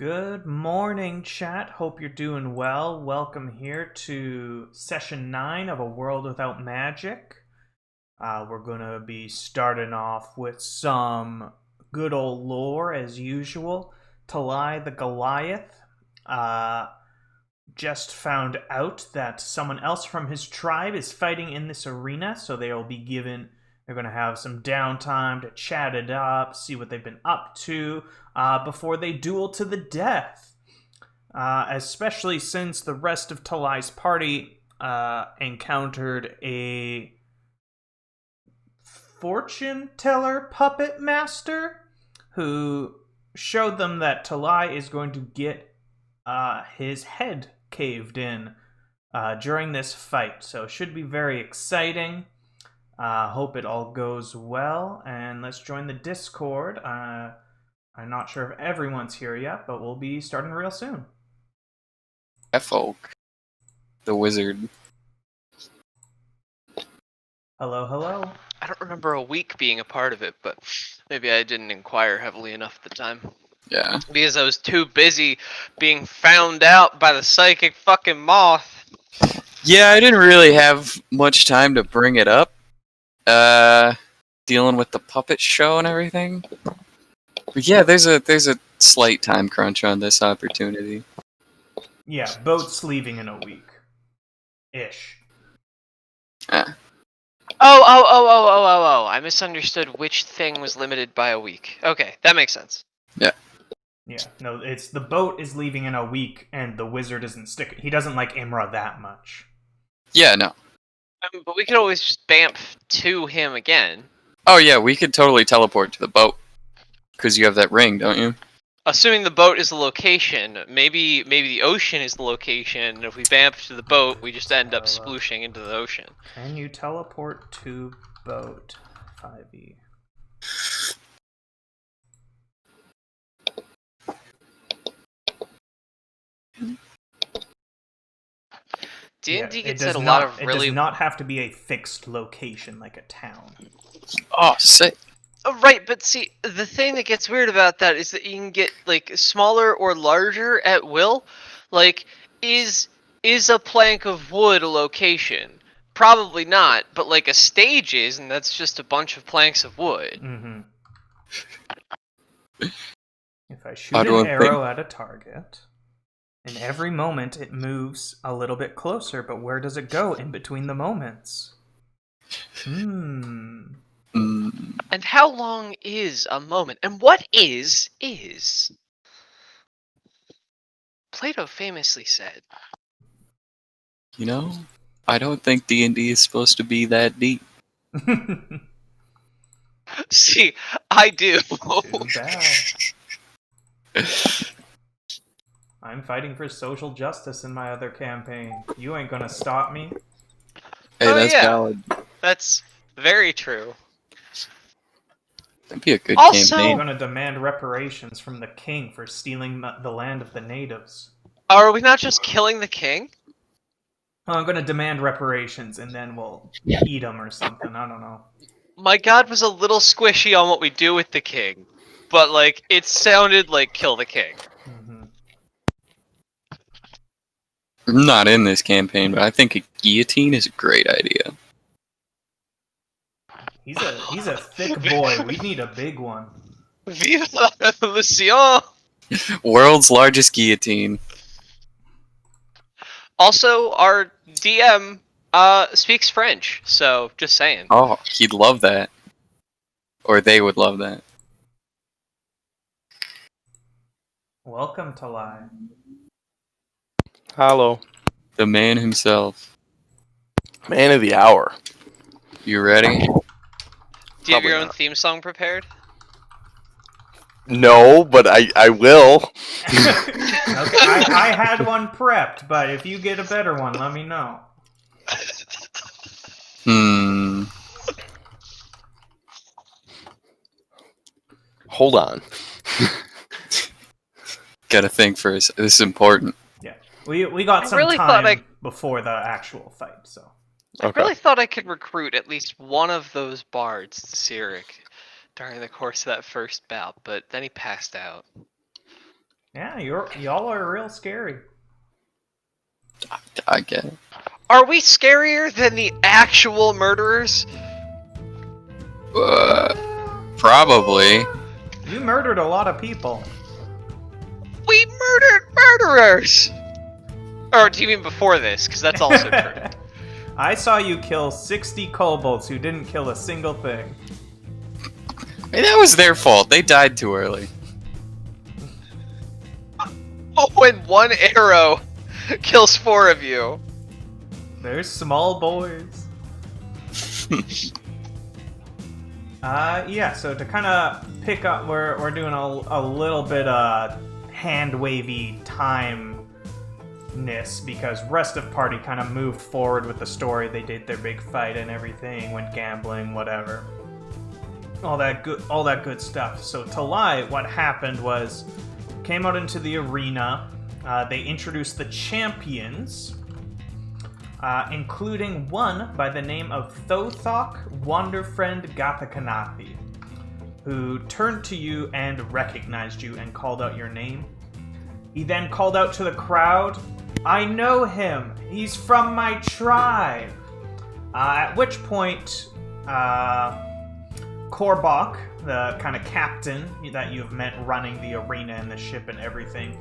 Good morning, chat. Hope you're doing well. Welcome here to session 9 of A World Without Magic. We're going to be starting off with some good old lore as usual. Talai the Goliath just found out that someone else from his tribe is fighting in this arena, so they're going to have some downtime to chat it up, see what they've been up to before they duel to the death. Especially since the rest of Talai's party encountered a fortune teller puppet master who showed them that Talai is going to get his head caved in during this fight. So it should be very exciting. Hope it all goes well, and let's join the Discord. I'm not sure if everyone's here yet, but we'll be starting real soon. Folk, the wizard. Hello, hello. I don't remember a week being a part of it, but maybe I didn't inquire heavily enough at the time. Yeah. Because I was too busy being found out by the psychic fucking moth. Yeah, I didn't really have much time to bring it up. Dealing with the puppet show and everything. But yeah, there's a slight time crunch on this opportunity. Yeah, boat's leaving in a week. Ish. Oh. I misunderstood which thing was limited by a week. Okay, that makes sense. Yeah, no, it's the boat is leaving in a week, and the wizard isn't sticking. He doesn't like Imra that much. Yeah, no. But we could always just bamf to him again. Oh yeah, we could totally teleport to the boat. Because you have that ring, don't you? Assuming the boat is the location, maybe the ocean is the location, and if we bamf to the boat, we just end up splooshing into the ocean. Can you teleport to boat? 5e. D&D gets at a lot of really... It does not have to be a fixed location like a town. Oh, sick. Right, but see, the thing that gets weird about that is that you can get, like, smaller or larger at will. Like, is a plank of wood a location? Probably not, but, like, a stage is, and that's just a bunch of planks of wood. Mm-hmm. If I shoot an arrow at a target, in every moment it moves a little bit closer, but where does it go in between the moments? And how long is a moment? And what is? Plato famously said. You know, I don't think D&D is supposed to be that deep. See, I do. Too bad. I'm fighting for social justice in my other campaign. You ain't gonna stop me. Hey, that's valid. That's very true. That'd be a good Also, campaign. I'm gonna demand reparations from the king for stealing the land of the natives. Are we not just killing the king? Well, I'm gonna demand reparations, and then we'll eat them or something. I don't know. My god was a little squishy on what we do with the king, but like it sounded like kill the king. Mm-hmm. Not in this campaign, but I think a guillotine is a great idea. He's a thick boy. We need a big one. Vive la revolution! World's largest guillotine. Also, our DM speaks French, so just saying. Oh, he'd love that. Or they would love that. Welcome, Talai. Hello. The man himself. Man of the hour. You ready? Do you have your own theme song prepared? No, but I will. Okay, I had one prepped, but if you get a better one, let me know. Hold on. Gotta think first. This is important. Yeah, we got some time before the actual fight, so. I really thought I could recruit at least one of those bards to Cyric during the course of that first bout, but then he passed out. Yeah, y'all are real scary. I get it. Are we scarier than the actual murderers? Probably. You murdered a lot of people. We murdered murderers! Or do you mean before this? Because that's also true. I saw you kill 60 kobolds who didn't kill a single thing. Hey, that was their fault. They died too early. Oh, and one arrow kills 4 of you. They're small boys. Yeah, so to kind of pick up, we're doing a little bit of hand-wavy time-ness because rest of party kind of moved forward with the story. They did their big fight and everything, went gambling, whatever. All that good stuff. So Talai, what happened was, came out into the arena. They introduced the champions, including one by the name of Thothok Wanderfriend Gathakanathi, who turned to you and recognized you and called out your name. He then called out to the crowd, "I know him! He's from my tribe!" At which point, Korbok, the kind of captain that you've met running the arena and the ship and everything,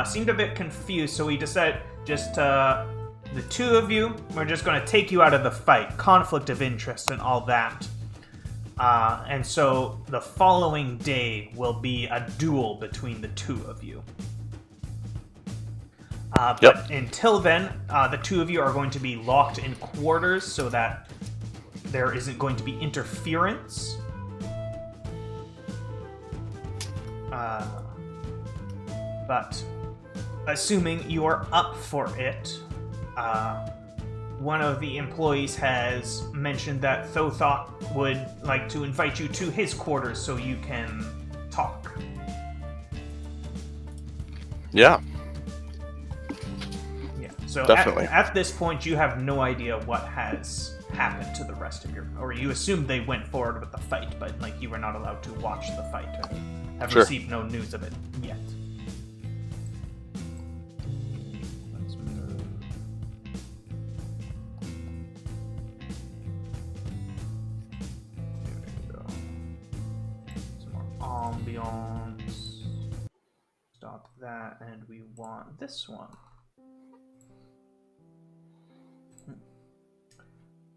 seemed a bit confused, so he decided the two of you, we're just going to take you out of the fight. Conflict of interest and all that. And so the following day will be a duel between the two of you. But until then, the two of you are going to be locked in quarters so that there isn't going to be interference. But assuming you are up for it, one of the employees has mentioned that Thothok would like to invite you to his quarters so you can talk. Yeah. Yeah. So Definitely. at this point, you have no idea what has happened to the rest of your... Or you assumed they went forward with the fight, but you were not allowed to watch the fight. Or have received no news of it yet. Let's move. There we go. Some more ambiance. Stop that, and we want this one.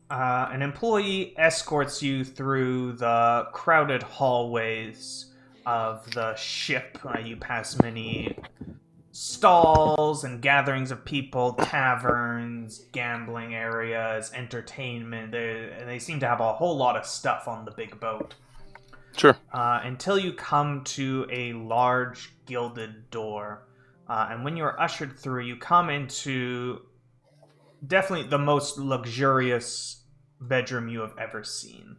An employee escorts you through the crowded hallways of the ship. You pass many stalls and gatherings of people, taverns, gambling areas, entertainment. They seem to have a whole lot of stuff on the big boat. Sure. Until you come to a large gilded door. And when you are ushered through, you come into definitely the most luxurious bedroom you have ever seen.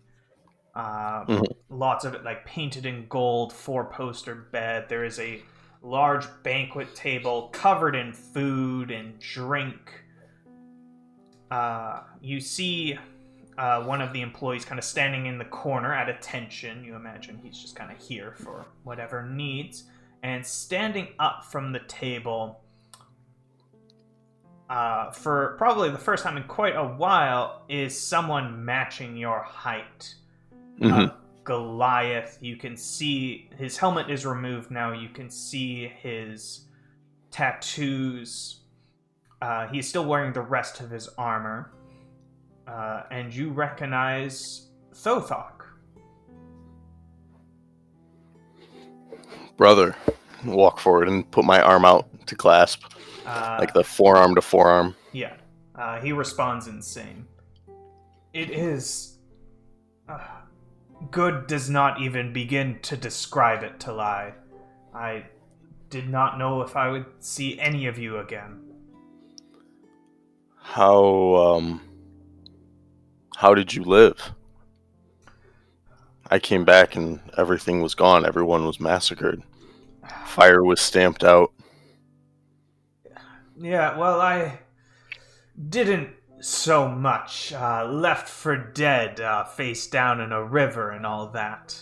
Lots of it painted in gold, 4-poster bed. There is a large banquet table covered in food and drink. You see one of the employees kind of standing in the corner at attention. You imagine he's just kind of here for whatever needs. And standing up from the table, for probably the first time in quite a while, is someone matching your height. Goliath. You can see his helmet is removed now. You can see his tattoos. He's still wearing the rest of his armor. And you recognize Thothok. Brother, walk forward and put my arm out to clasp. The forearm to forearm. Yeah. He responds in same. It is... good does not even begin to describe it, Talai. I did not know if I would see any of you again. How did you live? I came back and everything was gone. Everyone was massacred. Fire was stamped out. Yeah, well, I didn't so much. Left for dead, face down in a river and all that.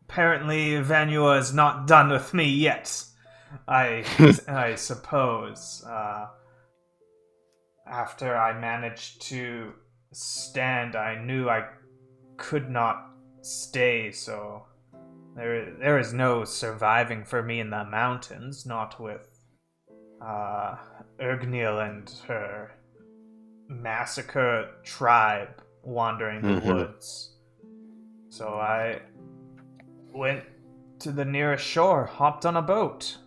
apparently Vanua is not done with me yet. I suppose. After I managed to stand, I knew I could not stay, so there is no surviving for me in the mountains, not with Ergnil and her massacre tribe wandering the woods. So I went to the nearest shore, hopped on a boat.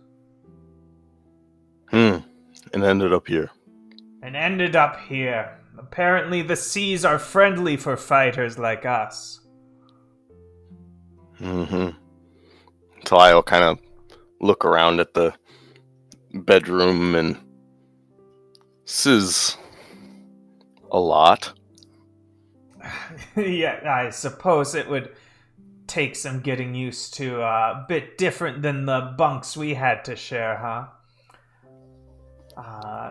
And ended up here. Apparently the seas are friendly for fighters like us. So I'll kind of look around at the bedroom, and this is a lot. Yeah, I suppose it would take some getting used to. A bit different than the bunks we had to share, huh?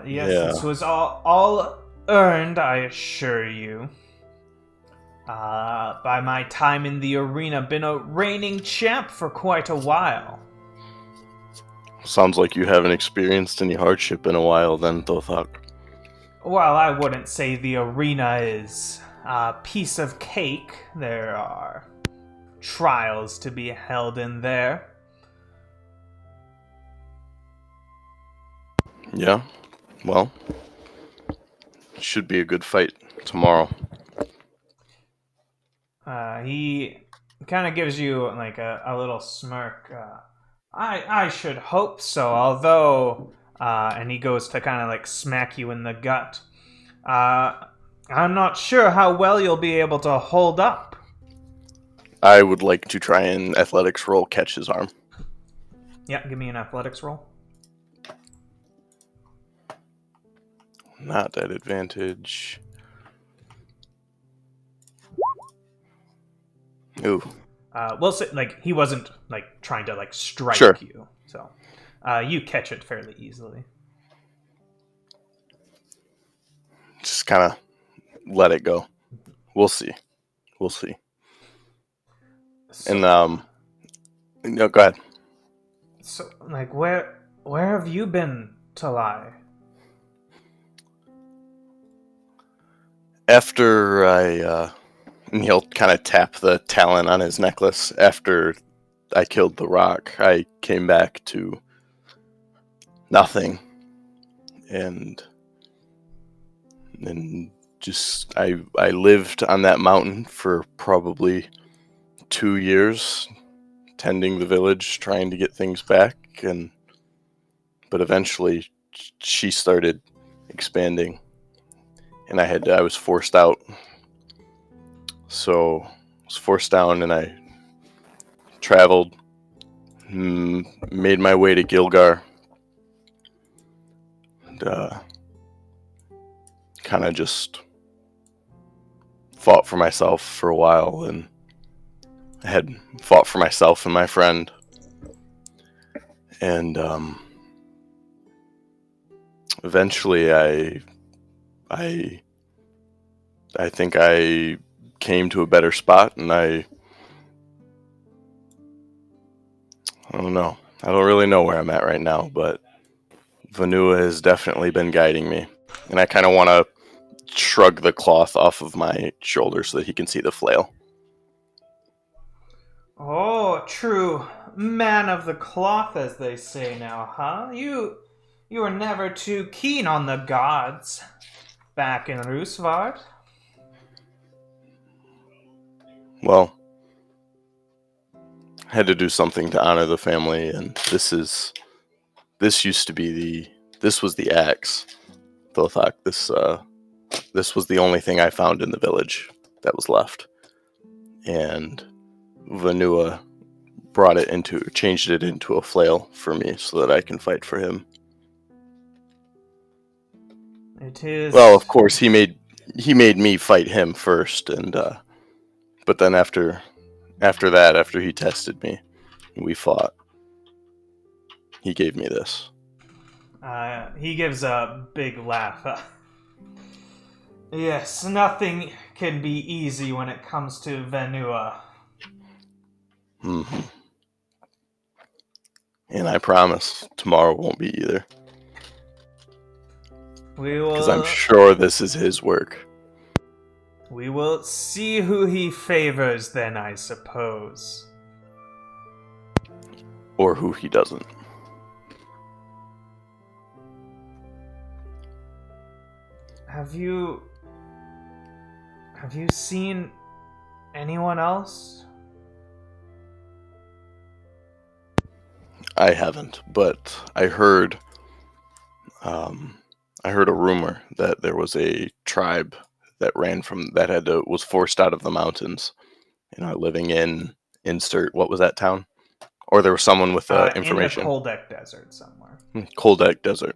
Yes, Yeah. This was all earned, I assure you. By my time in the arena, been a reigning champ for quite a while. Sounds like you haven't experienced any hardship in a while then, Thothak. Well, I wouldn't say the arena is a piece of cake. There are trials to be held in there. Yeah, well, should be a good fight tomorrow. He kind of gives you like a little smirk. I should hope so, although, and he goes to kind of like smack you in the gut. I'm not sure how well you'll be able to hold up. I would like to try and athletics roll catch his arm. Yeah, give me an athletics roll. Not at advantage. Ooh. We'll say, like, he wasn't, like, trying to, like, strike Sure. you. So, you catch it fairly easily. Just kind of let it go. We'll see. So, And, no, go ahead. So, like, where have you been, Talai? After and he'll kind of tap the talon on his necklace. After I killed the rock, I came back to nothing. And just, I lived on that mountain for probably 2 years, tending the village, trying to get things back, but eventually she started expanding, and I was forced out. So I was forced down, and I traveled, made my way to Gilgar, and kind of just fought for myself for a while, and I had fought for myself and my friend, and eventually I think I came to a better spot, and I don't know. I don't really know where I'm at right now, but Vanua has definitely been guiding me, and I kind of want to shrug the cloth off of my shoulder so that he can see the flail. Oh, true man of the cloth, as they say now, huh? You were never too keen on the gods back in Rusvard. Well, I had to do something to honor the family, and this was the axe. Thothak, this was the only thing I found in the village that was left. And Vanua changed it into a flail for me so that I can fight for him. It is. Well, of course, he made me fight him first, and but then after he tested me, we fought. He gave me this. He gives a big laugh. Yes, nothing can be easy when it comes to Vanua. Hmm. And I promise tomorrow won't be either. We Because I'm will. sure this is his work. We will see who he favors then, I suppose. Or who he doesn't. Have you seen anyone else? I haven't, but I heard a rumor that there was a tribe that was forced out of the mountains and are living in insert, what was that town? Or there was someone with In the information. Coldec Desert somewhere. Coldec Desert.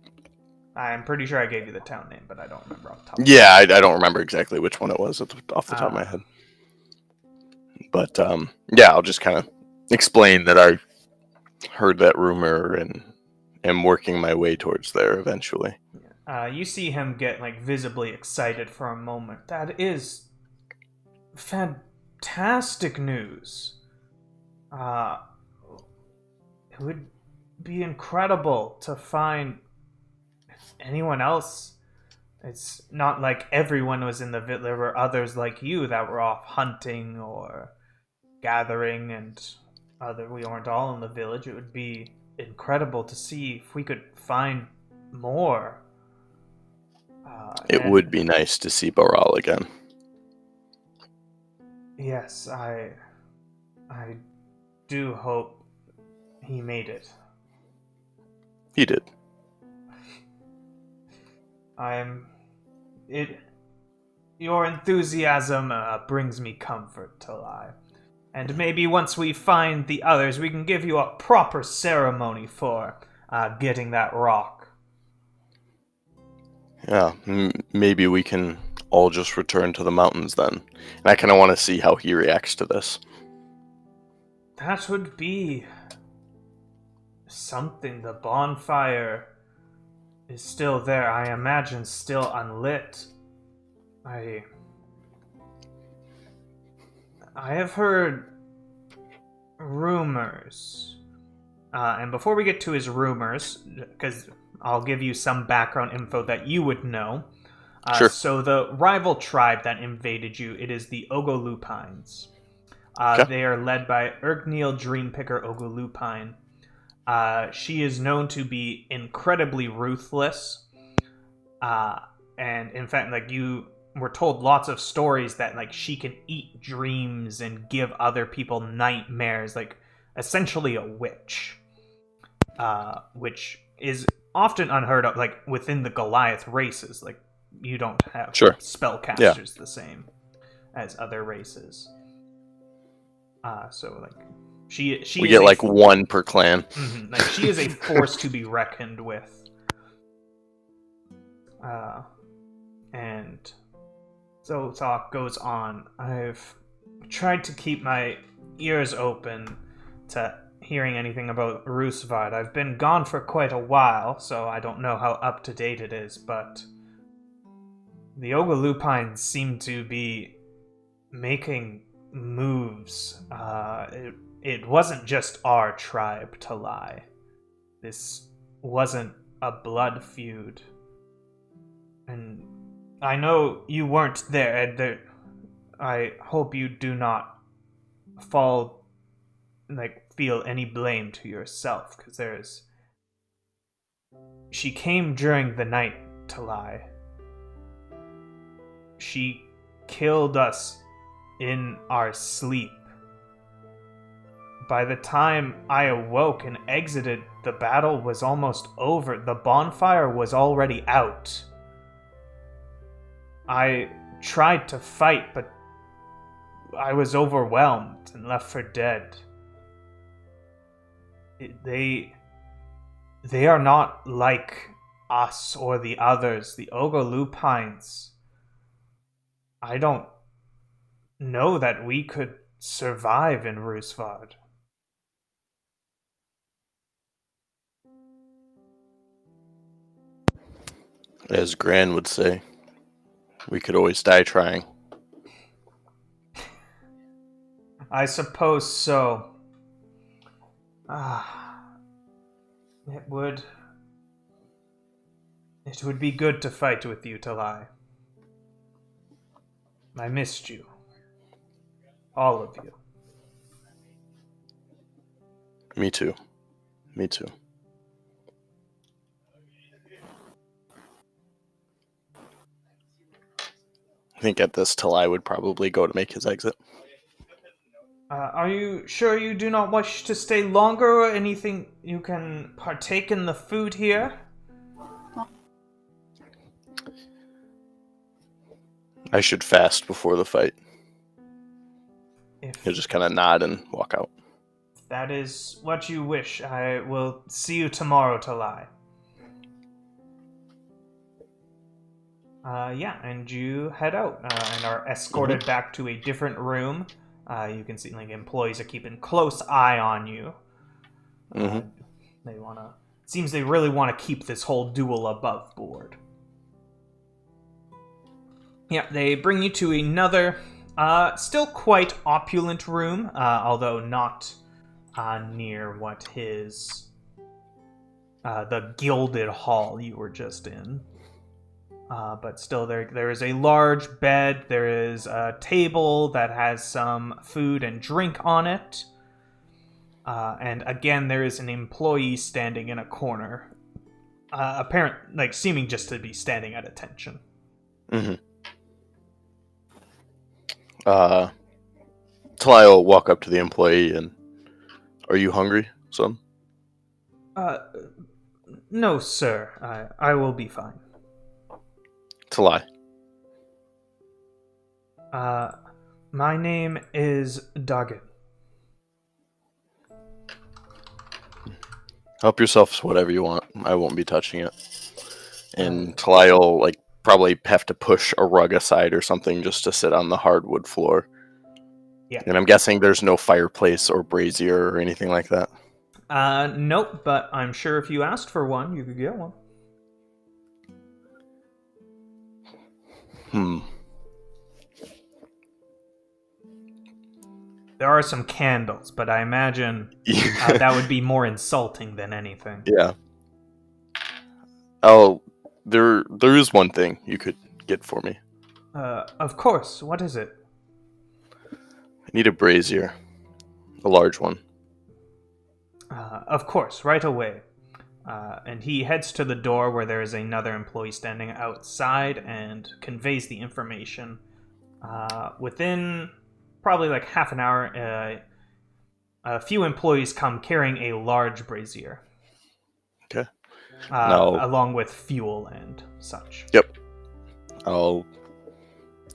I'm pretty sure I gave you the town name, but I don't remember off the top. Yeah, I don't remember exactly which one it was off the top of my head. But yeah, I'll just kind of explain that I heard that rumor and am working my way towards there eventually. You see him get visibly excited for a moment. That is fantastic news. It would be incredible to find anyone else. It's not like everyone was in the village. There were others like you that were off hunting or gathering, and we weren't all in the village. It would be incredible to see if we could find more. It would be nice to see Baral again. Yes, I do hope he made it. He did. Your enthusiasm brings me comfort, Talai. And maybe once we find the others, we can give you a proper ceremony for getting that rock. Yeah, maybe we can all just return to the mountains then. And I kind of want to see how he reacts to this. That would be something. The bonfire is still there. I imagine still unlit. I have heard rumors. And before we get to his rumors, because I'll give you some background info that you would know. Sure. So the rival tribe that invaded you, it is the Ogolupines. Okay. They are led by Ergneil Dreampicker Ogolupine. She is known to be incredibly ruthless. And in fact, you were told lots of stories that she can eat dreams and give other people nightmares, essentially a witch. Which is often unheard of, within the Goliath races. You don't have spellcasters the same as other races. So she we get one per clan. Mm-hmm, she is a force to be reckoned with. And so talk goes on. I've tried to keep my ears open to hearing anything about Rusvad. I've been gone for quite a while, so I don't know how up to date it is, but the Ogolupines seem to be making moves. It wasn't just our tribe, Talai. This wasn't a blood feud. And I know you weren't there, and I hope you do not feel any blame to yourself, because she came during the night, Talai. She killed us in our sleep. By the time I awoke and exited, the battle was almost over. The bonfire was already out. I tried to fight, but I was overwhelmed and left for dead. They are not like us or the others, the Ogolupines. I don't know that we could survive in Rusvad. As Gran would say, we could always die trying. I suppose so. Ah, it would be good to fight with you, Talai. I missed you. All of you. Me too. Me too. I think at this Talai would probably go to make his exit. Are you sure you do not wish to stay longer, or anything you can partake in the food here? I should fast before the fight. If He'll just kind of nod and walk out. that is what you wish, I will see you tomorrow, Talai. Yeah, and you head out and are escorted back to a different room. You can see like employees are keeping close eye on you. They wanna. Seems they really want to keep this whole duel above board. Yeah, they bring you to another, still quite opulent room, although not near what his the gilded hall you were just in. But still, there is a large bed. There is a table that has some food and drink on it. And again, there is an employee standing in a corner, seeming just to be standing at attention. Talai will walk up to the employee and, "Are you hungry, son?" No, sir. I will be fine. Talai. My name is Daggett. Help yourself to whatever you want. I won't be touching it. And Talai will probably have to push a rug aside or something just to sit on the hardwood floor. Yeah. And I'm guessing there's no fireplace or brazier or anything like that. Nope, but I'm sure if you asked for one, you could get one. There are some candles, but I imagine that would be more insulting than anything. Yeah. Oh, there is one thing you could get for me. Of course. What is it? I need a brazier. A large one. Of course, right away. And he heads to the door where there is another employee standing outside and conveys the information. Within probably like half an hour, a few employees come carrying a large brazier. Okay. Along with fuel and such. Yep. I'll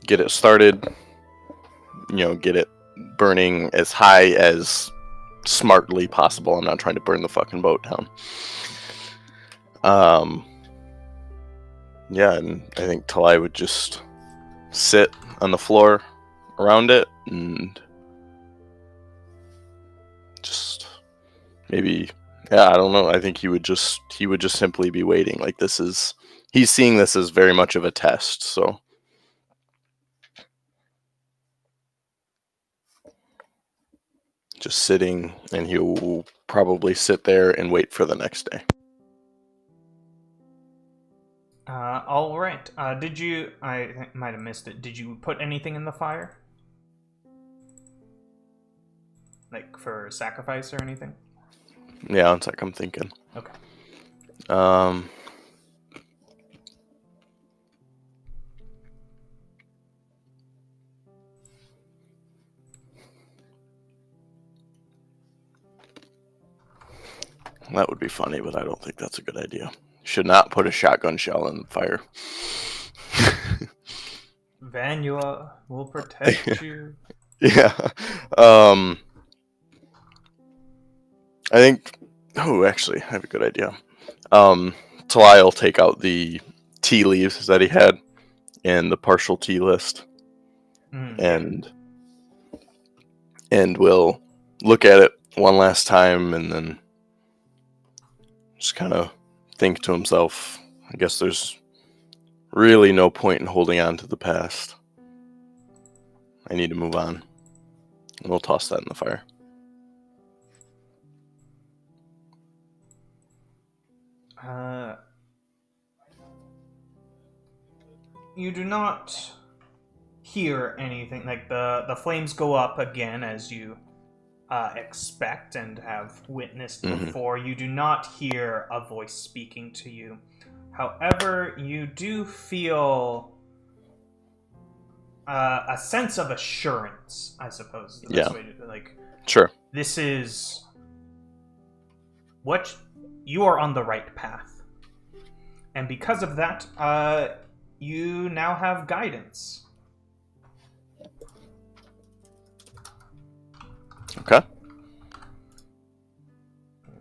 get it started. Get it burning as high as smartly possible. I'm not trying to burn the fucking boat down. Yeah, and I think Talai would just sit on the floor around it and just maybe, I don't know. I think he would just simply be waiting. Like he's seeing this as very much of a test, so just sitting, and he'll probably sit there and wait for the next day. All right. Did you? I might have missed it. Did you put anything in the fire? Like for sacrifice or anything? Yeah, it's like I'm thinking. Okay. That would be funny, but I don't think that's a good idea. Should not put a shotgun shell in the fire. Vanua will protect you. Yeah. I think... Oh, actually, I have a good idea. Talai will take out the tea leaves that he had and the partial tea list. And we'll look at it one last time and then just kind of think to himself, I guess there's really no point in holding on to the past. I need to move on. And we'll toss that in the fire. You do not hear anything. Like, the flames go up again, as you expect and have witnessed before. You do not hear a voice speaking to you. However, you do feel a sense of assurance, I suppose is the best way to, like... Sure. This is... what... You are on the right path. And because of that, you now have guidance. Okay.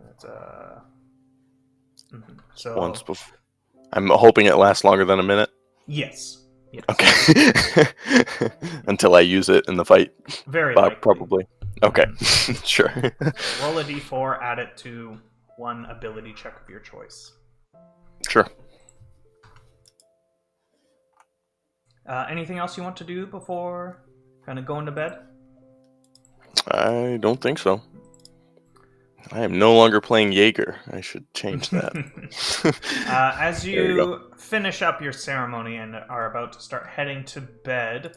That's, So... Once before. I'm hoping it lasts longer than a minute. Yes. Okay. Until I use it in the fight. Very likely. Probably. Okay. Sure. Roll a d4, add it to one ability check of your choice. Sure. Anything else you want to do before kind of going to bed? I don't think so. I am no longer playing Jaeger. I should change that. As you finish up your ceremony and are about to start heading to bed,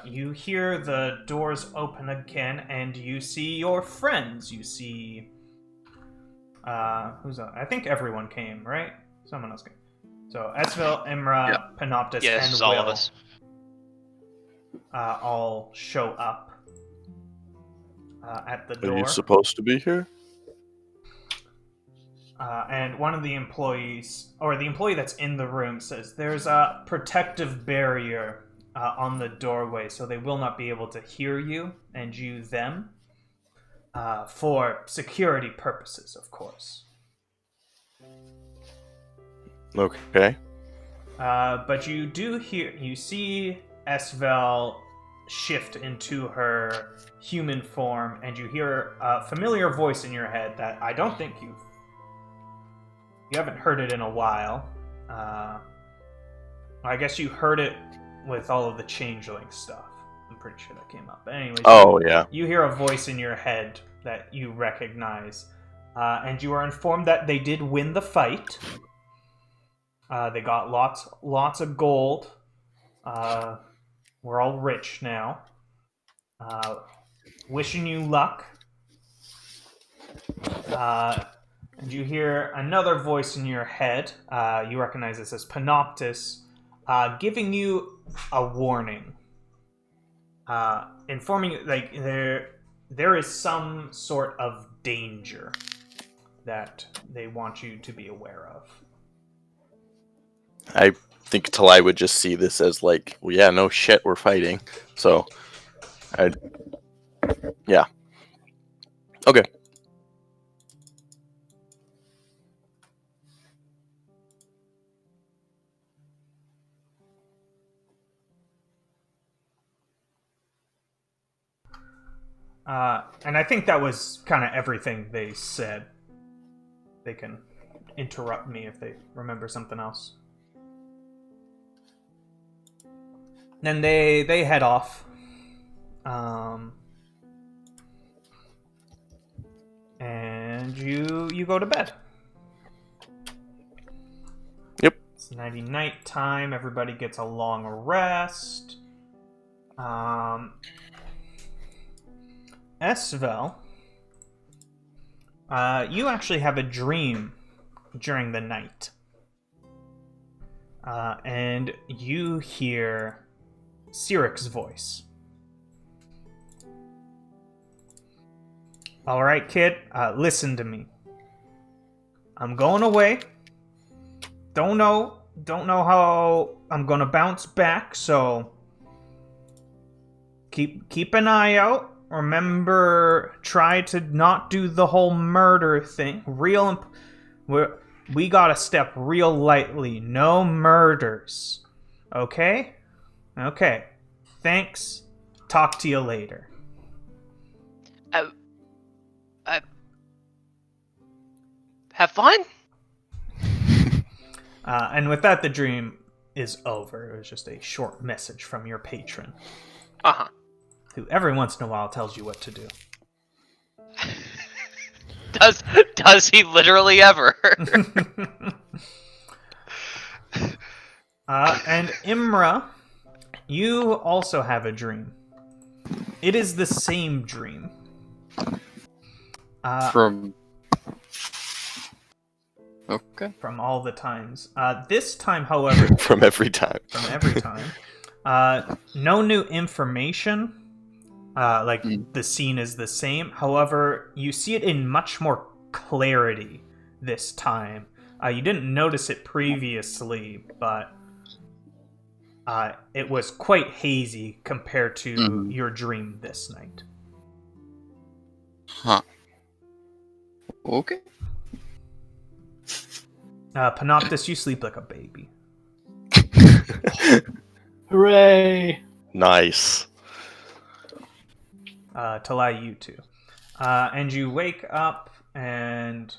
you hear the doors open again, and you see your friends. You see... who's that? I think everyone came, right? Someone else came. So, Esvel, Imra, Panoptis, Yes, and all Will of us. All show up at the door. Are you supposed to be here? And one of the employees, or the employee that's in the room, says there's a protective barrier on the doorway, so they will not be able to hear you and you them, for security purposes, of course. Okay. But you do you see Esvel shift into her human form, and you hear a familiar voice in your head that I don't think you haven't heard it in a while. I guess you heard it with all of the changeling stuff. I'm pretty sure that came up. But anyways, you hear a voice in your head that you recognize, and you are informed that they did win the fight. They got lots of gold. We're all rich now. Wishing you luck. And you hear another voice in your head. You recognize this as Panoptis, giving you a warning. Informing you, like, there is some sort of danger that they want you to be aware of. I think Talai would just see this as like, well, yeah, no shit, we're fighting. So, yeah. Okay. And I think that was kind of everything they said. They can interrupt me if they remember something else. Then they head off. And you go to bed. Yep. It's night time. Everybody gets a long rest. Esvel, you actually have a dream during the night. And you hear Siric's voice. Alright, kid, listen to me. I'm going away. Don't know how I'm gonna bounce back, so keep an eye out. Remember, try to not do the whole murder thing. We gotta step real lightly. No murders. Okay? Okay. Thanks. Talk to you later. Have fun? And with that, the dream is over. It was just a short message from your patron. Uh-huh. Who every once in a while tells you what to do. Does he literally ever? And Imra, you also have a dream. It is the same dream. From all the times. This time, however... From every time. No new information. The scene is the same. However, you see it in much more clarity this time. You didn't notice it previously, but it was quite hazy compared to your dream this night. Huh. Okay. Panoptis, you sleep like a baby. Hooray! Nice. Talai, you too. And you wake up, and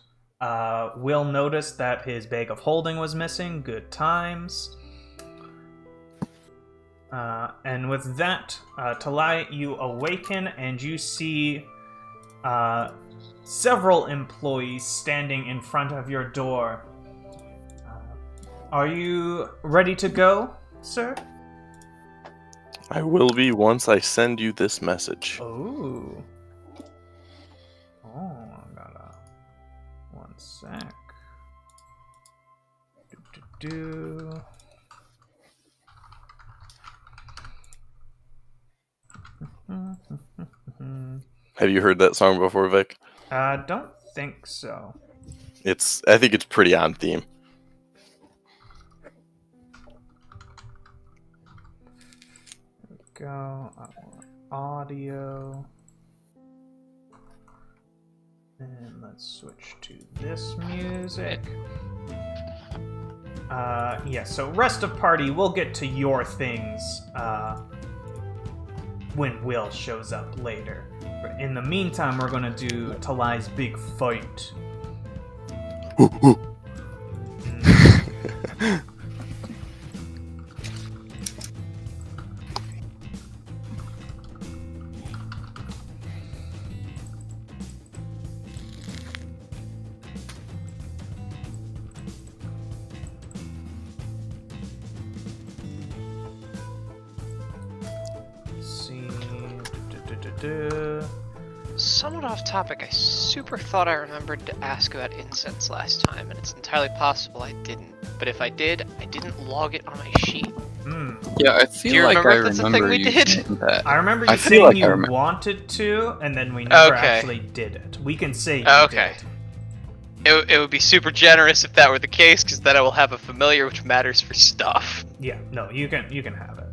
Will noticed that his bag of holding was missing. Good times. And with that, Talai, you awaken, and you see several employees standing in front of your door. Are you ready to go, sir? I will be once I send you this message. Oh, I gotta... One sec. Have you heard that song before, Vic? Don't think so. I think it's pretty on theme. Go. I want audio. And let's switch to this music. Yeah, so rest of party, we'll get to your things when Will shows up later. But in the meantime, we're gonna do Talai's big fight. Somewhat off topic, I super thought I remembered to ask about incense last time, and it's entirely possible I didn't. But if I did, I didn't log it on my sheet. Yeah, I feel like I remember you saying that. I remember you saying you wanted to, and then we never actually did it. We can say you did. It would be super generous if that were the case, because then I will have a familiar which matters for stuff. Yeah, no, you can have it.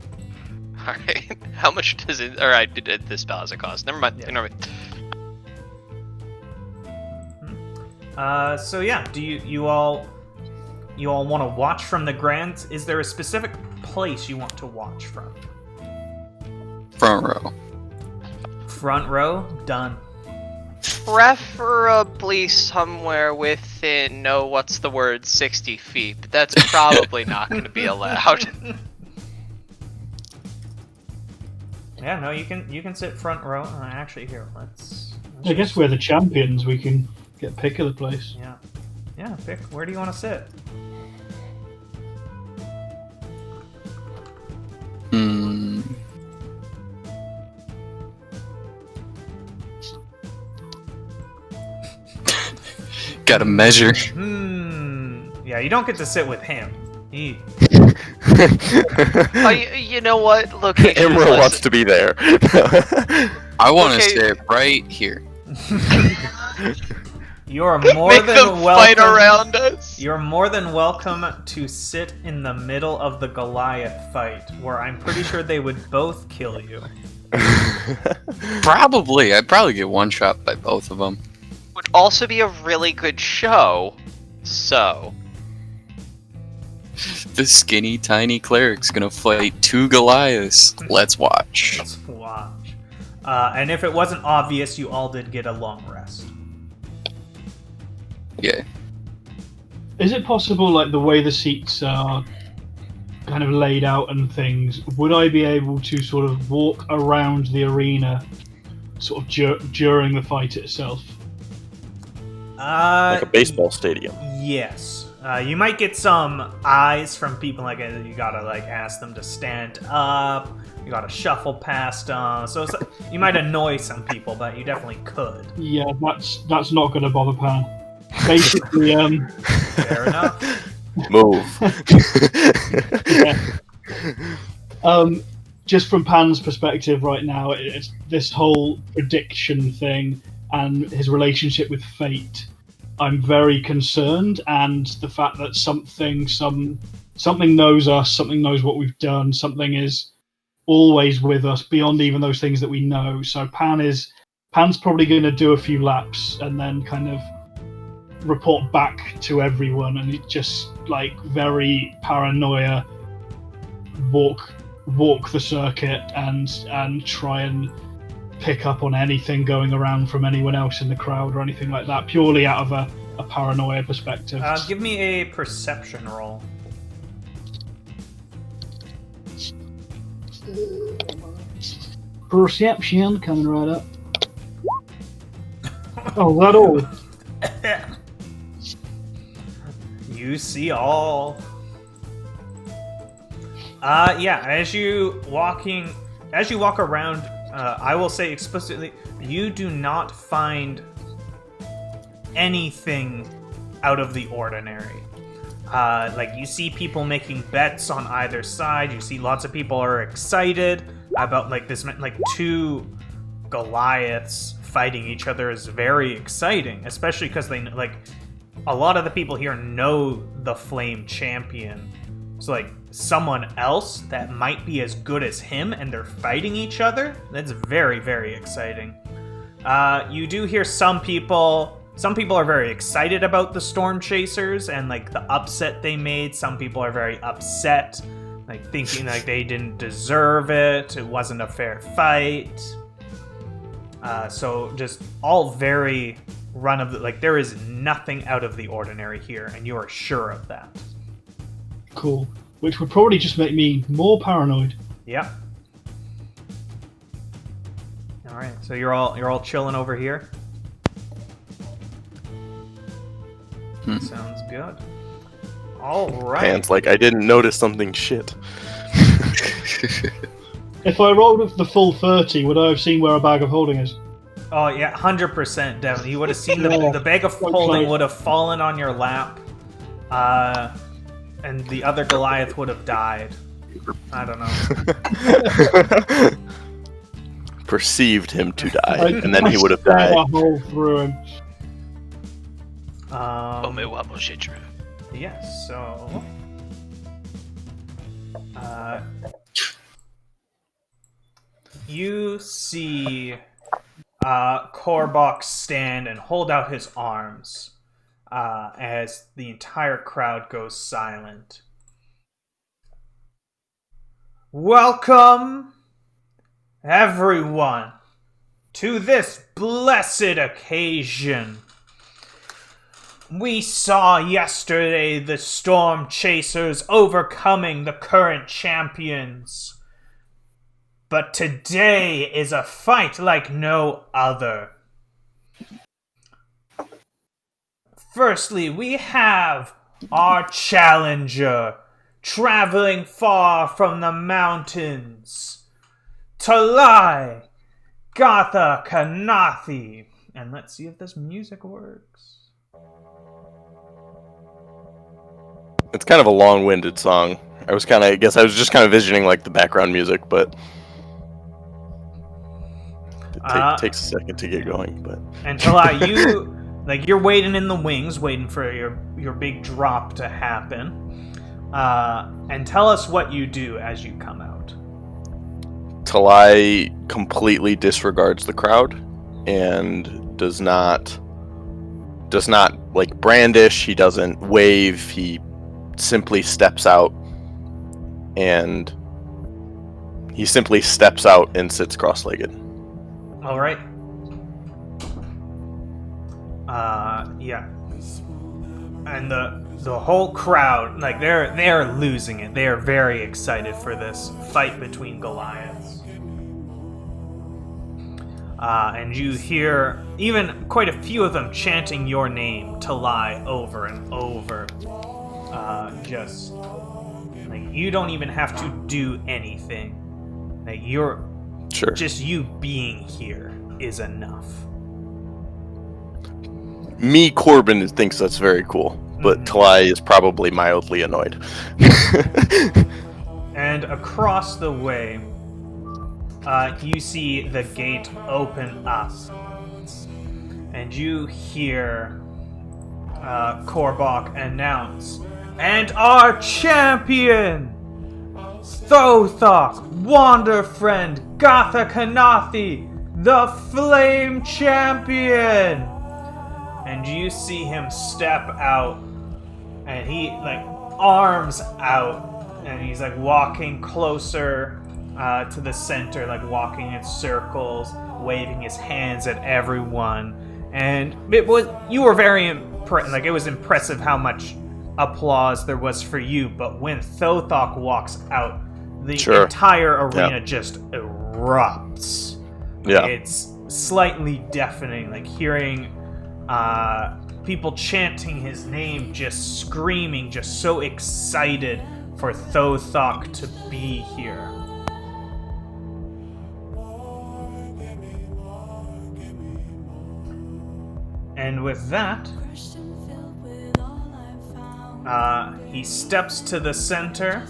Alright, how much does it... Alright, did this spell has a cost? Never mind, ignore me. So yeah, do you all want to watch from the grand? Is there a specific place you want to watch from? Front row. Front row? Done. Preferably somewhere within, 60 feet, but that's probably not going to be allowed. Yeah, no, you can sit front row. Actually, here, let's I guess we're the champions. We can get pick of the place. Yeah, pick. Where do you want to sit? Gotta measure. Yeah, you don't get to sit with him. You know what? Look, Imra wants to be there. I want to sit right here. You're more Make than them welcome. Fight around us. You're more than welcome to sit in the middle of the Goliath fight, where I'm pretty sure they would both kill you. Probably. I'd probably get one shot by both of them. Would also be a really good show. So. The skinny, tiny cleric's gonna fight two Goliaths. Let's watch. Let's watch. And if it wasn't obvious, you all did get a long rest. Yeah. Is it possible, like, the way the seats are kind of laid out and things, would I be able to sort of walk around the arena sort of during the fight itself? Like a baseball stadium. Yes. You might get some eyes from people, like you gotta like ask them to stand up. You gotta shuffle past them. So you might annoy some people, but you definitely could. Yeah, that's not going to bother Pan. Basically, Fair enough. Move. yeah. Just from Pan's perspective right now, it's this whole prediction thing and his relationship with fate. I'm very concerned, and the fact that something knows us, something knows what we've done, something is always with us beyond even those things that we know. So Pan's probably going to do a few laps and then kind of report back to everyone, and it just like very paranoia, walk the circuit and try and pick up on anything going around from anyone else in the crowd or anything like that, purely out of a paranoia perspective. Give me a perception roll. Perception coming right up. Oh, that all. You see all. As you walk around, I will say explicitly, you do not find anything out of the ordinary. Like, you see people making bets on either side. You see lots of people are excited about, like, this, like, two Goliaths fighting each other is very exciting, especially because they, like, a lot of the people here know the Flame Champion. So, like, someone else that might be as good as him and they're fighting each other, that's very, very exciting. You do hear some people are very excited about the Storm Chasers and, like, the upset they made. Some people are very upset, like, thinking, like, they didn't deserve it. It wasn't a fair fight. So just all very run of the, like, there is nothing out of the ordinary here, and you are sure of that. Cool. Which would probably just make me more paranoid. Yep. All right, so you're all chilling over here. Sounds good. All right. Pan's like, I didn't notice something shit. If I rolled with the full 30, would I have seen where a bag of holding is? Oh yeah, 100%, Devin. You would have seen the bag of holding would have fallen on your lap, and the other Goliath would have died. I don't know. Perceived him to die, and then he would have died. A hole through him. Yes, so... you see Korbok stand and hold out his arms as the entire crowd goes silent. Welcome, everyone, to this blessed occasion. We saw yesterday the Storm Chasers overcoming the current champions. But today is a fight like no other. Firstly, we have our challenger, traveling far from the mountains, Talai, Gatha Kanathi. And let's see if this music works. It's kind of a long-winded song. I was just kind of visioning like the background music, but it takes a second to get going. But and Talai, you're waiting in the wings, waiting for your big drop to happen. And tell us what you do as you come out. Talai completely disregards the crowd and does not like brandish. He doesn't wave. He simply steps out, and sits cross-legged. All right. Yeah. And the whole crowd, like, they're losing it. They are very excited for this fight between Goliaths. And you hear even quite a few of them chanting your name, Talai, over and over. Just like you don't even have to do anything. Like just you being here is enough. Me, Corbin, thinks that's very cool, but Talai is probably mildly annoyed. And across the way, you see the gate open up, and you hear Korbok announce, "And our champion, Thothok, Wanderfriend, Gatha Kanathi, the Flame Champion!" And you see him step out, and he, arms out, and he's, walking closer to the center, walking in circles, waving his hands at everyone. And you were very impressed, it was impressive how much applause there was for you, but when Thothok walks out, the entire arena just erupts. Yeah. It's slightly deafening, hearing people chanting his name, just screaming, just so excited for Thothok to be here. And with that, he steps to the center.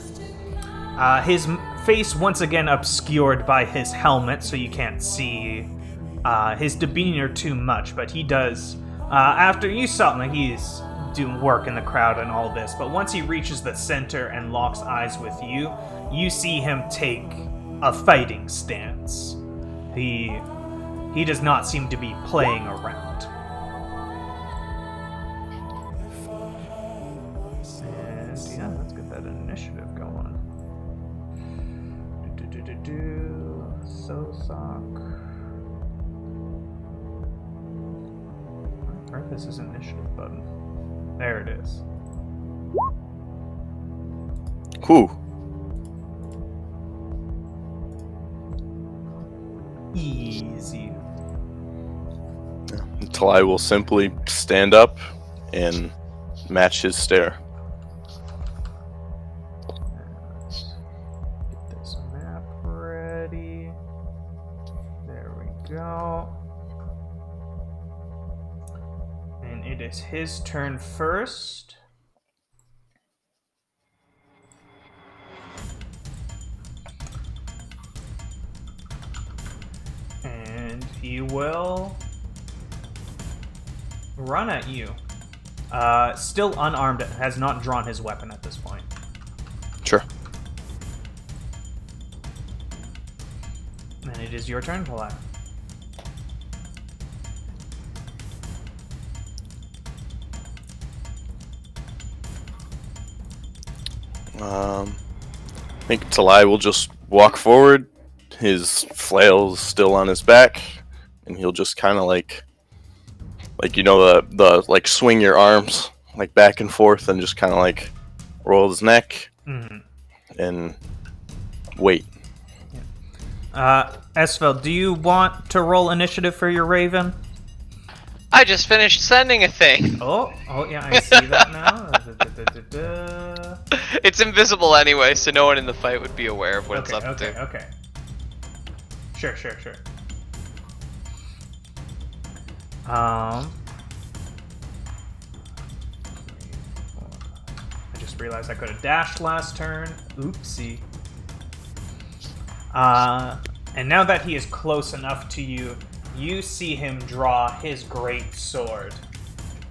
His face once again obscured by his helmet, so you can't see his demeanor too much, but he does. After you saw him, he's doing work in the crowd and all this, but once he reaches the center and locks eyes with you, you see him take a fighting stance. He does not seem to be playing around. And yeah, let's get that initiative going. Thothok. Where is his initiative button? There it is. Whew. Easy. Talai will simply stand up and match his stare. Let's get this map ready. There we go. And it is his turn first. And he will run at you. Still unarmed, has not drawn his weapon at this point. Sure. And it is your turn, Talai. I think Talai will just walk forward. His flail's still on his back, and he'll just kind of the swing your arms back and forth, and just kind of roll his neck and wait. Esfeld, do you want to roll initiative for your Raven? I just finished sending a thing. Oh yeah, I see that now. It's invisible anyway, so no one in the fight would be aware of what it's up to. Okay. Sure. I just realized I could have dashed last turn. Oopsie. And now that he is close enough to you, you see him draw his great sword.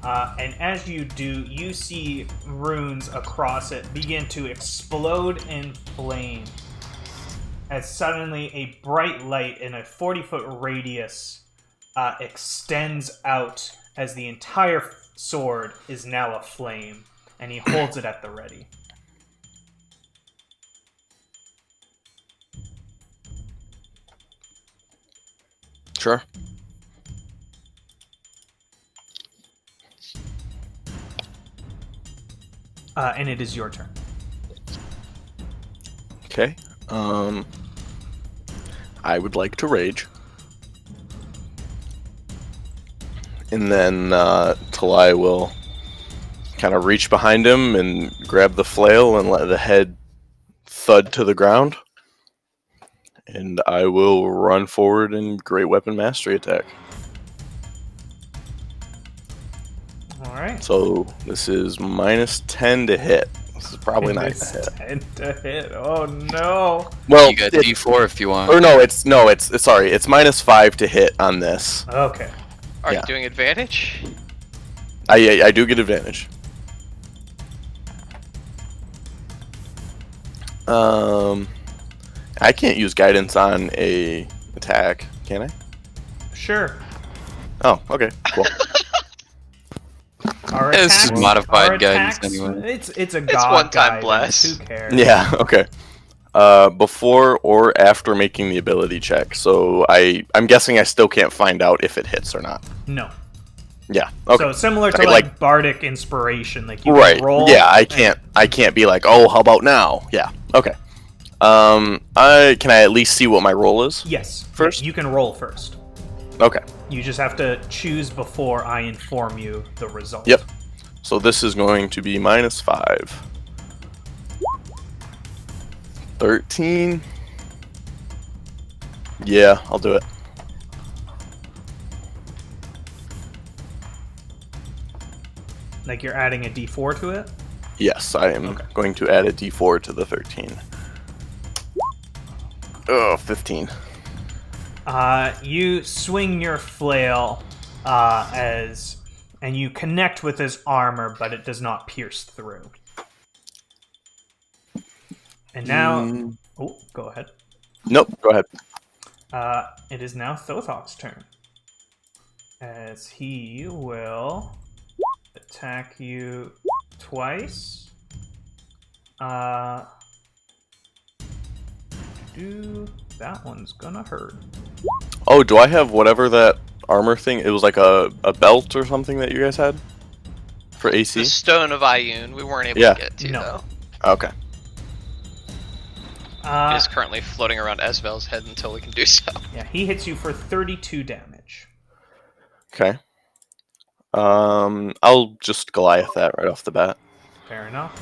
And as you do, you see runes across it begin to explode in flame. As suddenly a bright light in a 40-foot radius extends out as the entire sword is now aflame, and he holds it at the ready. Sure. And it is your turn. Okay. I would like to rage. And then Talai will kind of reach behind him and grab the flail and let the head thud to the ground. And I will run forward and Great Weapon Mastery attack. Alright. So this is -10 to hit. This is probably not gonna hit. 10 to hit. Oh no. Well, You got D4 if you want. or no, it's sorry, it's -5 to hit on this. Okay. Are Yeah. you doing advantage? I do get advantage. I can't use guidance on a attack, can I? Sure. Oh, okay, cool. Our Yeah, this is attacks- modified our guidance attacks- anyway. It's a god one-time guidance, bless. Who cares? Yeah, okay. Before or after making the ability check. So I'm guessing I still can't find out if it hits or not. No. Yeah. Okay. So similar to I like bardic inspiration, like you right. can roll. Yeah, I can't be like, "Oh, how about now?" Yeah. Okay. I can I at least see what my roll is? Yes. First? You can roll first. Okay. You just have to choose before I inform you the result. Yep. So this is going to be -5. 13. Yeah, I'll do it. Like you're adding a D4 to it. Yes, I am Okay. going to add a D4 to the 13. Oh, 15. You swing your flail and you connect with his armor, but it does not pierce through. And now, oh, go ahead. Nope, go ahead. It is now Thothok's turn, as he will attack you twice. That one's gonna hurt. Oh, do I have whatever that armor thing? It was like a belt or something that you guys had for AC? The Stone of Ioun, we weren't able Yeah. to get to, No. though. Okay. It is currently floating around Esvel's head until we can do so. Yeah, he hits you for 32 damage. Okay. I'll just Goliath that right off the bat. Fair enough.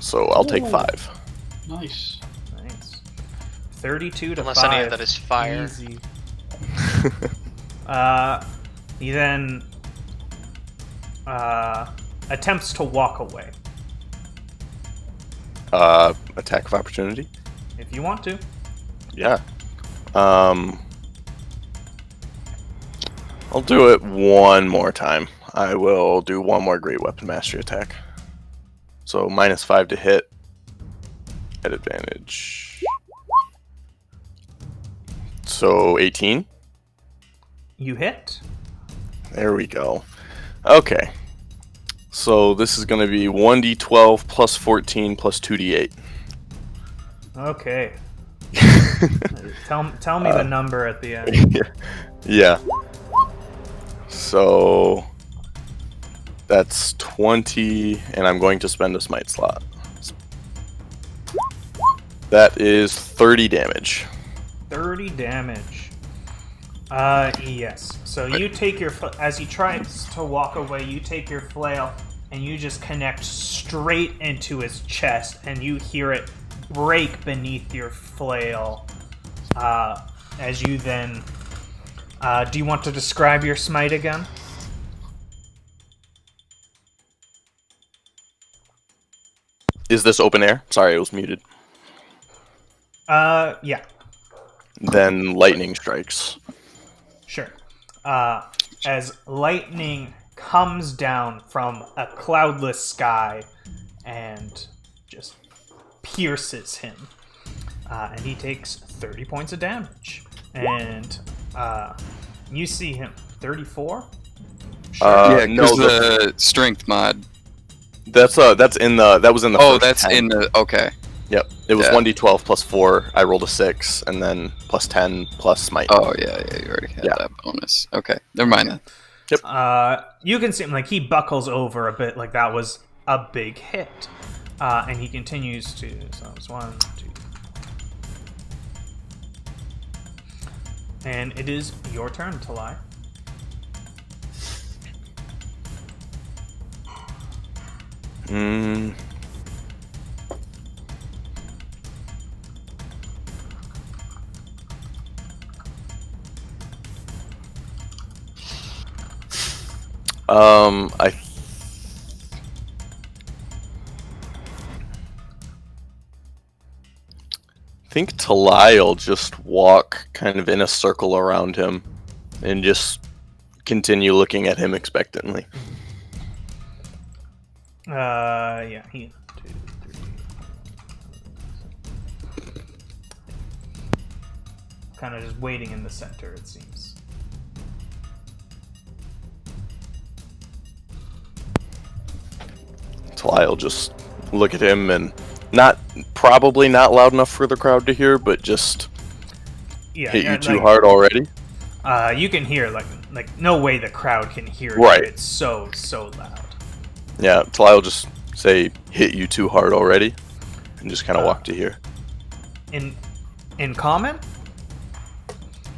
So I'll take Ooh. 5. Nice. Nice. 32 to Unless 5. any of that is fire. Easy. He then attempts to walk away. Attack of opportunity? If you want to. Yeah. I'll do it one more time. I will do one more Great Weapon Mastery attack. So -5 to hit at advantage. So 18. You hit. There we go. Okay. So this is going to be 1d12 plus 14 plus 2d8. Okay. Tell me the number at the end. Yeah. So that's 20, and I'm going to spend a smite slot. That is 30 damage. 30 damage. Yes. So you take your as he tries to walk away, you take your flail and you just connect straight into his chest, and you hear it break beneath your flail. As you then, do you want to describe your smite again? Is this open air? Sorry, it was muted. Yeah. Then lightning strikes. Sure. As lightning comes down from a cloudless sky and just pierces him. And he takes 30 points of damage. And you see him 34? Yeah, no, because the strength mod. that was in the Oh, first that's 10. in the. Okay. Yep. It was Yeah. 1d12 plus 4. I rolled a 6, and then plus 10 plus smite. Oh, yeah, you already had Yeah. that bonus. Okay, never mind then. You can see him, like, he buckles over a bit, like that was a big hit. And he continues to. So it's 1, 2. And it is your turn, Talai. Hmm. I think Talai will just walk kind of in a circle around him and just continue looking at him expectantly. Yeah, he 2, 3. Kind of just waiting in the center, it seems. Talai will just look at him and probably not loud enough for the crowd to hear, but just Yeah, hit yeah, you too like, hard already. You can hear like no way the crowd can hear Right. you. It's so loud. Yeah, Talai will just say, hit you too hard already, and just kind of walk to here. In common?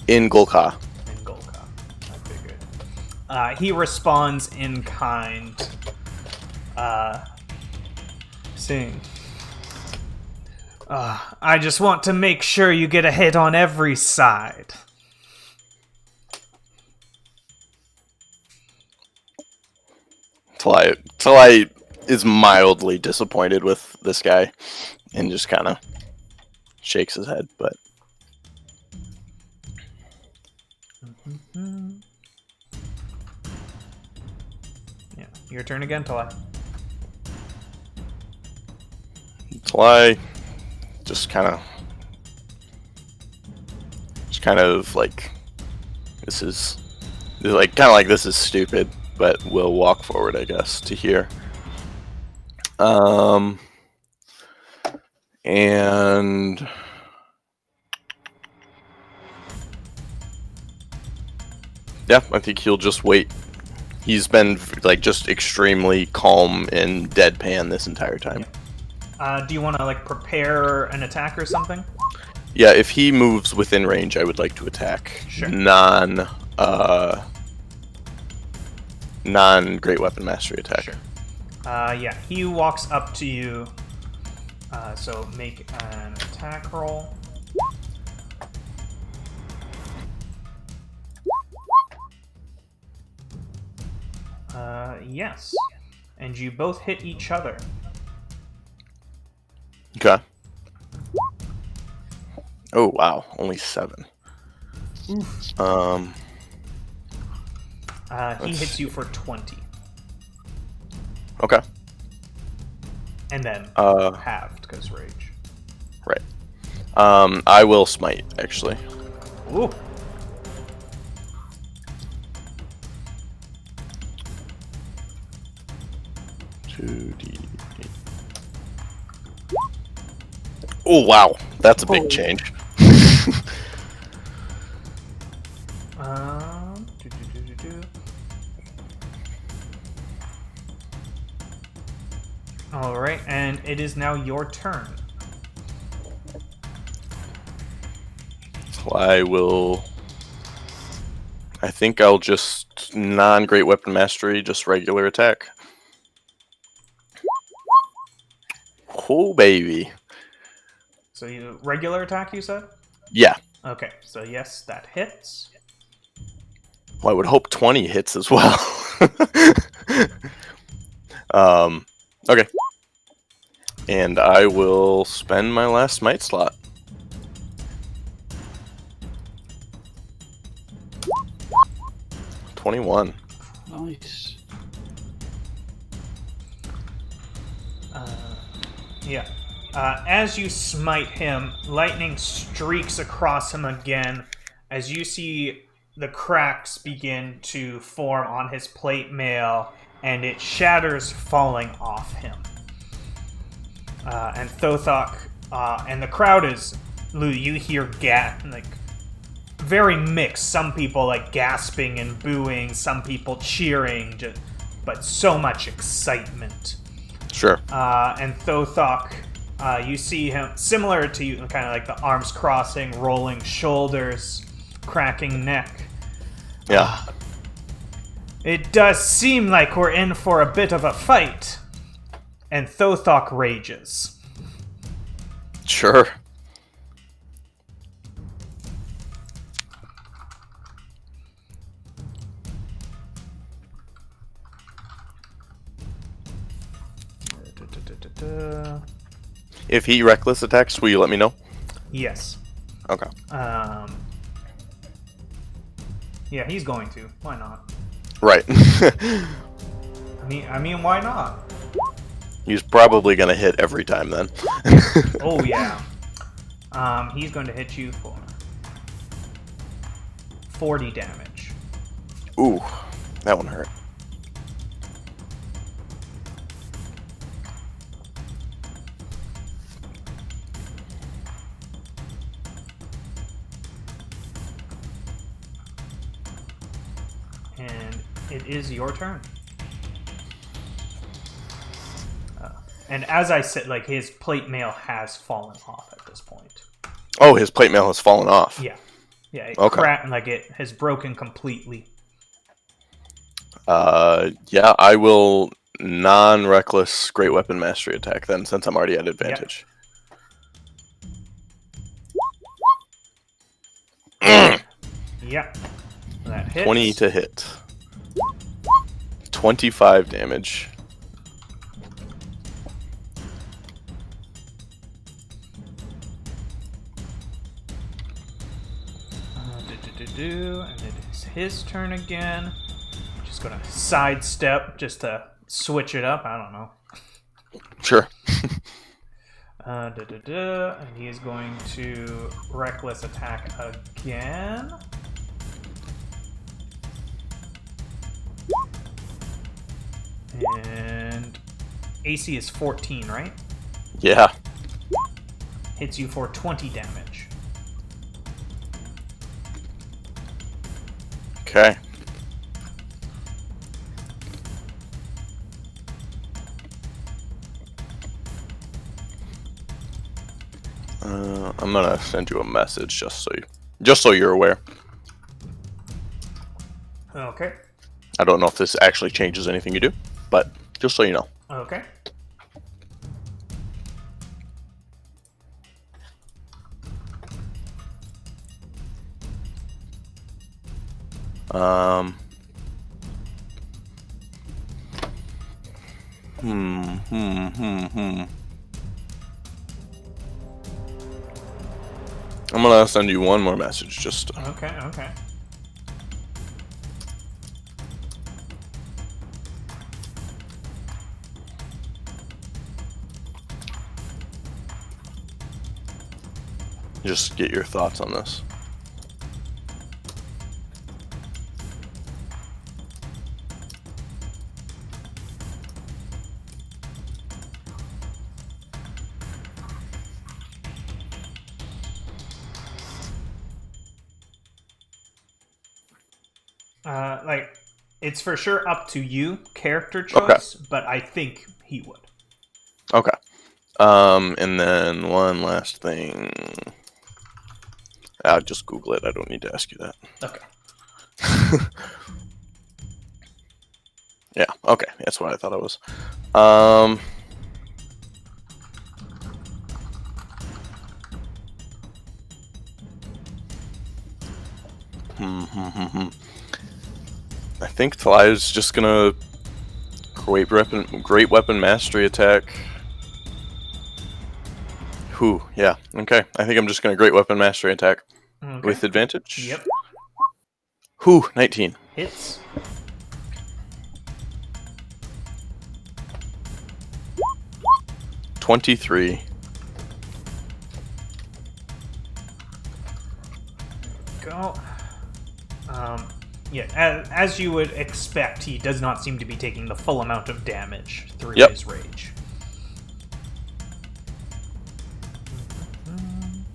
In Golka. In Golka, I figured. He responds in kind, saying, I just want to make sure you get a hit on every side. Talai is mildly disappointed with this guy, and just kind of shakes his head, but... Yeah, your turn again, Talai. Talai just kind of like, this is stupid, but we'll walk forward, I guess, to here. And yeah, I think he'll just wait. He's been like just extremely calm and deadpan this entire time. Do you want to like prepare an attack or something? Yeah, if he moves within range, I would like to attack. Sure. Non Great Weapon Mastery attack. Sure. Yeah, he walks up to you. So make an attack roll. Yes. And you both hit each other. Okay. Oh wow, only 7. He hits you for 20. Okay. And then halved because rage. Right. I will smite actually. Ooh. Oh wow, that's a big change. All right, and it is now your turn. So I think I'll just non-Great Weapon Mastery, just regular attack. Oh baby. So you regular attack, you said? Yeah. Okay, so yes, that hits. Well, I would hope 20 hits as well. Okay. And I will spend my last smite slot. $21. Nice. Yeah. As you smite him, lightning streaks across him again as you see the cracks begin to form on his plate mail, and it shatters, falling off him. And Thothok, and the crowd is, Lou, you hear very mixed. Some people like gasping and booing, some people cheering, but so much excitement. Sure. And Thothok, you see him similar to you, kind of like the arms crossing, rolling shoulders, cracking neck. Yeah. It does seem like we're in for a bit of a fight. And Thothok rages. Sure. If he reckless attacks, will you let me know? Yes. Okay. Yeah, he's going to. Why not? Right. I mean, why not? He's probably gonna hit every time then. Oh yeah. He's going to hit you for 40 damage. Ooh, that one hurt. And it is your turn. And as I said, like, his plate mail has fallen off at this point. Oh, his plate mail has fallen off. Yeah. Yeah, it Okay. like it has broken completely. Yeah, I will non-reckless Great Weapon Mastery attack then, since I'm already at advantage. Yep. That hits. 20 to hit. 25 damage. And it is his turn again. Just gonna sidestep just to switch it up. I don't know. Sure. And he is going to reckless attack again. And AC is 14, right? Yeah. Hits you for 20 damage. Okay. I'm gonna send you a message just so you're aware. Okay. I don't know if this actually changes anything you do, but just so you know. Okay. Um. I'm gonna send you one more message just to... Okay. just get your thoughts on this. Like, it's for sure up to you, character choice, but I think he would. Okay. And then one last thing. I'll just Google it. I don't need to ask you that. Okay. Yeah, okay. That's what I thought it was. I think Talai is just gonna great weapon mastery attack. Whew, yeah, okay. I think I'm just gonna great weapon mastery attack with advantage. Yep. Whew, 19. Hits. $23. Go. Yeah, as you would expect, he does not seem to be taking the full amount of damage through his rage. And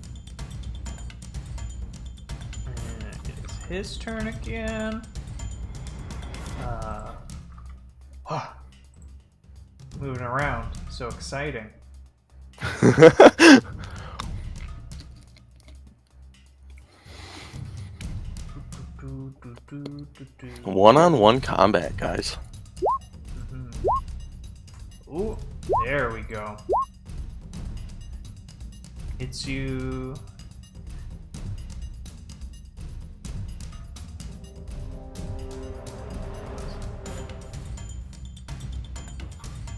it is his turn again. Moving around, so exciting. One-on-one combat, guys. Ooh, there we go. It's you.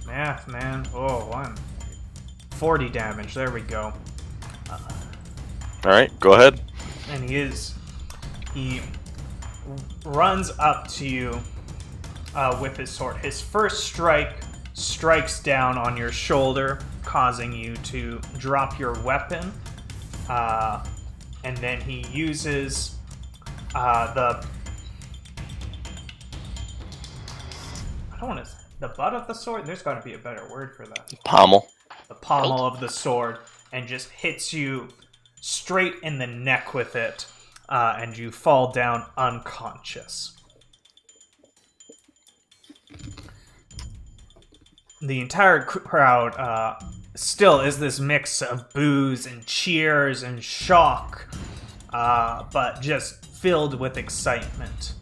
Math, man. Oh, 40 damage. There we go. Alright, go ahead. And he runs up to you with his sword. His first strike strikes down on your shoulder, causing you to drop your weapon. And then he uses the butt of the sword. There's got to be a better word for that. Pommel. The pommel of the sword, and just hits you straight in the neck with it, and you fall down unconscious. The entire crowd still is this mix of boos and cheers and shock, but just filled with excitement.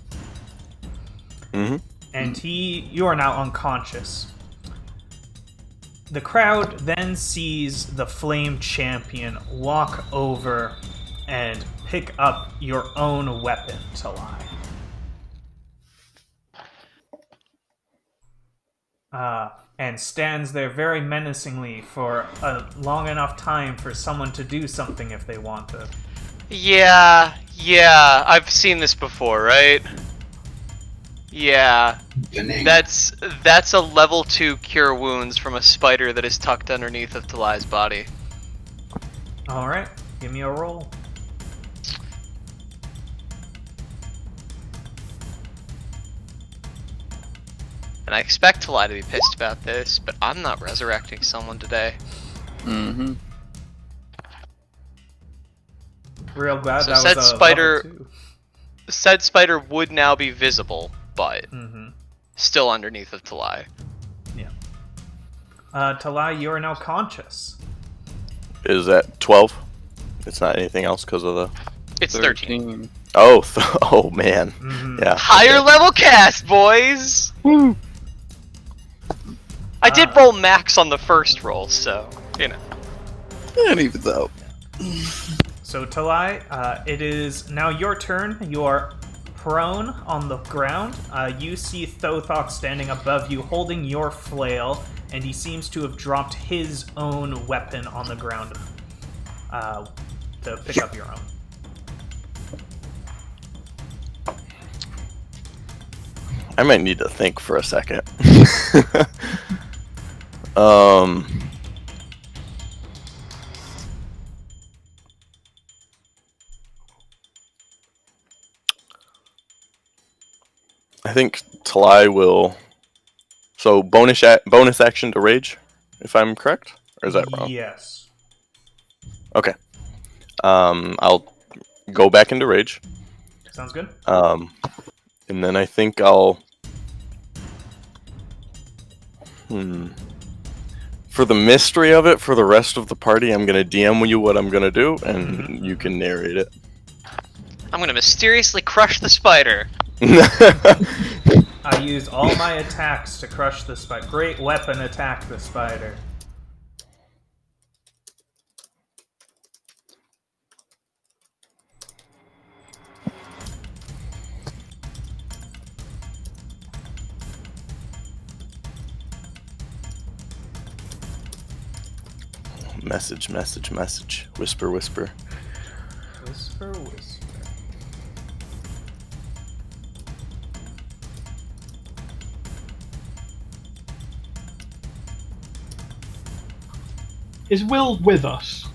Mm-hmm. And you are now unconscious. The crowd then sees the Flame Champion walk over and pick up your own weapon, Talai. And stands there very menacingly for a long enough time for someone to do something if they want to. Yeah, I've seen this before, right? Yeah, that's a level 2 cure wounds from a spider that is tucked underneath of Talai's body. Alright, give me a roll. And I expect Talai to be pissed about this, but I'm not resurrecting someone today. Mm-hmm. Real glad So that said was a spider- level 2. Said spider would now be visible, but Mm-hmm. still underneath of Talai. Yeah. Talai, you are now conscious. Is that 12? It's not anything else because of the... It's 13. Oh, oh man. Mm-hmm. Yeah. Higher level cast, boys! Woo. I did roll max on the first roll, so, you know. And even though. So, Talai, it is now your turn. You are prone on the ground. You see Thothok standing above you, holding your flail, and he seems to have dropped his own weapon on the ground to pick up your own. I might need to think for a second. I think Talai will. So bonus action to rage, if I'm correct, or is that wrong? Yes. Okay. I'll go back into rage. Sounds good. And then I think I'll. For the mystery of it, for the rest of the party, I'm gonna DM you what I'm gonna do, and you can narrate it. I'm gonna mysteriously crush the spider. I use all my attacks to crush the spider. Great weapon, attack the spider. Message, message, message. Whisper, whisper. Whisper, whisper. Is Will with us?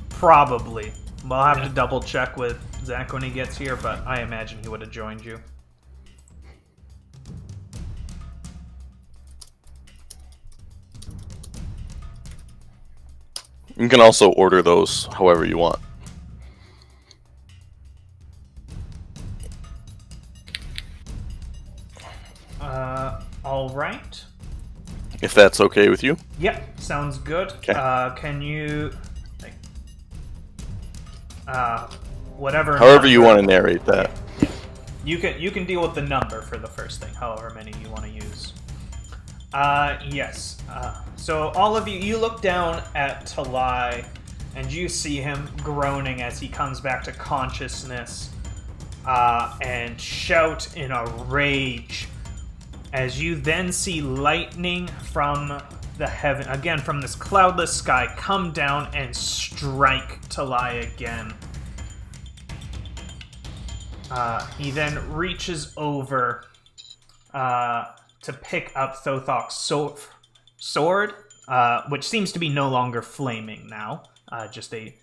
Probably. We'll have to double check with Zach when he gets here, but I imagine he would have joined you. You can also order those however you want. All right. If that's okay with you. Yep, sounds good. Okay. Can you, whatever. However you want to narrate that. You can deal with the number for the first thing, however many you want to use. Yes. So all of you look down at Talai, and you see him groaning as he comes back to consciousness, and shout in a rage. As you then see lightning from the heaven, again from this cloudless sky, come down and strike Talai again. He then reaches over to pick up Thothok's sword, which seems to be no longer flaming now, just a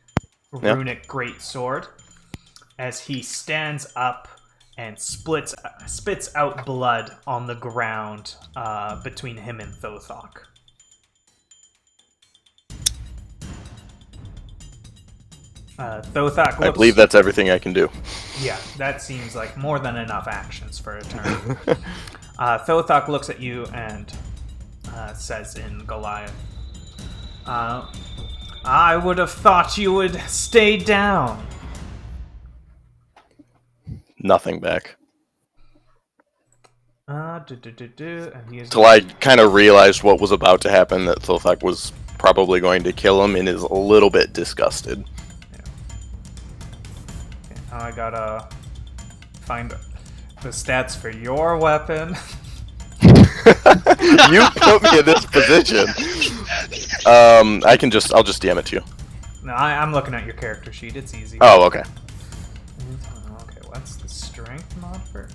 runic great sword, as he stands up and spits out blood on the ground between him and Thothok. Thothok looks... I believe that's everything I can do. Yeah, that seems like more than enough actions for a turn. Thothok looks at you and says in Goliath, I would have thought you would stay down. Nothing back. And he is... Talai kind of realized what was about to happen, that Thothok was probably going to kill him, and is a little bit disgusted. Okay, now I gotta find the stats for your weapon. You put me in this position. I'll just DM it to you. No, I'm looking at your character sheet. It's easy. Oh, okay. Okay, what's the strength mod for...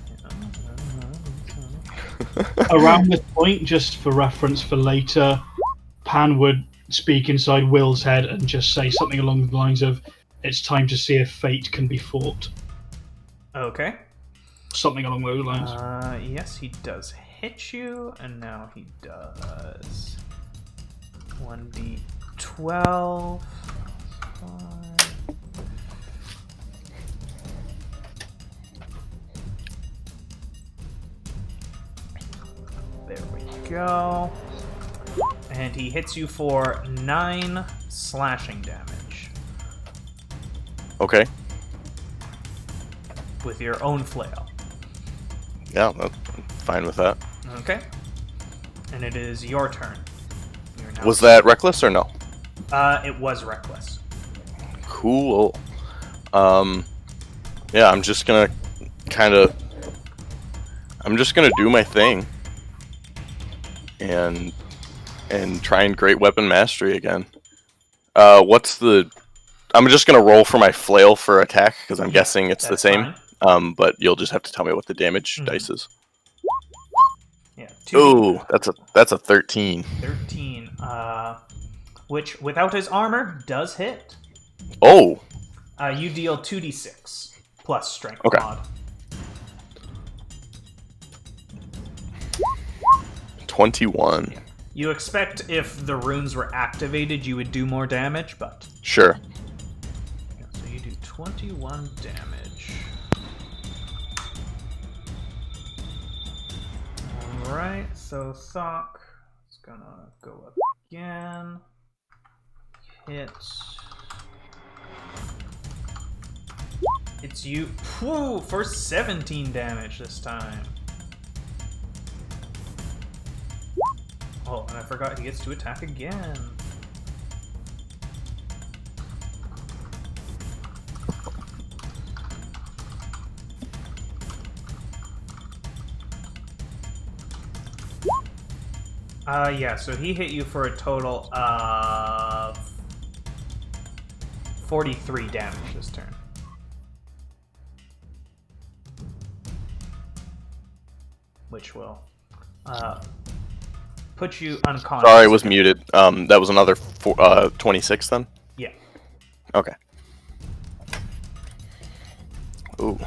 Around this point, just for reference for later, Pan would speak inside Will's head and just say something along the lines of, "It's time to see if fate can be fought." Okay. Something along those lines. Yes, he does hit you, and now he does 1d12. 5. There we go. And he hits you for 9 slashing damage Okay. with your own flail. Yeah, I'm fine with that. Okay. And it is your turn. You're now... Was that reckless or no? It was reckless. Cool. Yeah, I'm just gonna do my thing. And try and great weapon mastery again. I'm just gonna roll for my flail for attack, because I'm guessing it's the same. Fine. But you'll just have to tell me what the damage dice is. Yeah. Ooh, that's a 13. 13. Which, without his armor, does hit. Oh! You deal 2d6 plus strength Okay. mod. 21. You expect if the runes were activated, you would do more damage, but... Sure. Yeah, so you do 21 damage. Alright, so Thok is gonna go up again. Hit. It's you. Whew, for 17 damage this time. Oh, and I forgot he gets to attack again. Yeah, so he hit you for a total of 43 damage this turn. Which will put you unconscious. Sorry, I was muted. That was another 26 then? Yeah. Okay. Ooh.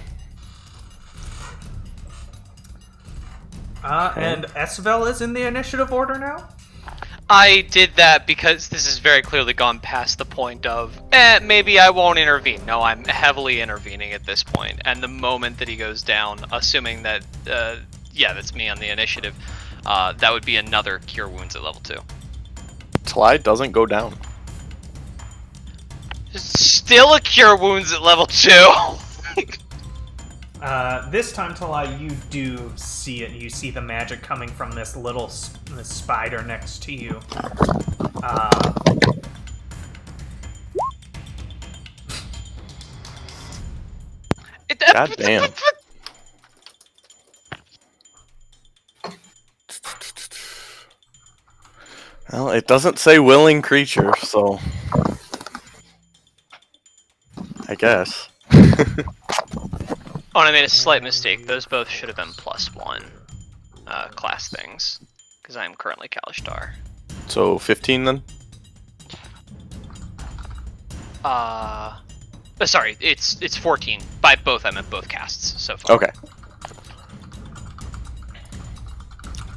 And Esvel is in the initiative order now? I did that because this has very clearly gone past the point of, maybe I won't intervene. No, I'm heavily intervening at this point. And the moment that he goes down, assuming that, yeah, that's me on the initiative, that would be another Cure Wounds at level 2. Talai doesn't go down. Still a Cure Wounds at level 2! This time, Talai, you do see it. You see the magic coming from this little this spider next to you. God damn. Well, it doesn't say willing creature, so I guess. Oh, and I made a slight mistake. Those both should have been +1 class things, because I am currently Kalishtar. So 15 then? Sorry, it's 14. By both, I meant both casts so far. Okay.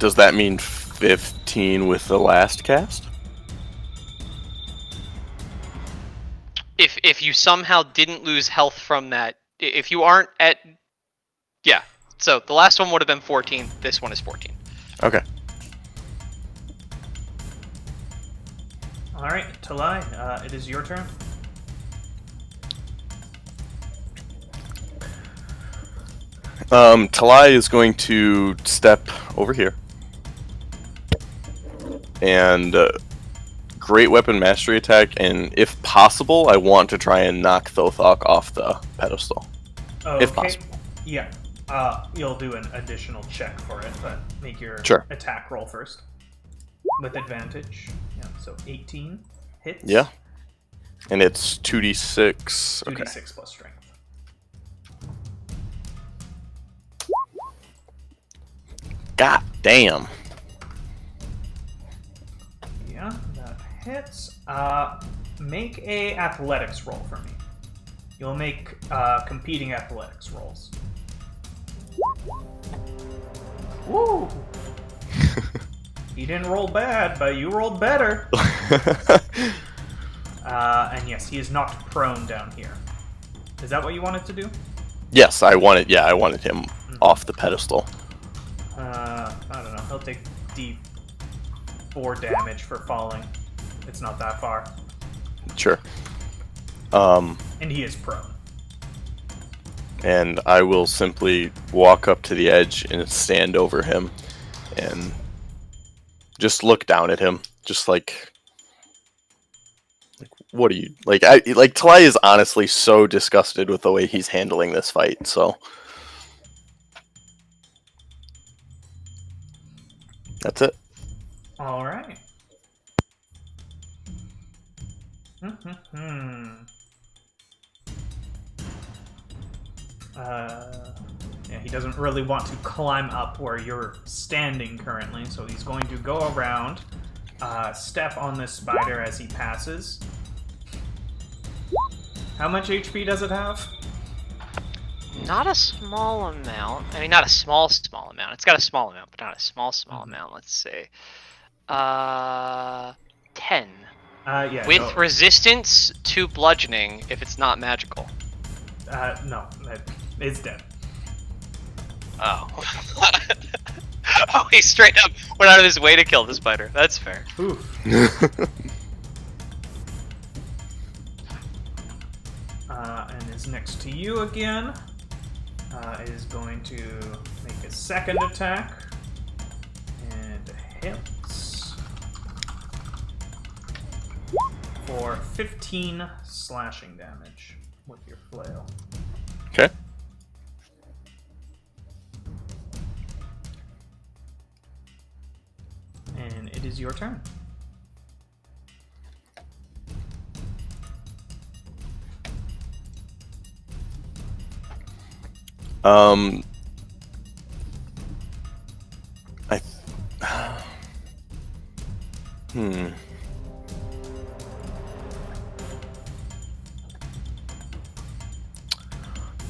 Does that mean 15 with the last cast? If you somehow didn't lose health from that, if you aren't at, yeah. So the last one would have been 14. This one is 14. Okay. All right, Talai, it is your turn. Talai is going to step over here. And great weapon mastery attack, and if possible, I want to try and knock Thothok off the pedestal. Okay. If possible. Yeah. You'll do an additional check for it, but make your attack roll first. With advantage. Yeah, so 18 hits. Yeah. And it's 2d6. 2d6 plus strength. God damn. Yeah, that hits. Make a athletics roll for me. You'll make competing athletics rolls. Woo! You didn't roll bad, but you rolled better. And yes, he is knocked prone down here. Is that what you wanted to do? Yes, I wanted him off the pedestal. I don't know. He'll take D4 damage for falling. It's not that far. Sure. And he is prone. And I will simply walk up to the edge and stand over him and just look down at him, just like what are you like? Talai is honestly so disgusted with the way he's handling this fight. So that's it. All right. Yeah, he doesn't really want to climb up where you're standing currently, so he's going to go around, step on this spider as he passes. How much HP does it have? Not a small amount. I mean, not a small amount. It's got a small amount, but not a small amount. Let's say, 10. Yeah. With resistance to bludgeoning, if it's not magical. No, it's dead. Oh. Oh, he straight up went out of his way to kill the spider. That's fair. Oof. And is next to you again. Is going to make a second attack. And hits. For 15 slashing damage with your flail. Okay. And it is your turn.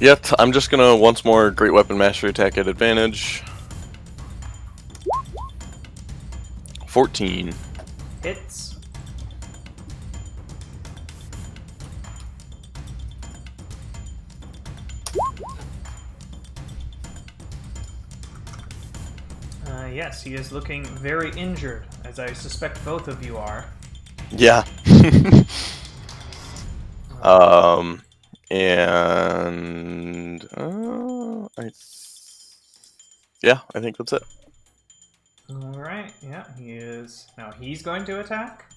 Yep, I'm just gonna once more great weapon mastery attack at advantage. 14. Hits. Yes, he is looking very injured, as I suspect both of you are. Yeah. And yeah, I think that's it. All right. Yeah, he is. Now he's going to attack.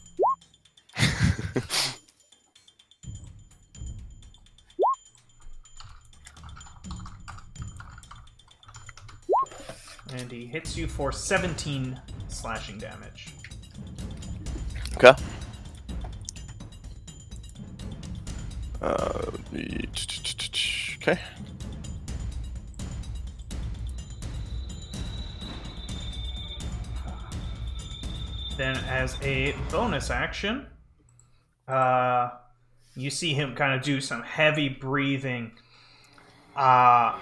And he hits you for 17 slashing damage. Okay. Okay. Then, as a bonus action, you see him kind of do some heavy breathing, and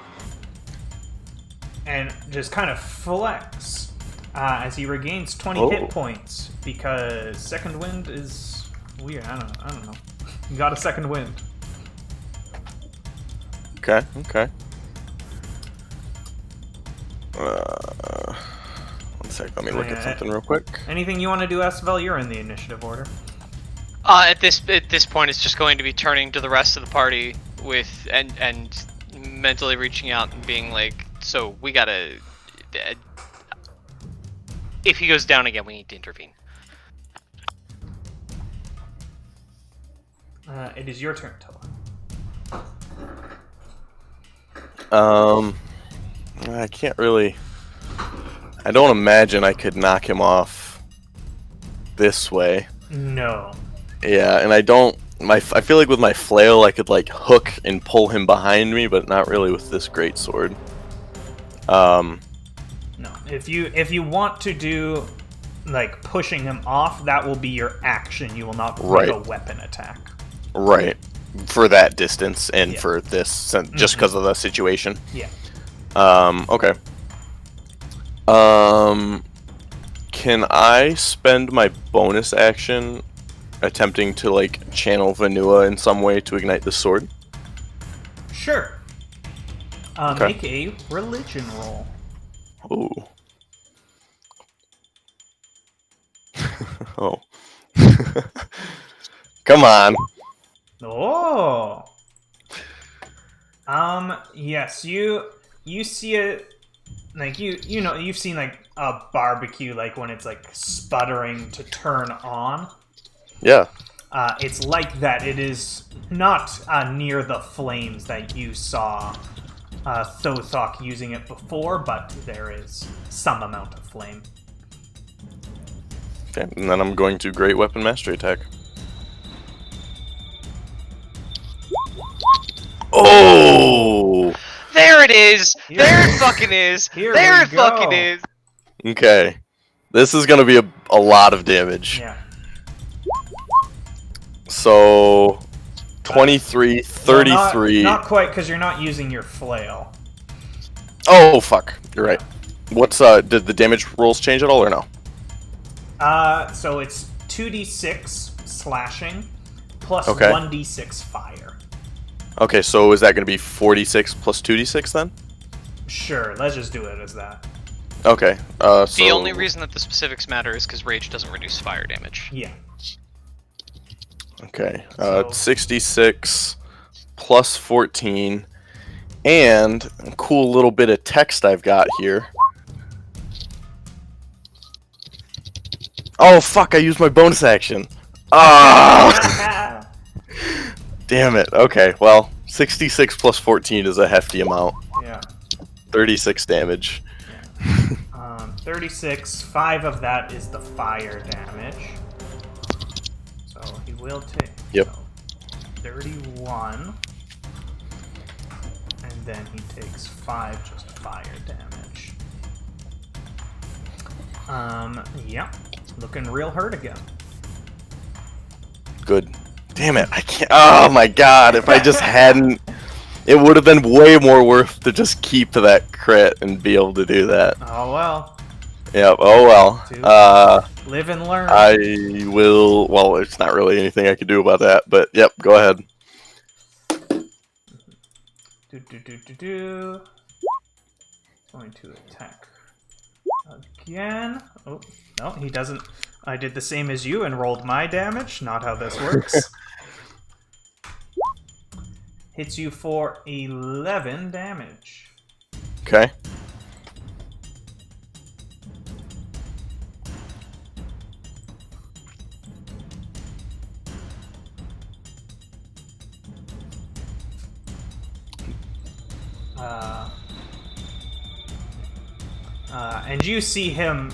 just kind of flex as he regains 20 hit points because second wind is weird. I don't know. You got a second wind. Okay. One sec. Let me look at something real quick. Anything you want to do, Esvel? You're in the initiative order. At this point, it's just going to be turning to the rest of the party with and mentally reaching out and being like, "So we gotta. If he goes down again, we need to intervene." It is your turn, I can't really. I don't imagine I could knock him off this way. No. Yeah, and I don't. I feel like with my flail, I could like hook and pull him behind me, but not really with this great sword. No. If you want to do like pushing him off, that will be your action. You will not make a weapon attack. Right. For that distance and Yeah. for this, just because of the situation. Yeah. Okay. Can I spend my bonus action attempting to like channel Vanua in some way to ignite the sword? Sure. Okay. Make a religion roll. Ooh. Oh. Come on. Oh. Yes, you see it like you know you've seen like a barbecue like when it's like sputtering to turn on. Yeah. It's like that. It is not near the flames that you saw Thothok using it before, but there is some amount of flame. Okay, and then I'm going to Great Weapon Mastery attack. Oh! There it is. Here There we- it fucking is. Here There we it fucking go. is. Okay. This is going to be a lot of damage. Yeah. So, 23, 33... Well, not quite, because you're not using your flail. Oh, fuck. You're right. What's, did the damage rolls change at all, or no? So it's 2d6 slashing, plus Okay. 1d6 fire. Okay, so is that going to be 46 plus 2d6 then? Sure, let's just do it as that. Okay, so... The only reason that the specifics matter is because rage doesn't reduce fire damage. Yeah. Okay, So- 66 plus 14, and a cool little bit of text I've got here. Oh, fuck, I used my bonus action. Ah! Damn it. Okay, well, 66 plus 14 is a hefty amount. Yeah. 36 damage. 36, 5 of that is the fire damage. So he will take. Yep. So 31. And then he takes 5 just fire damage. Yeah. Looking real hurt again. Good. Damn it, I can't. Oh my god, if I just hadn't. It would have been way more worth to just keep that crit and be able to do that. Oh well. Yep, oh well. Live and learn. I will. Well, it's not really anything I can do about that, but yep, go ahead. Going to attack again. Oh, no, he doesn't. I did the same as you and rolled my damage. Not how this works. hits you for 11 damage. Okay. And you see him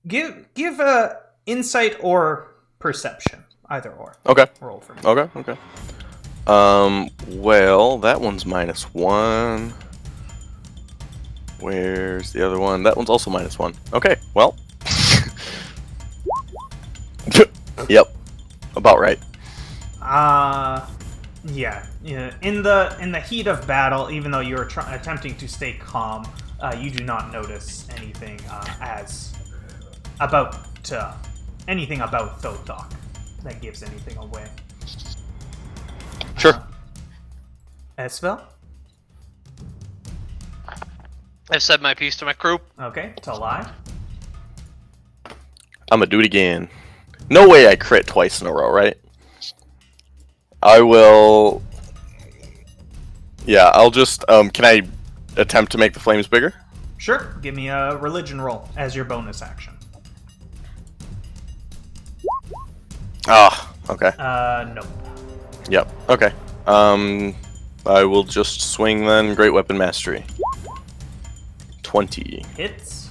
give a insight or perception, either or. Okay. Roll for me. Okay. Well, that one's -1. Where's the other one? That one's also -1. Okay, well. Yep. About right. Yeah. In the heat of battle, even though you're attempting to stay calm, you do not notice anything anything about Thothok that gives anything away. Sure. Esvel? I've said my piece to my crew. Okay. Talai? I'm gonna do it again. No way I crit twice in a row, right? I will... Yeah, I'll just... can I attempt to make the flames bigger? Sure. Give me a religion roll as your bonus action. Ah, okay. Nope. Yep, okay. I will just swing then. Great Weapon Mastery. 20. Hits.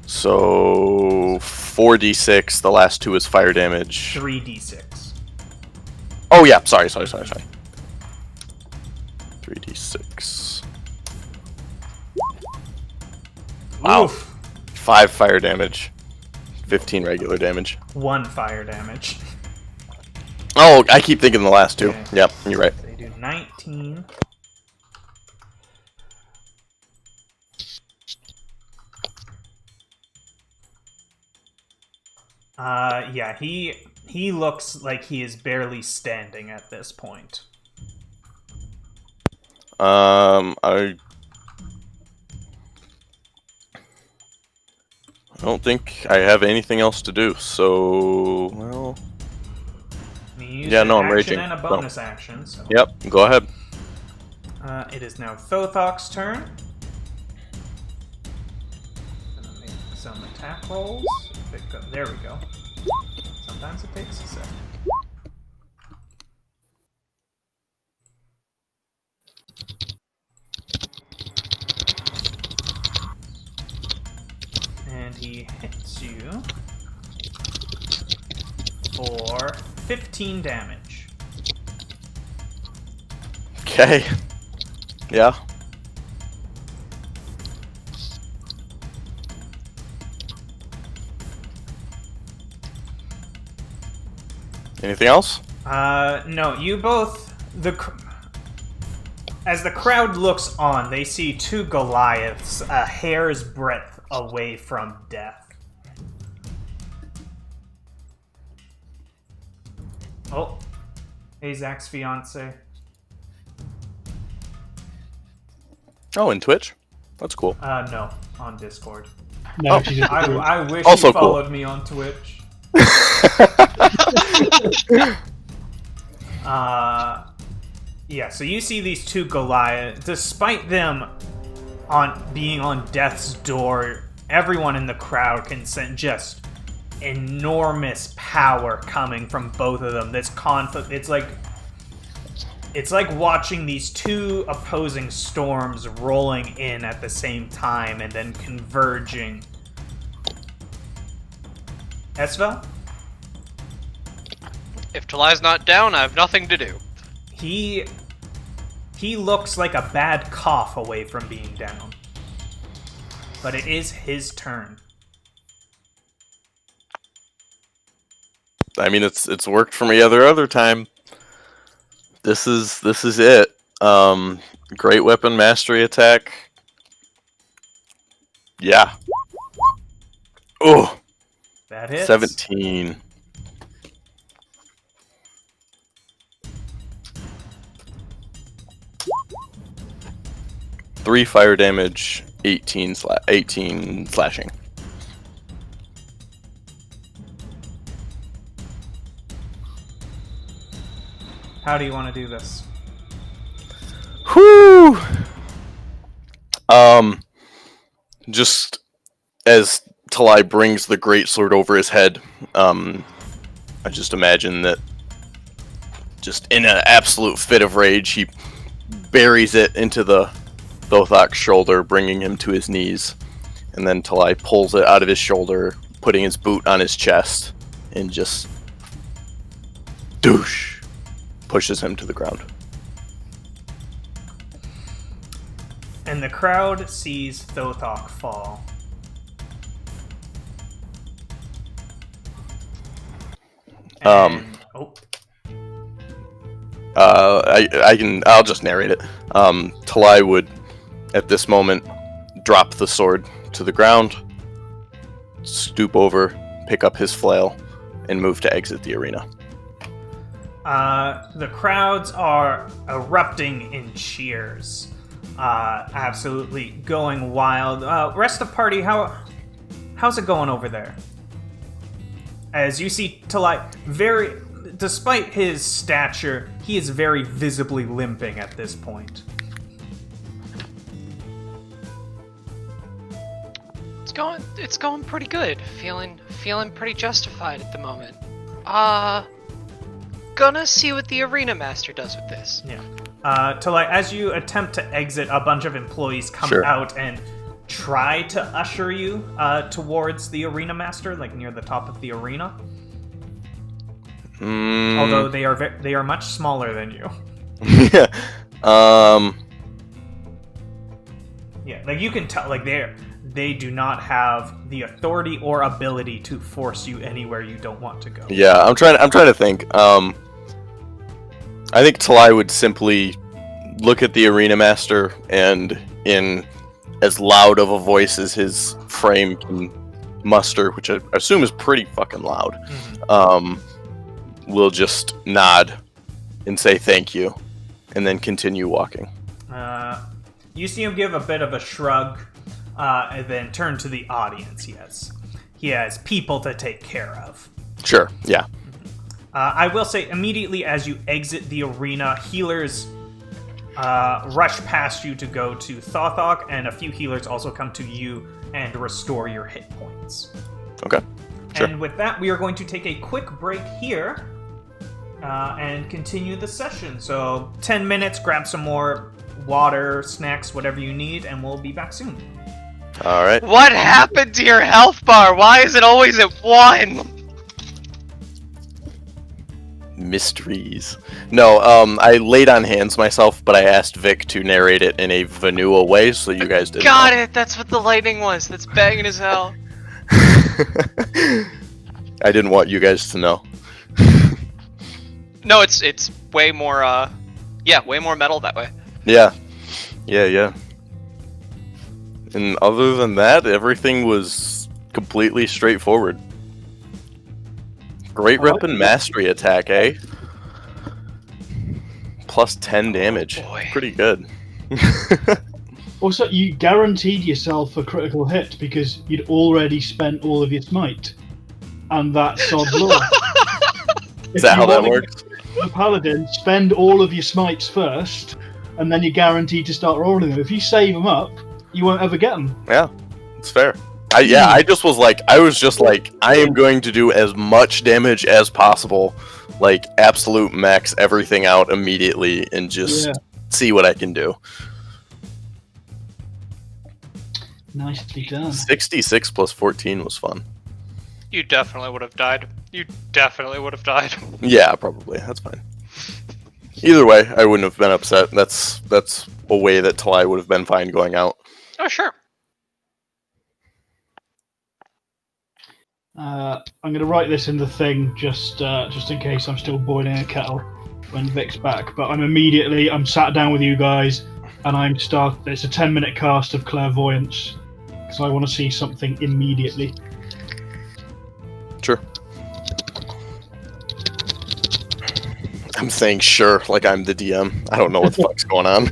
So... 4d6, the last 2 is fire damage. 3d6. Oh yeah, sorry. 3d6. Wow. Oof. 5 fire damage. 15 regular damage. 1 fire damage. Oh, I keep thinking the last 2. Okay. Yep, you're right. They do 19. Yeah, he looks like he is barely standing at this point. I don't think I have anything else to do, so... Well... You use Yeah, an no, I'm action raging. and a bonus action, so... Yep, go ahead. It is now Thothok's turn. Gonna make some attack rolls. There we go. Sometimes it takes a second. And he hits you for 15 damage. Okay. Yeah. Anything else? No, you both... As the crowd looks on, they see 2 Goliaths a hair's breadth away from death. Oh. Azak's fiance. Oh, in Twitch? That's cool. No, on Discord. No, Oh. she didn't. I wish Also you cool. followed me on Twitch. Yeah, so you see these 2 Goliaths. Despite them being on death's door, everyone in the crowd can sense just enormous power coming from both of them. This conflict, it's like watching these 2 opposing storms rolling in at the same time and then converging. Esvel? If Talai's not down, I have nothing to do. He looks like a bad cough away from being down. But it is his turn. I mean, it's worked for me other time. This is it. Great Weapon Mastery attack. Yeah. Oh, That hits. 17. 3 fire damage, 18 slashing. How do you want to do this? Whew. Just as Talai brings the greatsword over his head, I just imagine that just in an absolute fit of rage, he buries it into the Thothok's shoulder, bringing him to his knees. And then Talai pulls it out of his shoulder, putting his boot on his chest, and just douche pushes him to the ground. And the crowd sees Thothok fall. And, I'll just narrate it. Talai would, at this moment, drop the sword to the ground, stoop over, pick up his flail, and move to exit the arena. The crowds are erupting in cheers. Absolutely going wild. Rest of party, how's it going over there? As you see Talai, despite his stature, he is very visibly limping at this point. It's going pretty good. Feeling pretty justified at the moment. Gonna see what the arena master does with this. Yeah. Talai, as you attempt to exit, a bunch of employees come out and try to usher you towards the arena master, like near the top of the arena. Although they are much smaller than you. Yeah. Yeah, like you can tell, like they do not have the authority or ability to force you anywhere you don't want to go. Yeah, I'm trying to think. I think Talai would simply look at the arena master and, in as loud of a voice as his frame can muster, which I assume is pretty fucking loud, will just nod and say thank you, and then continue walking. You see him give a bit of a shrug, and then turn to the audience. He has people to take care of. Sure, yeah. I will say, immediately as you exit the arena, healers rush past you to go to Thothok, and a few healers also come to you and restore your hit points. Okay, sure. And with that, we are going to take a quick break here and continue the session. So 10 minutes, grab some more water, snacks, whatever you need, and we'll be back soon. All right. What happened to your health bar? Why is it always at 1? Mysteries. No, I laid on hands myself, but I asked Vic to narrate it in a vanilla way, so you guys didn't Got know. it! That's what the lightning was. That's banging as hell. I didn't want you guys to know. No, it's way more, way more metal that way. Yeah. And other than that, everything was completely straightforward. Great rep and mastery attack, eh? Plus 10 damage. Oh boy. Pretty good. Also, you guaranteed yourself a critical hit because you'd already spent all of your smite. And that's sod law. Is that how that works? The paladin, spend all of your smites first, and then you're guaranteed to start rolling them. If you save them up, you won't ever get them. Yeah, it's fair. I was just like, I am going to do as much damage as possible, like absolute max everything out immediately, and just see what I can do. Nicely done. 66 plus 14 was fun. You definitely would have died. Yeah, probably. That's fine. Either way, I wouldn't have been upset. That's a way that Talai would have been fine going out. Oh, sure. I'm going to write this in the thing just in case I'm still boiling a kettle when Vic's back. But I'm sat down with you guys, and it's a 10-minute cast of clairvoyance because I want to see something immediately. Sure. I'm saying sure like I'm the DM. I don't know what the fuck's going on.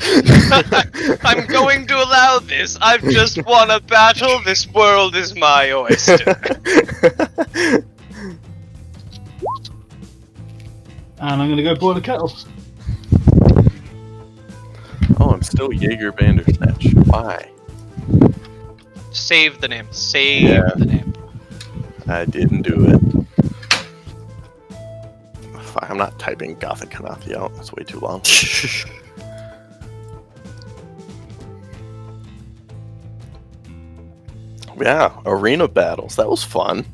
I'm going to allow this. I've just won a battle. This world is my oyster. And I'm going to go boil a kettle. Oh, I'm still Jaeger Bandersnatch. Why? Save the name. Save Yeah. the name. I didn't do it. Fuck, I'm not typing Gothic Kanathi out. That's way too long. Yeah, arena battles. That was fun.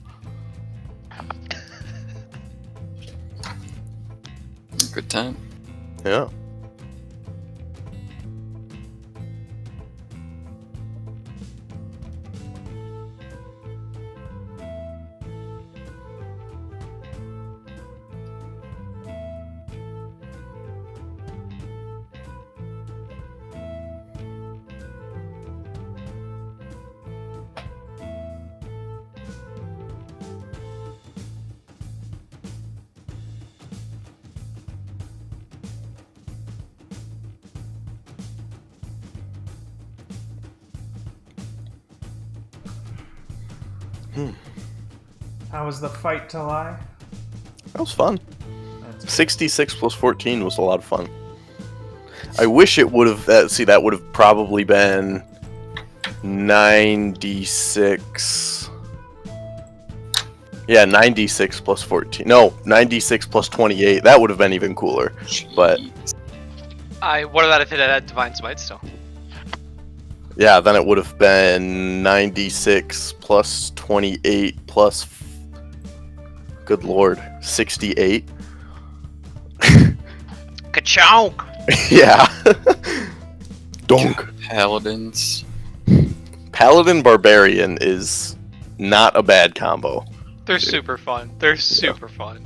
Good time. Yeah. How was the fight, Talai? That was fun. That's 66 plus 14 was a lot of fun. I wish it would have. See, that would have probably been 96. Yeah, 96 plus 14. No, 96 plus 28. That would have been even cooler. But What about if it had Divine Smite still? yeah, then it would have been 96 plus 28 plus. Good lord, 68. Ka-chonk! Yeah. Donk. Paladins. Paladin Barbarian is not a bad combo. They're super fun. They're super fun.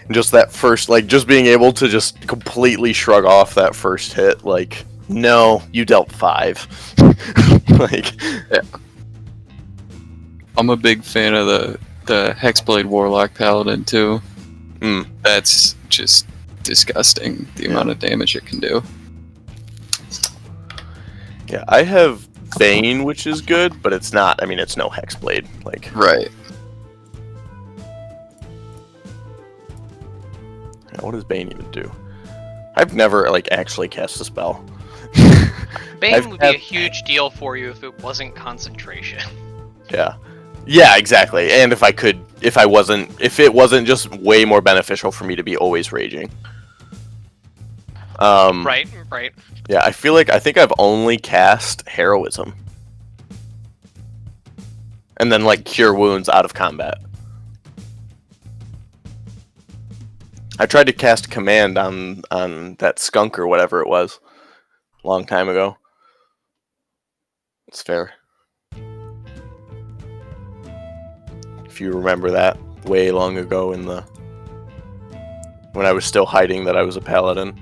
And just that first, like, just being able to just completely shrug off that first hit, like, no, you dealt 5. Like, Yeah. I'm a big fan of the Hexblade Warlock Paladin too. That's just disgusting, the amount of damage it can do. yeah, I have Bane, which is good, but it's not, I mean, it's no Hexblade. Like, Right. yeah, what does Bane even do? I've never, like, actually cast a spell. Bane would be a huge deal for you if it wasn't concentration. Yeah. Yeah, exactly. And if it wasn't just way more beneficial for me to be always raging. Right. Yeah, I think I've only cast Heroism. And then, like, Cure Wounds out of combat. I tried to cast Command on that skunk or whatever it was. A long time ago. It's fair. If you remember that, way long ago when I was still hiding that I was a paladin.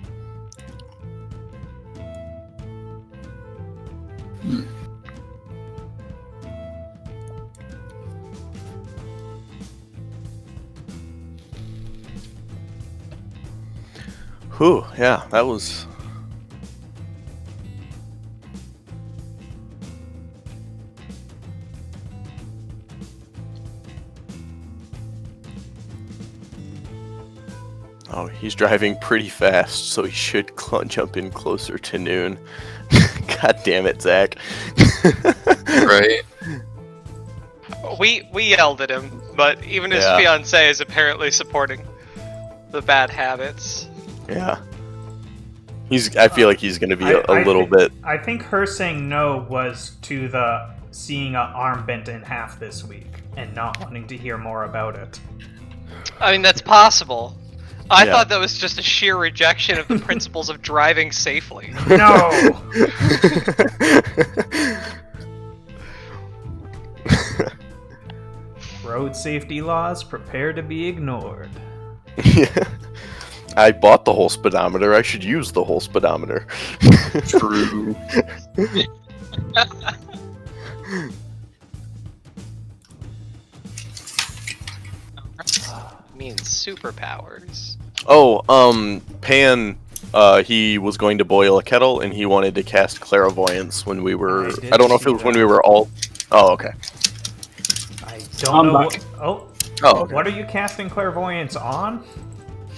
Whew, yeah, that was... Oh, he's driving pretty fast, so he should jump in closer to noon. God damn it, Zach. Right. We yelled at him, but even his Yeah. fiance is apparently supporting the bad habits. Yeah. I feel like he's gonna be a little bit... I think her saying no was to the seeing an arm bent in half this week and not wanting to hear more about it. I mean, that's possible. I Yeah. thought that was just a sheer rejection of the principles of driving safely. No! Road safety laws prepare to be ignored. Yeah. I bought the whole speedometer. I should use the whole speedometer. True. Means superpowers. Oh, Pan, he was going to boil a kettle, and he wanted to cast clairvoyance when we were... I did I don't know if see it was when that. we were all... Oh, okay. I don't I'm know. back. Oh, Oh, what are you casting clairvoyance on?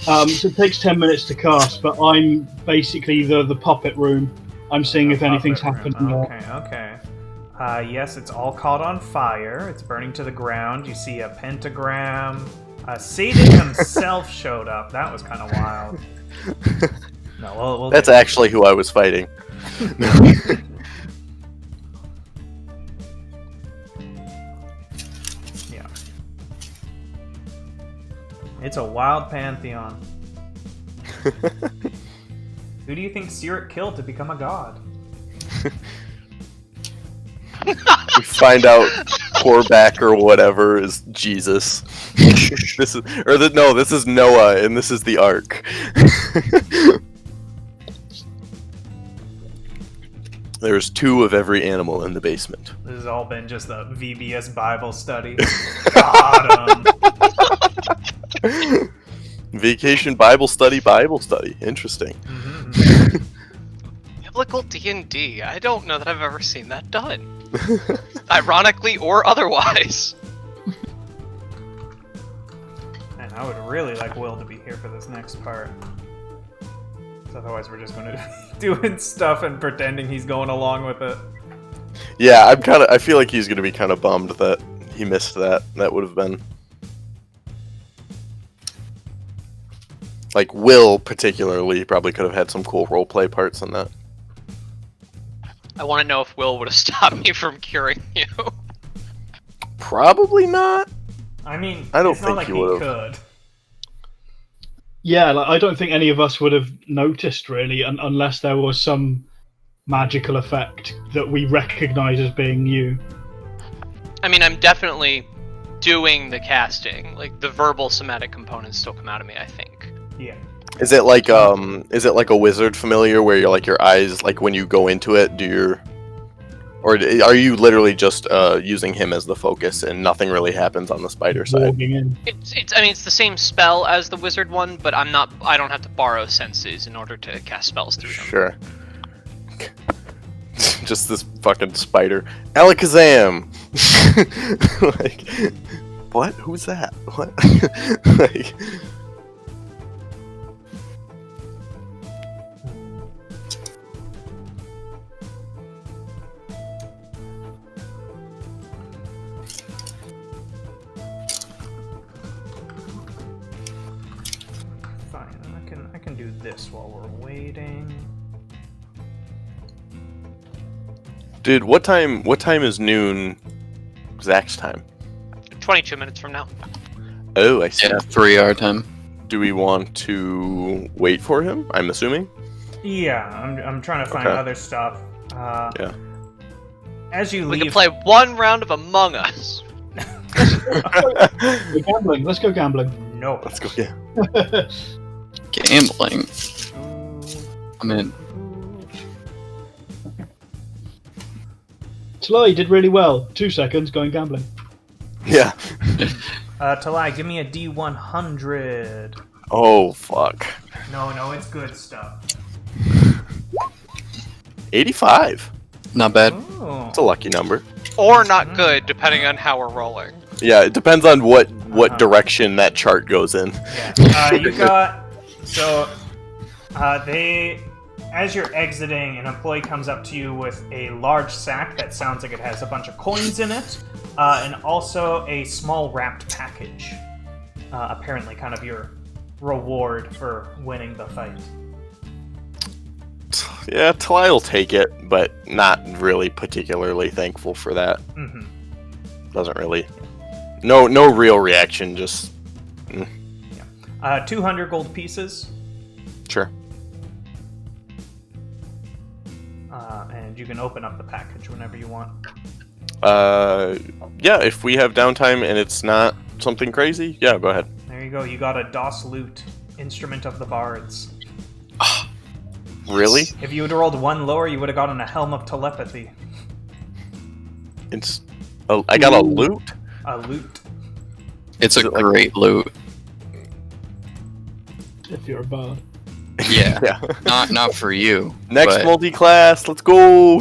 So it takes 10 minutes to cast, but I'm basically the puppet room. I'm seeing if anything's Puppet happened. room. Okay. Yes, it's all caught on fire. It's burning to the ground. You see a pentagram. Satan himself showed up. That was kind of wild. No, we'll That's actually who I was fighting. Yeah. It's a wild pantheon. Who do you think Sirik killed to become a god? We find out Korvac or whatever is Jesus. This is Noah, and this is the Ark. There's 2 of every animal in the basement. This has all been just a VBS Bible study. Got him. Vacation Bible study. Interesting. Mm-hmm. Biblical D&D. I don't know that I've ever seen that done. Ironically or otherwise. And I would really like Will to be here for this next part. 'Cause otherwise we're just going to be doing stuff and pretending he's going along with it. Yeah, I feel like he's gonna be kind of bummed that he missed that. That would have been like Will particularly probably could have had some cool roleplay parts in that. I want to know if Will would have stopped me from curing you. Probably not. I mean, I don't it's not think like he he would've. could. Yeah, I don't think any of us would have noticed really, unless there was some magical effect that we recognise as being you. I mean, I'm definitely doing the casting. Like, the verbal somatic components still come out of me, I think. Yeah. Is it like a wizard familiar where you're like your eyes, like when you go into it, or are you literally just using him as the focus and nothing really happens on the spider side? Walking in. I mean, it's the same spell as the wizard one, but I don't have to borrow senses in order to cast spells through them. Sure. Just this fucking spider. Alakazam! Like, what? Who's that? What? Like, Fine, I can do this while we're waiting. dude, what time is noon Zach's time? 22 minutes from now. Oh, I see. Yeah, 3 hour time. Do we want to wait for him? I'm assuming. Yeah, I'm trying to find Okay. other stuff. Yeah. As you We leave, can play one round of Among Us. We're gambling. Let's go gambling. no. Let's go. Yeah. Gambling. I'm in. Talai did really well. 2 seconds going gambling. Yeah. Talai, give me a D100. Oh fuck. No, it's good stuff. 85. Not bad. Oh. It's a lucky number. Or not good, depending on how we're rolling. Yeah, it depends on what direction that chart goes in. Yeah. You got they. As you're exiting, an employee comes up to you with a large sack that sounds like it has a bunch of coins in it, and also a small wrapped package. Apparently, kind of your reward for winning the fight. Yeah, Talai will take it, but not really particularly thankful for that. Mm-hmm. Doesn't really. No real reaction. Just 200 gold pieces, sure. and you can open up the package whenever you want. Yeah. If we have downtime and it's not something crazy, yeah, go ahead. There you go. You got a DOS Lute, Instrument of the Bards. Really? If you had rolled one lower, you would have gotten a Helm of Telepathy. It's. Oh, I got a loot. A lute. It's Is a it like- great loot. If you're a bard. Yeah. Yeah. Not for you. Next but multi-class. Let's go.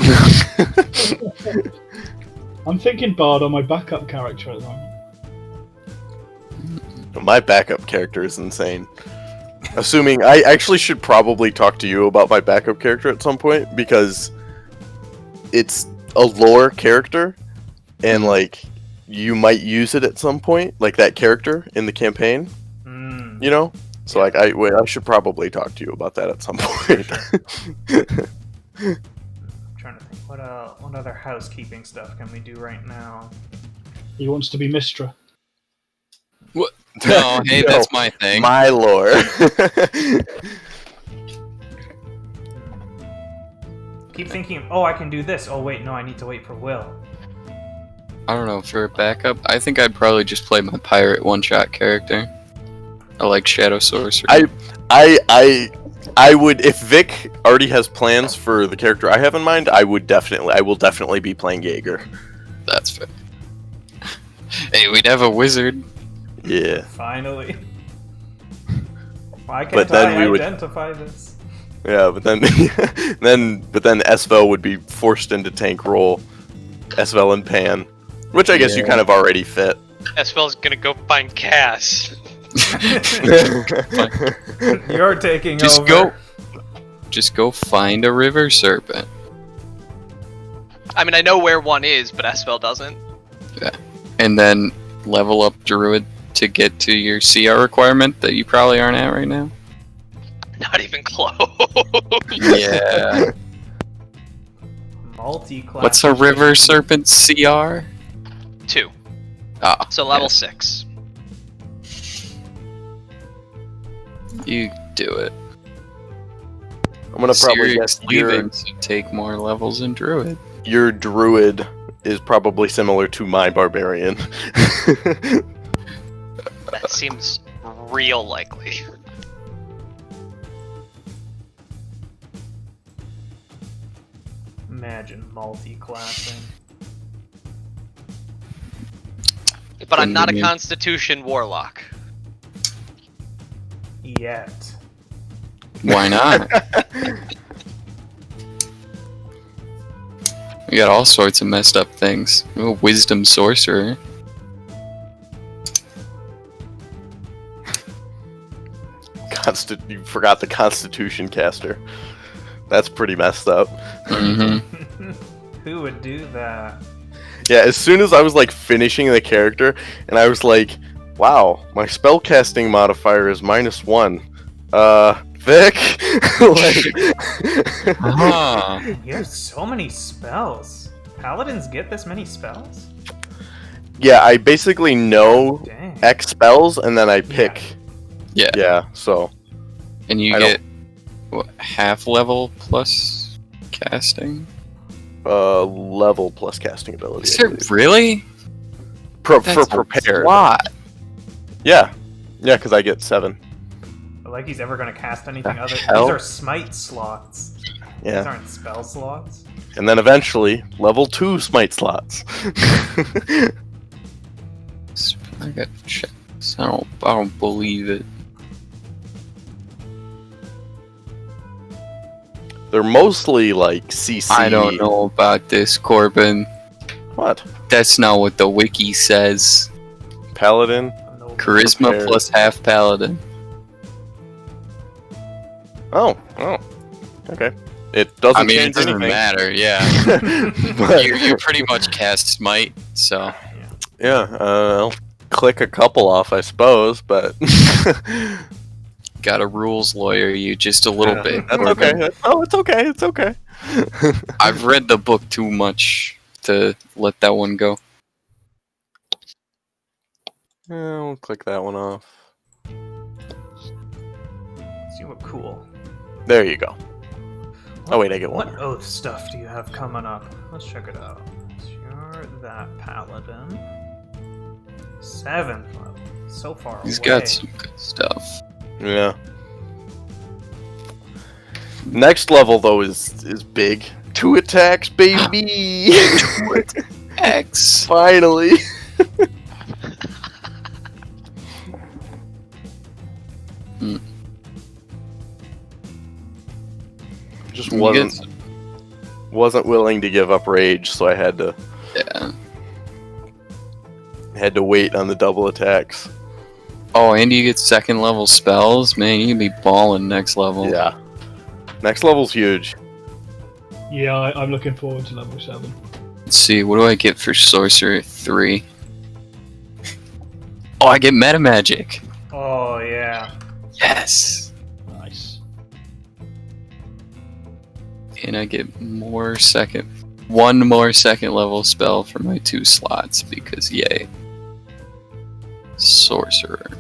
I'm thinking bard on my backup character at the moment. My backup character is insane. Assuming I actually should probably talk to you about my backup character at some point because it's a lore character and like you might use it at some point, like that character in the campaign. You know? So like I should probably talk to you about that at some point. I'm trying to think what other housekeeping stuff can we do right now? He wants to be Mistra. What? No, hey, No, that's my thing. My lore. Keep thinking, oh, I can do this. Oh, wait, no, I need to wait for Will. I don't know, for a backup, I think I'd probably just play my pirate one-shot character. I like Shadow Sorcerer. I would, if Vic already has plans for the character I have in mind, I will definitely be playing Jaeger. That's fair. Hey, we'd have a wizard. Yeah. Finally. Why can't But then I we would- identify this? Yeah, but then then Esvel would be forced into tank role. Esvel and Pan. Which I guess you kind of already fit. Esvel's gonna go find Cass. You're taking Just over. Just go find a river serpent. I mean, I know where one is, but Esvel doesn't. And then level up Druid to get to your CR requirement that you probably aren't at right now. Not even close. Yeah. Multi-class. What's a river serpent CR? 2. Ah, So level yeah. 6. You do it. I'm gonna probably Sirius guess your, leaving, so take more levels in Druid. your druid is probably similar to my barbarian. That seems real likely. Imagine multi-classing. But I'm not a Convenient. Constitution Warlock. Yet. Why not? We got all sorts of messed up things. Ooh, Wisdom Sorcerer. You forgot the Constitution caster. That's pretty messed up. Mm-hmm. Who would do that? Yeah, as soon as I was like finishing the character, and I was like, wow, my spellcasting modifier is -1. Vic? Like... Ah. You have so many spells. Paladins get this many spells? Yeah, I basically know Dang. X spells, and then I pick. Yeah. Yeah, so. And you I get what, half level plus casting? Level plus casting ability. Is I it believe. really? For That's prepared. a lot. Yeah. Yeah, because I get 7. But like he's ever gonna cast anything The other. hell? These are smite slots. These Yeah. aren't spell slots. And then eventually, level 2 smite slots. I gotta check this. I don't believe it. They're mostly like CC. I don't know about this, Corbin. What? That's not what the wiki says. Paladin? No Charisma Prepared. plus half paladin. Oh. Okay. It doesn't I mean, it change doesn't anything. matter, yeah. But- you pretty much cast Smite, so. yeah, I'll click a couple off, I suppose, but... Gotta rules lawyer you just a little bit. That's Corbin. okay. Oh, it's okay. It's okay. I've read the book too much to let that one go. Yeah, we'll click that one off. See what cool. There you go. Oh, wait, I get one What more. oath stuff do you have coming up? Let's check it out. So you're that paladin. 7th level. So far He's away. got some good stuff. Yeah. Next level, though, is big. 2 attacks, baby! X. Finally! Just You wasn't willing to give up rage, so I had to Yeah. wait on the double attacks. Oh, and you get second level spells? Man, you can be balling next level. Yeah. Next level's huge. Yeah, I'm looking forward to level 7. Let's see, what do I get for Sorcerer 3? Oh, I get Meta Magic! Oh, yeah. Yes! Nice. And I get one more second level spell for my 2 slots, because yay. Sorcerer.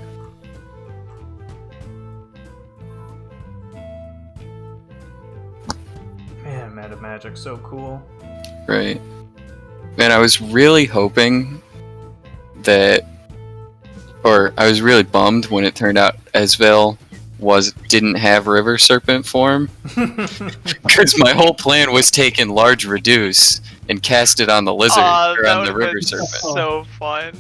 Man, Meta Magic's so cool. Right. Man, I was really hoping that, or I was really bummed when it turned out Esvel didn't have River Serpent form, because my whole plan was taking Large Reduce and cast it on the lizard or that on the would've River been Serpent. so fun.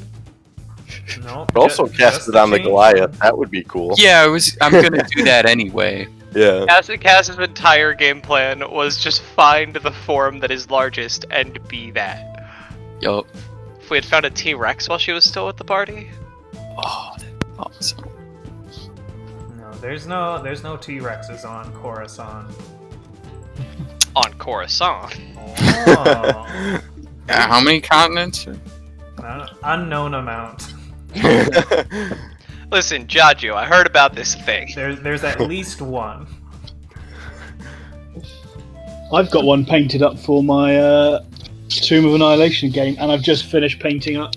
Nope. But also cast it on the Goliath. That would be cool. Yeah, I'm gonna do that anyway. Yeah. Cass's entire game plan was just find the form that is largest and be that. Yup. If we had found a T-Rex while she was still with the party. Oh, that's awesome. No, there's no T-Rexes on Coruscant. On Coruscant. Oh. How many continents? Unknown amount. Listen, Jajo, I heard about this thing. There's at least one. I've got one painted up for my Tomb of Annihilation game, and I've just finished painting up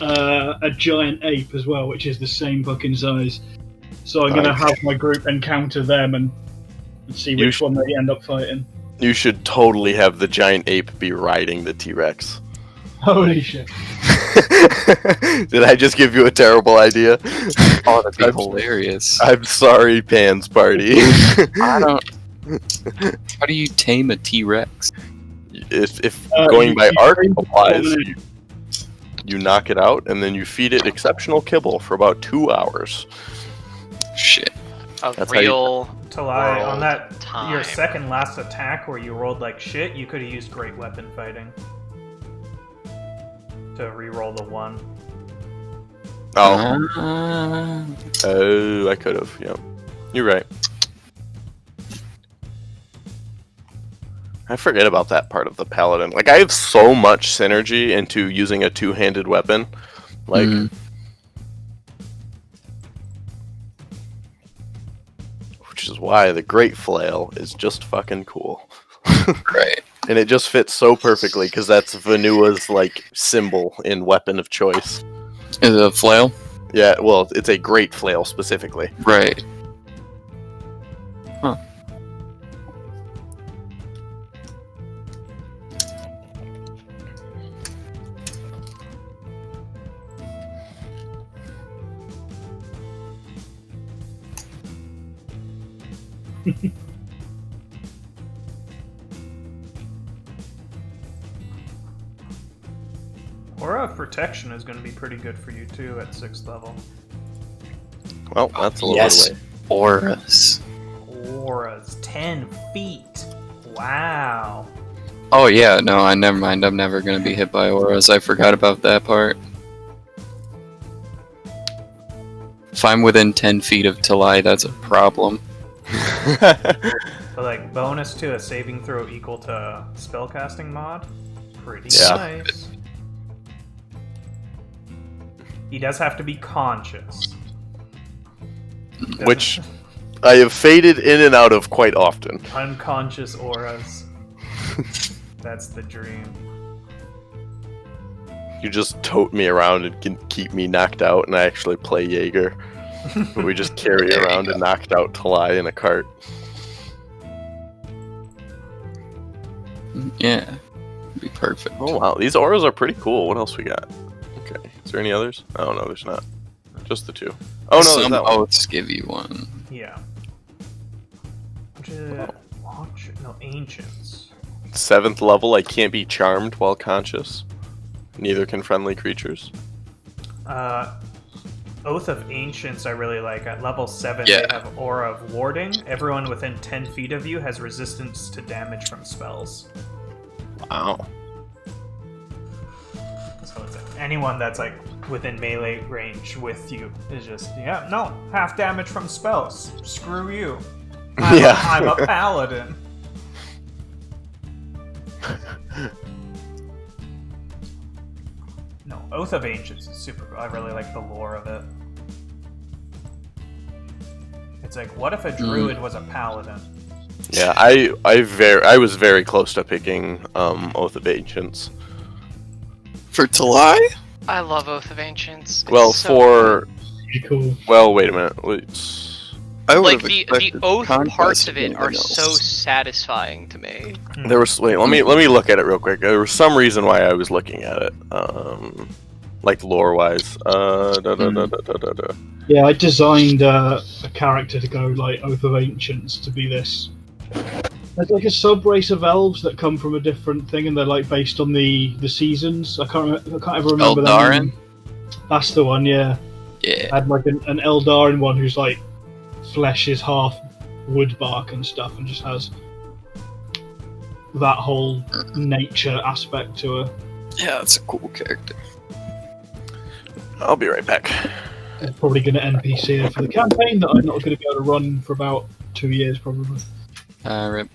a giant ape as well, which is the same fucking size. So I'm going to have my group encounter them and see which one they end up fighting. You should totally have the giant ape be riding the T-Rex. Holy shit. Did I just give you a terrible idea? Oh, that'd be hilarious. I'm sorry, Pan's Party. I don't. How do you tame a T-Rex? If going by art applies, you knock it out and then you feed it exceptional kibble for about 2 hours. Shit. That's Real Talai, on that time. your second last attack where you rolled like shit, you could have used great weapon fighting to re-roll the 1. Oh, I could have. Yeah, you're right. I forget about that part of the paladin. Like, I have so much synergy into using a two-handed weapon. Like, which is why the Great Flail is just fucking cool. Right. And it just fits so perfectly because that's Vanua's like symbol in weapon of choice. Is it a flail? Yeah, well, it's a Great Flail specifically. Right. Huh. Aura of Protection is going to be pretty good for you too at 6th level. Well, that's a little Yes. bit away. Auras. Auras, 10 feet. Wow. Oh yeah, no, never mind. I'm never gonna be hit by auras. I forgot about that part. If I'm within 10 feet of Talai, that's a problem. But like bonus to a saving throw equal to spellcasting mod. Pretty Yeah. nice. He does have to be conscious. Which I have faded in and out of quite often. Unconscious auras. That's the dream. You just tote me around and can keep me knocked out, and I actually play Jaeger. But we just carry around a knocked out Talai in a cart. Yeah. It'd be perfect. Oh wow, these auras are pretty cool. What else we got? Okay, is there any others? Oh no, there's not. Just the 2. Oh no, there's Some that one. oaths give you one. Yeah. No, ancients. 7th level, I can't be charmed while conscious. Neither can friendly creatures. Oath of Ancients I really like. At level 7, Yeah. they have Aura of Warding. Everyone within 10 feet of you has resistance to damage from spells. Wow. So it's anyone that's like within melee range with you is just no half damage from spells. Screw you. I'm a paladin. No, Oath of Ancients is super cool. I really like the lore of it. It's like, what if a druid was a paladin? Yeah, I was very close to picking Oath of Ancients. For Talai? I love Oath of Ancients. It's Well, so for Pretty cool. well, wait a minute. I would like have the expected oath Conquest parts of it more are than so else. satisfying to me. There was let me look at it real quick. There was some reason why I was looking at it, like lore wise. Yeah, I designed a character to go like Oath of Ancients to be this. There's like a sub race of elves that come from a different thing, and they're like based on the seasons. I can't ever remember that. Eldarin? That's the one. Yeah, Yeah. I had like an Eldarin one who's like flesh is half wood bark and stuff, and just has that whole nature aspect to her. Yeah, that's a cool character. I'll be right back. I'm probably going to NPC her for the campaign that I'm not going to be able to run for about 2 years, probably. Rip.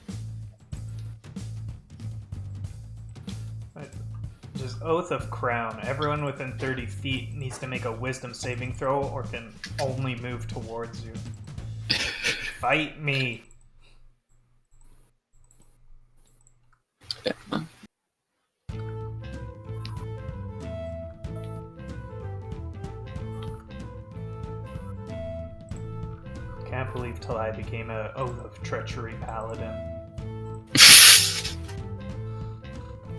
Just Oath of Crown. Everyone within 30 feet needs to make a wisdom saving throw or can only move towards you. Fight me. Yeah. Can't believe Talai became a Oath of Treachery paladin.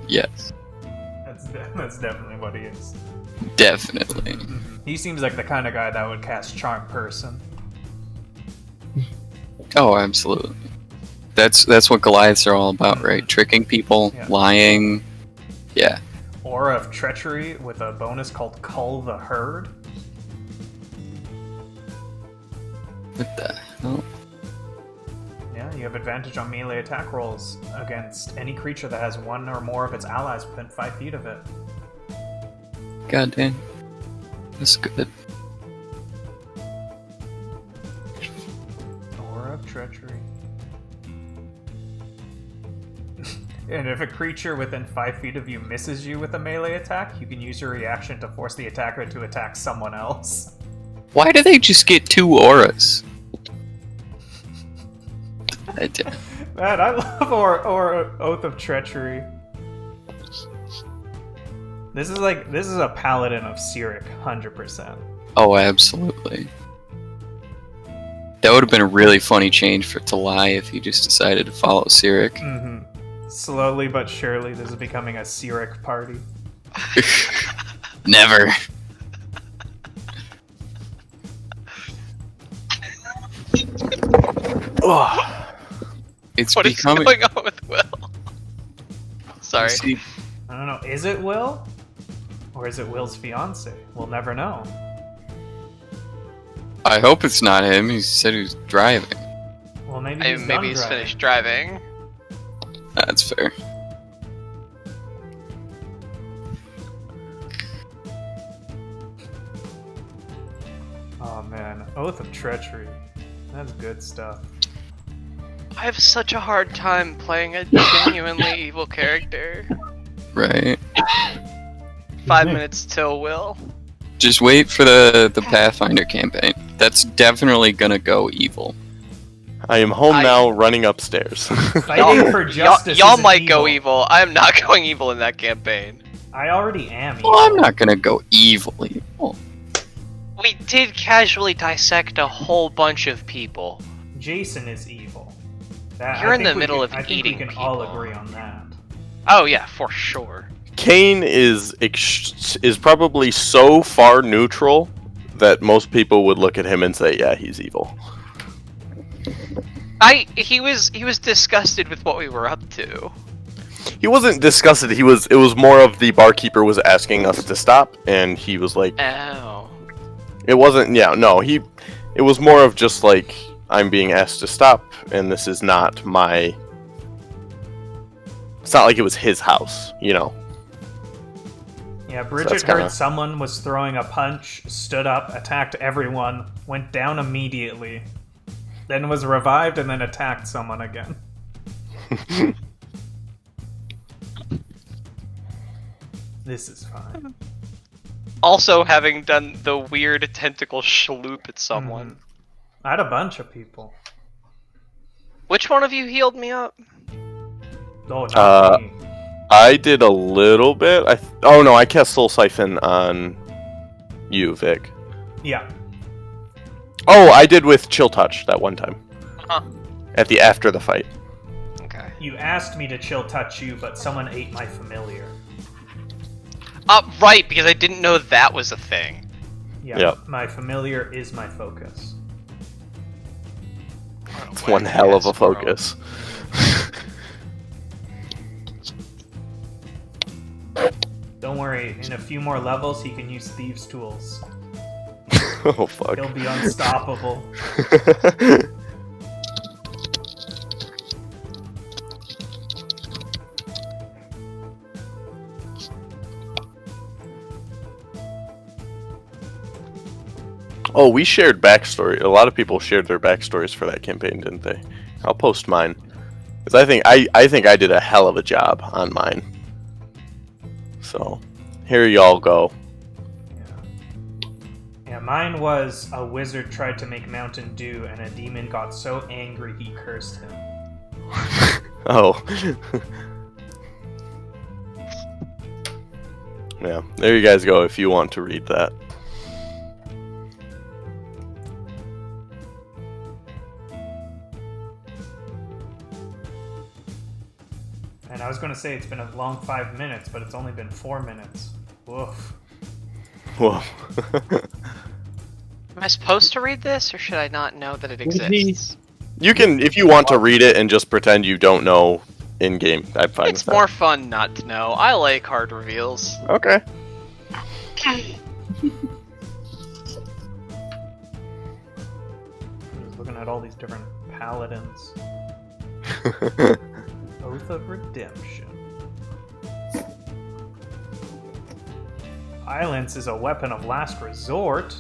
Yes. That's definitely what he is. Definitely. He seems like the kind of guy that would cast Charm Person. Oh, absolutely. That's what Goliaths are all about, right? Tricking people, Yeah. lying. Yeah. Aura of Treachery with a bonus called Cull the Herd. What the hell? Yeah, you have advantage on melee attack rolls against any creature that has one or more of its allies within 5 feet of it. God damn. That's good. Aura of Treachery. And if a creature within 5 feet of you misses you with a melee attack, you can use your reaction to force the attacker to attack someone else. Why do they just get 2 auras? Man, I love Oath of Treachery. This is a paladin of Cyric, 100%. Oh, absolutely. That would have been a really funny change for Talai if he just decided to follow Cyric. Mm-hmm. Slowly but surely, this is becoming a Cyric party. Never. Oh, It's What is becoming. going on with Will? Sorry. See, I don't know, is it Will? Or is it Will's fiance? We'll never know. I hope it's not him. He said he was driving. Well, maybe he's Maybe he's done driving. finished driving. That's fair. Oh man, Oath of Treachery. That's good stuff. I have such a hard time playing a genuinely evil character. Right. 5 minutes till Will. Just wait for the Pathfinder campaign. That's definitely gonna go evil. I am home I- now, running upstairs. Fighting for justice. Y'all isn't might go evil. I am not going evil in that campaign. I already am evil. Well, I'm not gonna go evil. We did casually dissect a whole bunch of people. Jason is evil. You're in the middle of I think eating we can all people. agree on that. Oh yeah, for sure. Kane is probably so far neutral that most people would look at him and say, "Yeah, he's evil." He was disgusted with what we were up to. He wasn't disgusted. It was more of the barkeeper was asking us to stop, and he was like, Oh. it wasn't. Yeah, no, it was more of just like, I'm being asked to stop, and this is not my. It's not like it was his house, you know. Yeah, Yeah, Bridget that's heard kinda- someone was throwing a punch, stood up, attacked everyone, went down immediately, then was revived, and then attacked someone again. This is fine. Also, having done the weird tentacle shloop at someone. I had a bunch of people. Which one of you healed me up? Oh, not me. I did a little bit. Oh no, I cast Soul Siphon on you, Vic. Yeah. Oh, I did with Chill Touch that one time. Huh. After the fight. Okay. You asked me to chill touch you, but someone ate my familiar. Right, because I didn't know that was a thing. Yeah, Yep. my familiar is my focus. It's one hell of a focus. Don't worry, in a few more levels he can use Thieves' Tools. Oh fuck. He'll be unstoppable. Oh, we shared backstory. A lot of people shared their backstories for that campaign, didn't they? I'll post mine. Because I think I did a hell of a job on mine. So, here y'all go. Yeah, mine was a wizard tried to make Mountain Dew, and a demon got so angry he cursed him. Oh. Yeah, there you guys go if you want to read that. And I was going to say it's been a long 5 minutes, but it's only been 4 minutes. Woof. Whoa. Am I supposed to read this, or should I not know that it Would he- exists? You can, if you want to read it and just pretend you don't know in game, I'm fine It's with more fun not to know. I like hard reveals. that. Okay. I'm just looking at all these different paladins. Oath of Redemption. Violence is a weapon of last resort.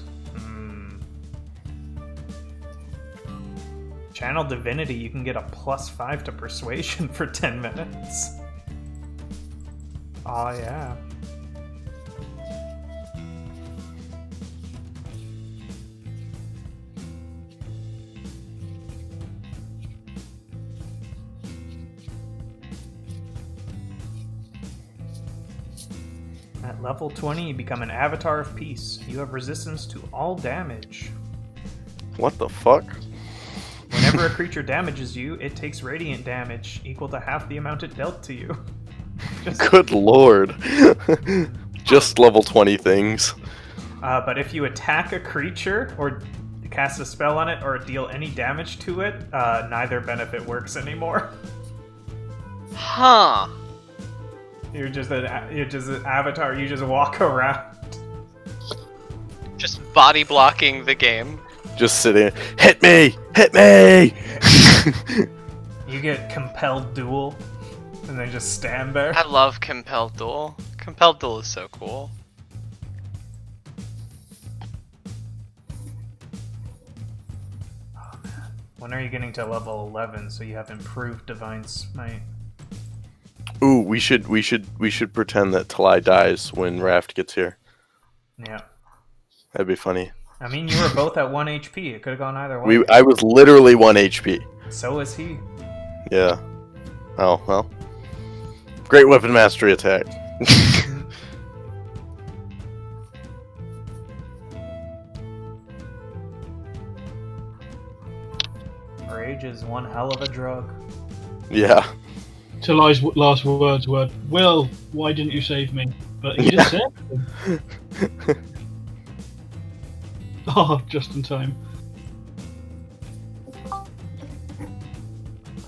Channel Divinity, you can get a +5 to Persuasion for 10 minutes. Oh yeah. At level 20, you become an Avatar of Peace. You have resistance to all damage. What the fuck? Whenever a creature damages you, it takes radiant damage, equal to half the amount it dealt to you. Good lord. Just level 20 things. But if you attack a creature, or cast a spell on it, or deal any damage to it, neither benefit works anymore. Huh. You're just an avatar, you just walk around. Just body blocking the game. Just sitting. Hit me! Hit me! You get Compelled Duel, and they just stand there. I love Compelled Duel. Compelled Duel is so cool. When are you getting to level 11 so you have improved Divine Smite? Ooh, we should pretend that Talai dies when Raft gets here. Yeah. That'd be funny. I mean, you were both at 1 HP. It could have gone either way. I was literally 1 HP. So is he. Yeah. Oh, well. Great weapon mastery attack. Rage is one hell of a drug. Yeah. Talai's last words were, "Will, why didn't you save me?" But he just said them. Oh, just in time.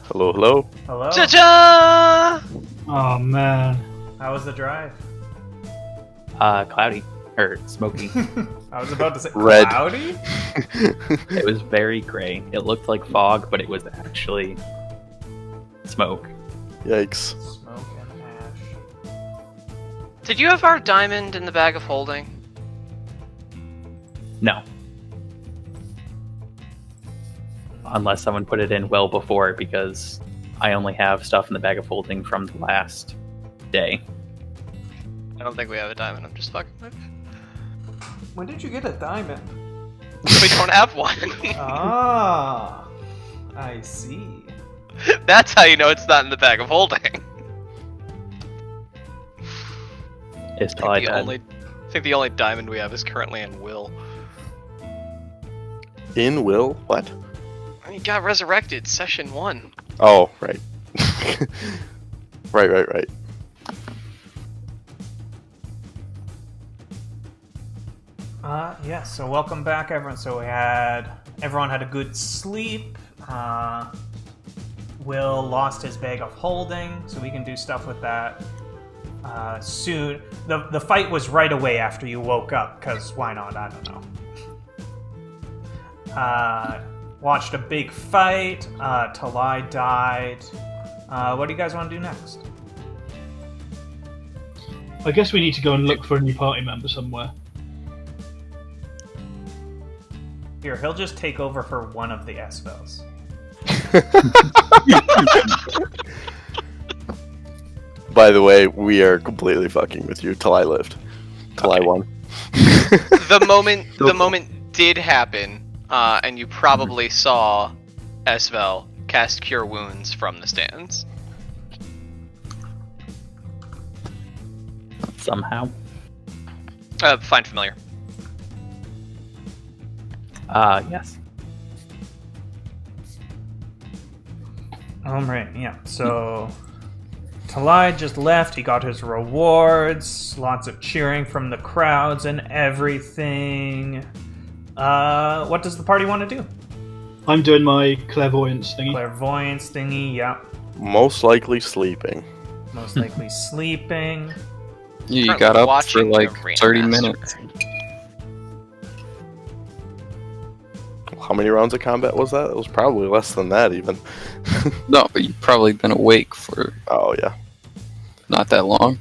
Hello, hello. Hello? Cha-cha! Oh man. How was the drive? Cloudy. Or smoky. I was about to say Red. cloudy? It was very gray. It looked like fog, but it was actually smoke. Yikes. Smoke and Did you have our diamond in the bag of holding? No. Unless someone put it in well before, because I only have stuff in the bag of holding from the last day. I don't think we have a diamond. I'm just fucking with you. When did you get a diamond? We don't have one. Ah, I see. That's how you know it's not in the bag of holding. Is I Talai think, dead? I think the only diamond we have is currently in Will. In Will? What? He got resurrected, session 1. Oh, right. Right. Yeah, so welcome back, everyone. So everyone had a good sleep. Will lost his bag of holding, so we can do stuff with that soon. The fight was right away after you woke up, because why not? I don't know. Watched a big fight. Talai died. What do you guys want to do next? I guess we need to go and look for a new party member somewhere. Here, he'll just take over for one of the S-Bells. By the way, we are completely fucking with you till I lived. Till I won. The moment did happen, and you probably saw Esvel cast Cure Wounds from the stands. Somehow. Find familiar. Yes. Alright, yeah. So Talai just left. He got his rewards. Lots of cheering from the crowds and everything. What does the party want to do? I'm doing my clairvoyance thingy. Clairvoyance thingy, yeah. Most likely sleeping. Most likely sleeping. You Currently got up for watching the like 30 Rainmaster. minutes. How many rounds of combat was that? It was probably less than that, even. No, but you've probably been awake for Oh, yeah. not that long.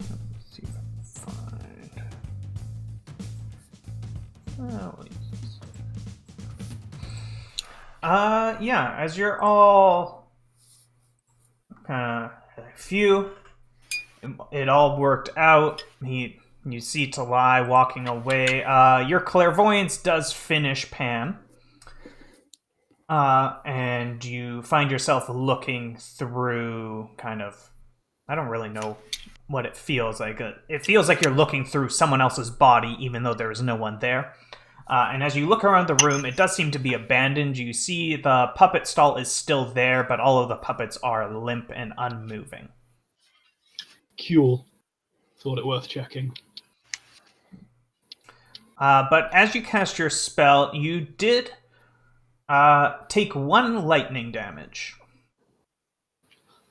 Let's see if I can find. Yeah, as you're all it all worked out. You see Talai walking away. Your clairvoyance does finish, Pan. And you find yourself looking through kind of, I don't really know what it feels like. It feels like you're looking through someone else's body, even though there is no one there. And as you look around the room, it does seem to be abandoned. You see the puppet stall is still there, but all of the puppets are limp and unmoving. Cool. Thought it worth checking. But as you cast your spell, you did take 1 lightning damage.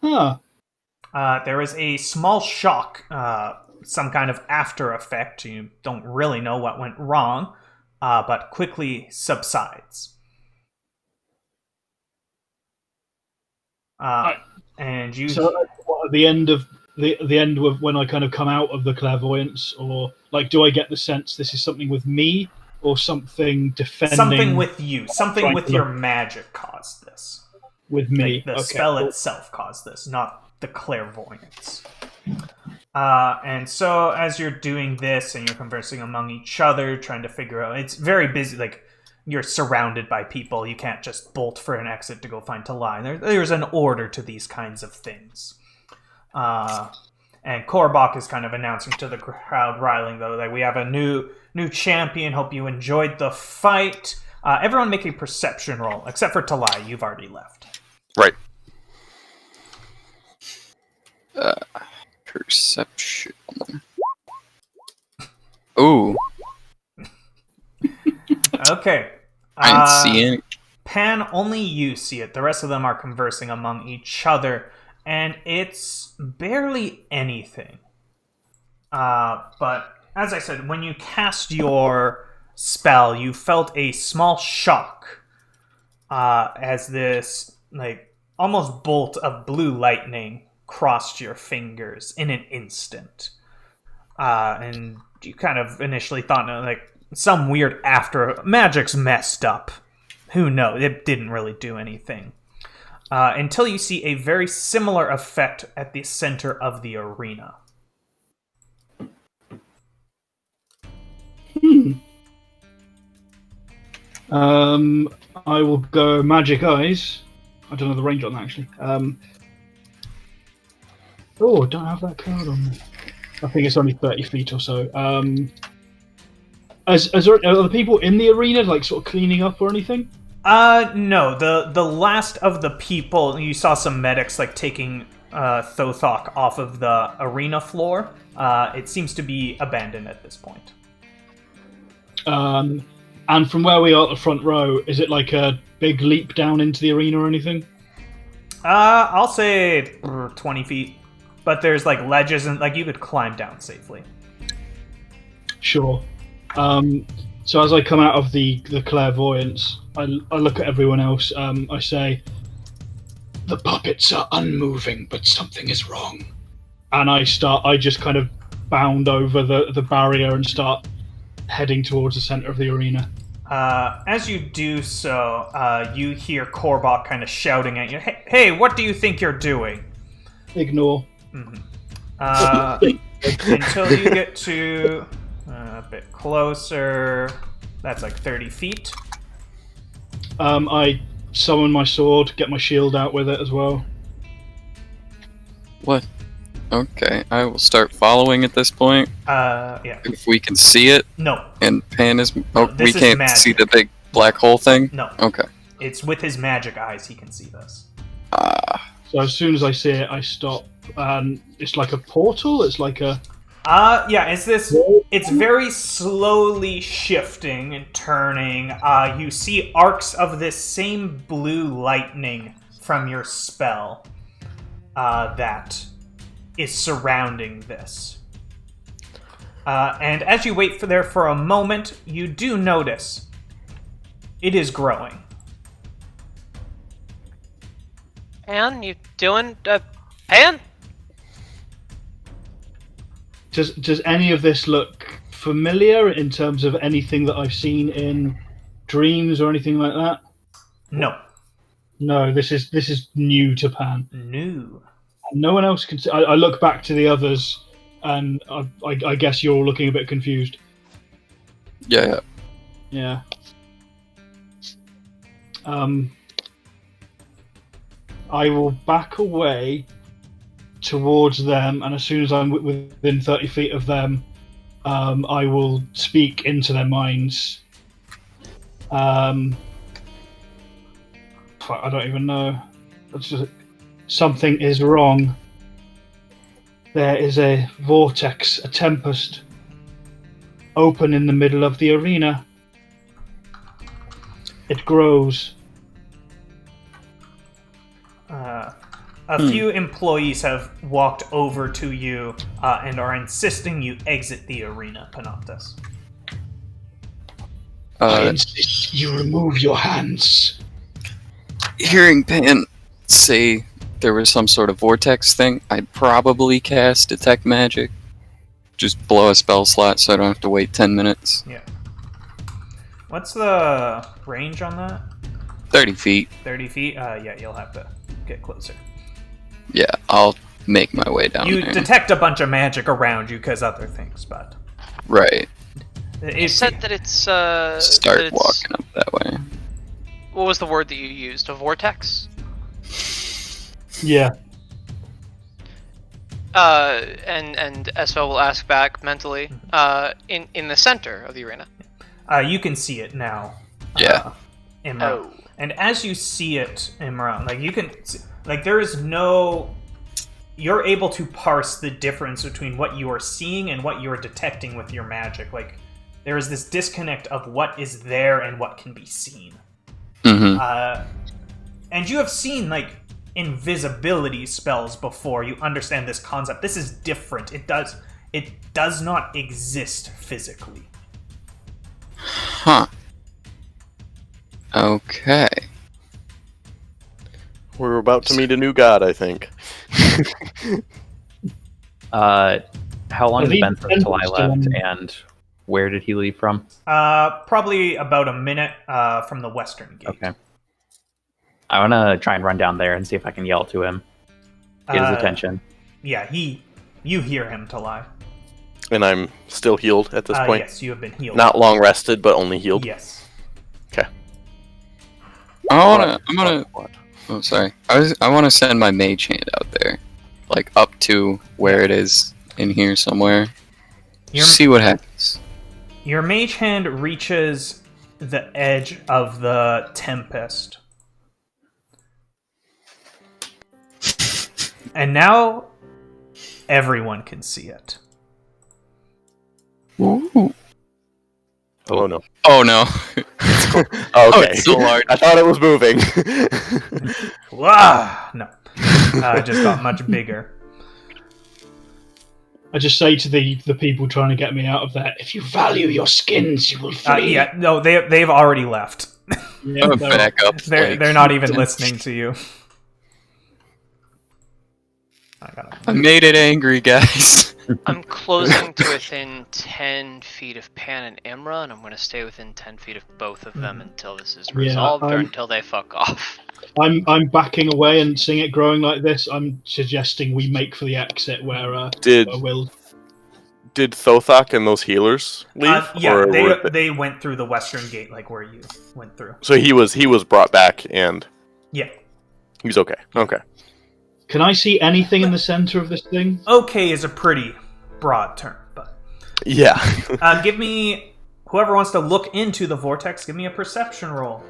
Huh. There is a small shock, some kind of after effect. You don't really know what went wrong, but quickly subsides. And you. So what, at the end of the end of when I kind of come out of the clairvoyance, or like, do I get the sense this is something with me or something defending? Something with you. Something Trying with to your look- magic caused this. with me? Like the Okay, spell cool. itself caused this, not the clairvoyance. And so as you're doing this and you're conversing among each other, trying to figure out, it's very busy, like you're surrounded by people. You can't just bolt for an exit to go find Talai. There's an order to these kinds of things. And Korbach is kind of announcing to the crowd, riling though, that we have a new champion. Hope you enjoyed the fight. Everyone make a perception roll, except for Talai. You've already left. Right. Perception. Ooh, Okay. I didn't see any. Pan, only you see it. The rest of them are conversing among each other, and it's barely anything. But as I said, when you cast your spell, you felt a small shock as this like almost bolt of blue lightning crossed your fingers in an instant. And you kind of initially thought, like, some weird after magic's messed up. Who knows? It didn't really do anything. Until you see a very similar effect at the center of the arena. I will go Magic Eyes. I don't know the range on that, actually. Don't have that card on me. I think it's only 30 feet or so. Are the people in the arena, like, sort of cleaning up or anything? No. The last of the people, you saw some medics, like, taking Thothok off of the arena floor. It seems to be abandoned at this point. And from where we are at the front row, is it like a big leap down into the arena or anything? I'll say 20 feet. But there's, like, ledges and, like, you could climb down safely. Sure. So as I come out of the clairvoyance, I look at everyone else. I say, "The puppets are unmoving, but something is wrong." And I just kind of bound over the barrier and start heading towards the center of the arena. As you do so, you hear Korbok kind of shouting at you, hey, what do you think you're doing? Ignore. Until you get to a bit closer. That's like 30 feet. I summon my sword, get my shield out with it as well. What? Okay, I will start following at this point. Yeah. If we can see it. No. And Pan is... No, we can't magic. see the big black hole thing? No. Okay. It's with his magic eyes he can see this. So as soon as I see it, I stop. And it's like a portal? It's like a... Yeah, it's very slowly shifting and turning. You see arcs of this same blue lightning from your spell that is surrounding this. And as you wait for a moment, you do notice it is growing. Pan, you doing... Pan? Does any of this look familiar in terms of anything that I've seen in dreams or anything like that? No. No, this is new to Pan. New. No one else can see. I look back to the others, and I guess you're all looking a bit confused. Yeah. Yeah. I will back away towards them, and as soon as I'm within 30 feet of them, I will speak into their minds. I don't even know. Something is wrong. There is a vortex, a tempest, open in the middle of the arena. It grows. A few employees have walked over to you and are insisting you exit the arena, Panoptus. I insist you remove your hands. Hearing Pan say there was some sort of vortex thing, I'd probably cast Detect Magic. Just blow a spell slot so I don't have to wait 10 minutes. Yeah. What's the range on that? 30 feet. 30 feet? Yeah, you'll have to get closer. Yeah, I'll make my way down You there. detect a bunch of magic around you because other things, but... Right. You said that it's, Start walking up that way. What was the word that you used? A vortex? Yeah. And Esfel will ask back mentally, in the center of the arena. You can see it now. Yeah. Imra. Oh. And as you see it, Imra, like, you can... Like, there is no... You're able to parse the difference between what you are seeing and what you are detecting with your magic. Like, there is this disconnect of what is there and what can be seen. Mm-hmm. And you have seen, like, invisibility spells before. You understand this concept. This is different. It does not exist physically. Huh. Okay. We're about to meet a new god, I think. How long Are has it these been since Talai still left, on- and where did he leave from? Probably about a minute from the western gate. Okay. I want to try and run down there and see if I can yell to him. Get his attention. Yeah, you hear him, Talai. And I'm still healed at this point. Yes, you have been healed. Not long rested, but only healed. Yes. Okay. I'm gonna. Oh, sorry. I want to send my mage hand out there, like up to where it is in here somewhere. See what happens. Your mage hand reaches the edge of the tempest. And now everyone can see it. Ooh. Oh no. Oh no. Okay. It's so large. I thought it was moving. Wow! No. It just got much bigger. I just say to the people trying to get me out of there, if you value your skins, you will flee. Yeah, no, they've already left. Yeah, they're- Back up. They're not even listening to you. I made it angry, guys. I'm closing to within 10 feet of Pan and Imra, and I'm going to stay within 10 feet of both of them until this is resolved or until they fuck off. I'm backing away, and seeing it growing like this, I'm suggesting we make for the exit where Did Will. Thothok and those healers leave? Yeah, or they went through the western gate, like where you went through. So he was brought back, and Yeah. he was okay. Okay. Can I see anything in the center of this thing? Okay is a pretty broad term, but Yeah. give me whoever wants to look into the vortex. Give me a perception roll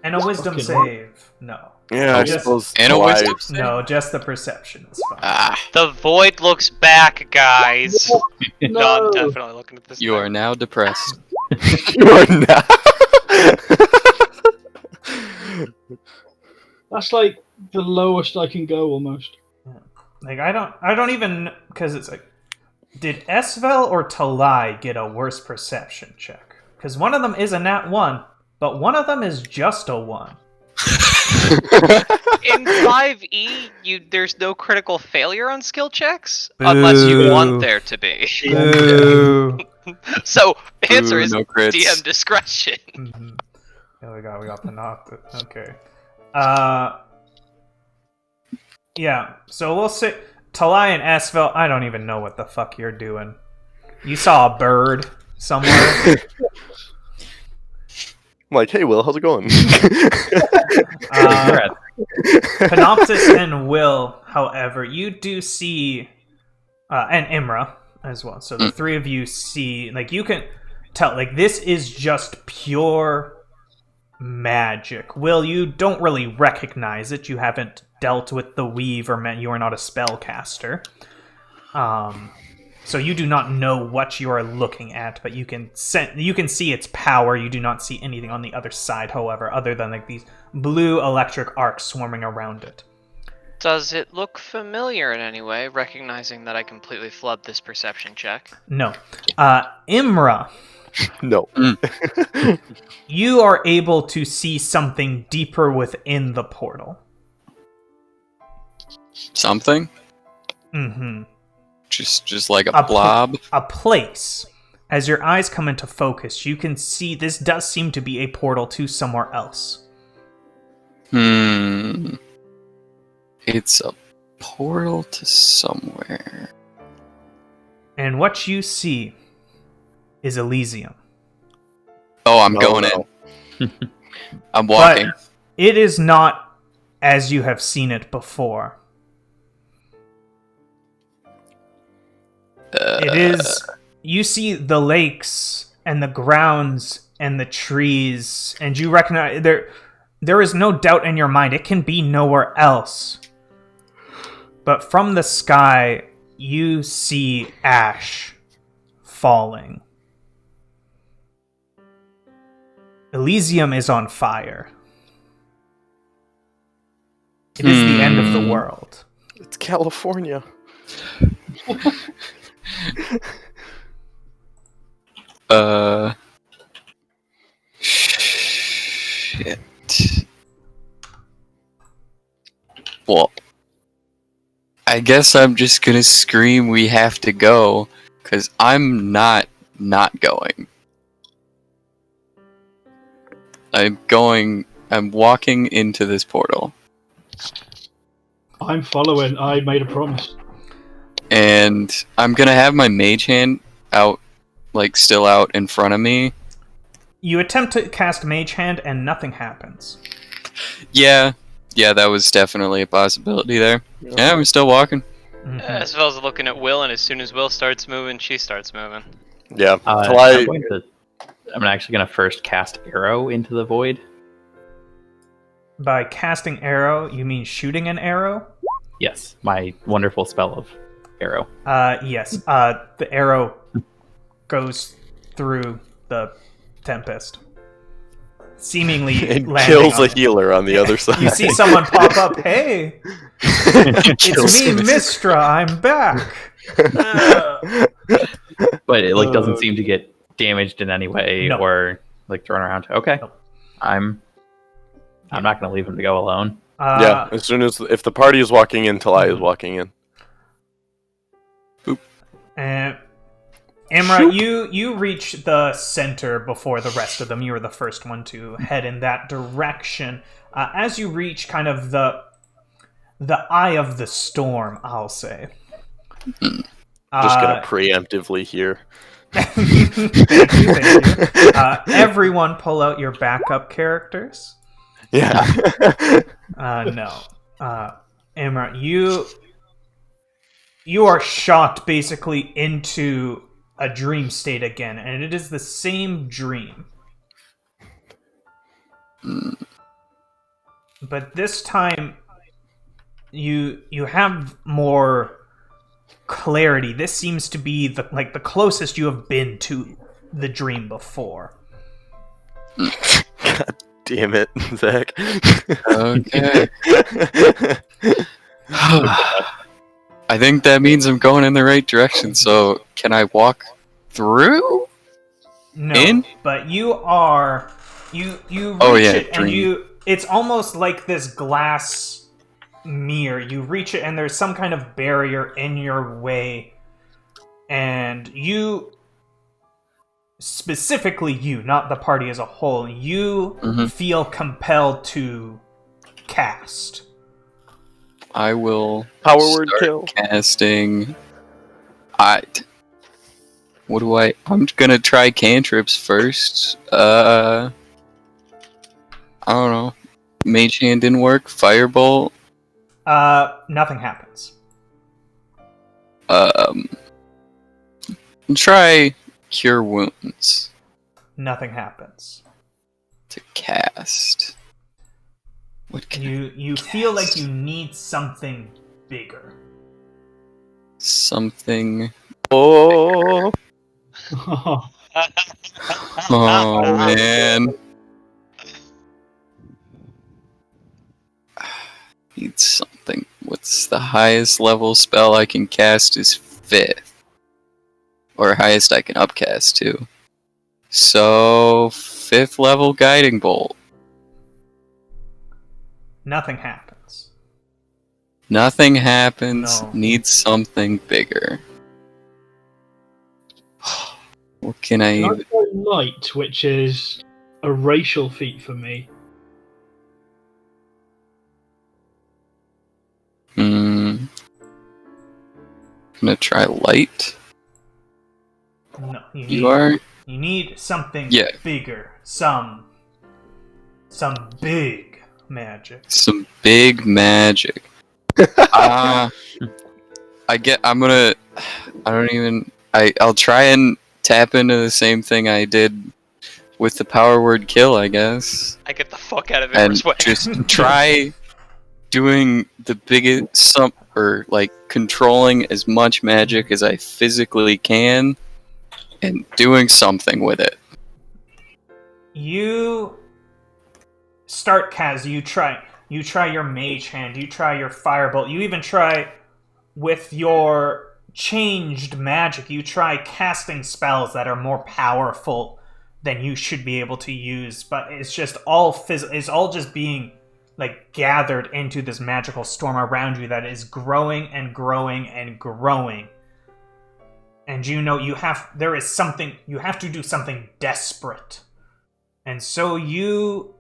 and a wisdom Fucking save. No, Yeah, I Just- suppose. And a Talai- wisdom. no, just the perception is fine. Ah, The void looks back, guys. No, I'm definitely looking at this. you are now depressed. You are not. That's like the lowest I can go, almost. Like I don't even, because it's like, did Esvel or Talai get a worse perception check? Because one of them is a nat 1, but one of them is just a 1. In 5e, there's no critical failure on skill checks unless you Boo. want there to be. Ooh. So answer is no crits. DM discretion. Mhm. Yeah, we got the knock. Okay. Yeah. So we'll say Talai and Asvel. I don't even know what the fuck you're doing. You saw a bird somewhere. I'm like, hey, Will, how's it going? Panoptis and Will, however, you do see, and Imra as well. So the three of you see, like, you can tell, like, this is just pure magic. Will, you don't really recognize it. You haven't dealt with the weave, or you are not a spellcaster. So you do not know what you are looking at, but you can see its power. You do not see anything on the other side, however, other than like these blue electric arcs swarming around it. Does it look familiar in any way, recognizing that I completely flubbed this perception check? No. Imra, No. you are able to see something deeper within the portal. Something? Mm-hmm. Just like a blob? A place. As your eyes come into focus, you can see this does seem to be a portal to somewhere else. It's a portal to somewhere. And what you see is Elysium. Oh, I'm going in. I'm walking. But it is not as you have seen it before. It is... You see the lakes and the grounds and the trees, and you recognize... There is no doubt in your mind it can be nowhere else. But from the sky, you see ash falling. Elysium is on fire. It is the end of the world. It's California. Shit. Well, I guess I'm just gonna scream we have to go, because I'm not going. I'm walking into this portal. I'm following. I made a promise. And I'm gonna have my mage hand out, like, still out in front of me. You attempt to cast Mage Hand and nothing happens. Yeah, that was definitely a possibility there. Yeah, we're still walking. Mhm. As well as looking at Will, and as soon as Will starts moving, she starts moving. Yeah. I'm actually going to first cast Arrow into the void. By casting arrow, you mean shooting an arrow? Yes, my wonderful spell of Arrow. Yes. The arrow goes through the Tempest. Seemingly It landing kills on a it. healer on the other side. You see someone pop up, hey! It's me, Mistra, I'm back! But it doesn't seem to get damaged in any way No. or thrown around. Okay. No. I'm not going to leave him to go alone. Yeah, as soon as if the party is walking in, Talai is walking in. And Imra, you reach the center before the rest of them. You were the first one to head in that direction. As you reach kind of the eye of the storm, I'll say. Just gonna preemptively here. Thank you. Everyone pull out your backup characters. Yeah. No. Imra, you are shocked basically into a dream state again, and it is the same dream. But this time, you have more clarity. This seems to be the closest you have been to the dream before. God damn it, Zach. Okay. I think that means I'm going in the right direction, so can I walk through? No, In? but you are you reach it and dream. it's almost like this glass mirror. You reach it and there's some kind of barrier in your way, and you, specifically you, not the party as a whole, you feel compelled to cast. I will Power word start kill. casting. I'm gonna try cantrips first. I don't know. Mage hand didn't work. Firebolt. Nothing happens. Try cure wounds Nothing happens. to cast. What can You feel like you need something bigger. something? Oh. Oh man. Need something. What's the highest level spell I can cast is 5th. Or highest I can upcast to. So 5th level guiding bolt. Nothing happens. Nothing happens. No. Need something bigger. What can I Can I even... try light, which is a racial feat for me? I'm gonna try light. No, You are? You need something Yeah. bigger. Some big magic. Some big magic. I'll try and tap into the same thing I did with the power word kill, I guess. I get the fuck out of And Imra's way. just try doing the biggest controlling as much magic as I physically can and doing something with it. You start Kaz, you try your mage hand, you try your firebolt, you even try with your changed magic, you try casting spells that are more powerful than you should be able to use, but it's just all it's all just being like gathered into this magical storm around you that is growing and growing and growing. And you know you have to do something desperate. And so you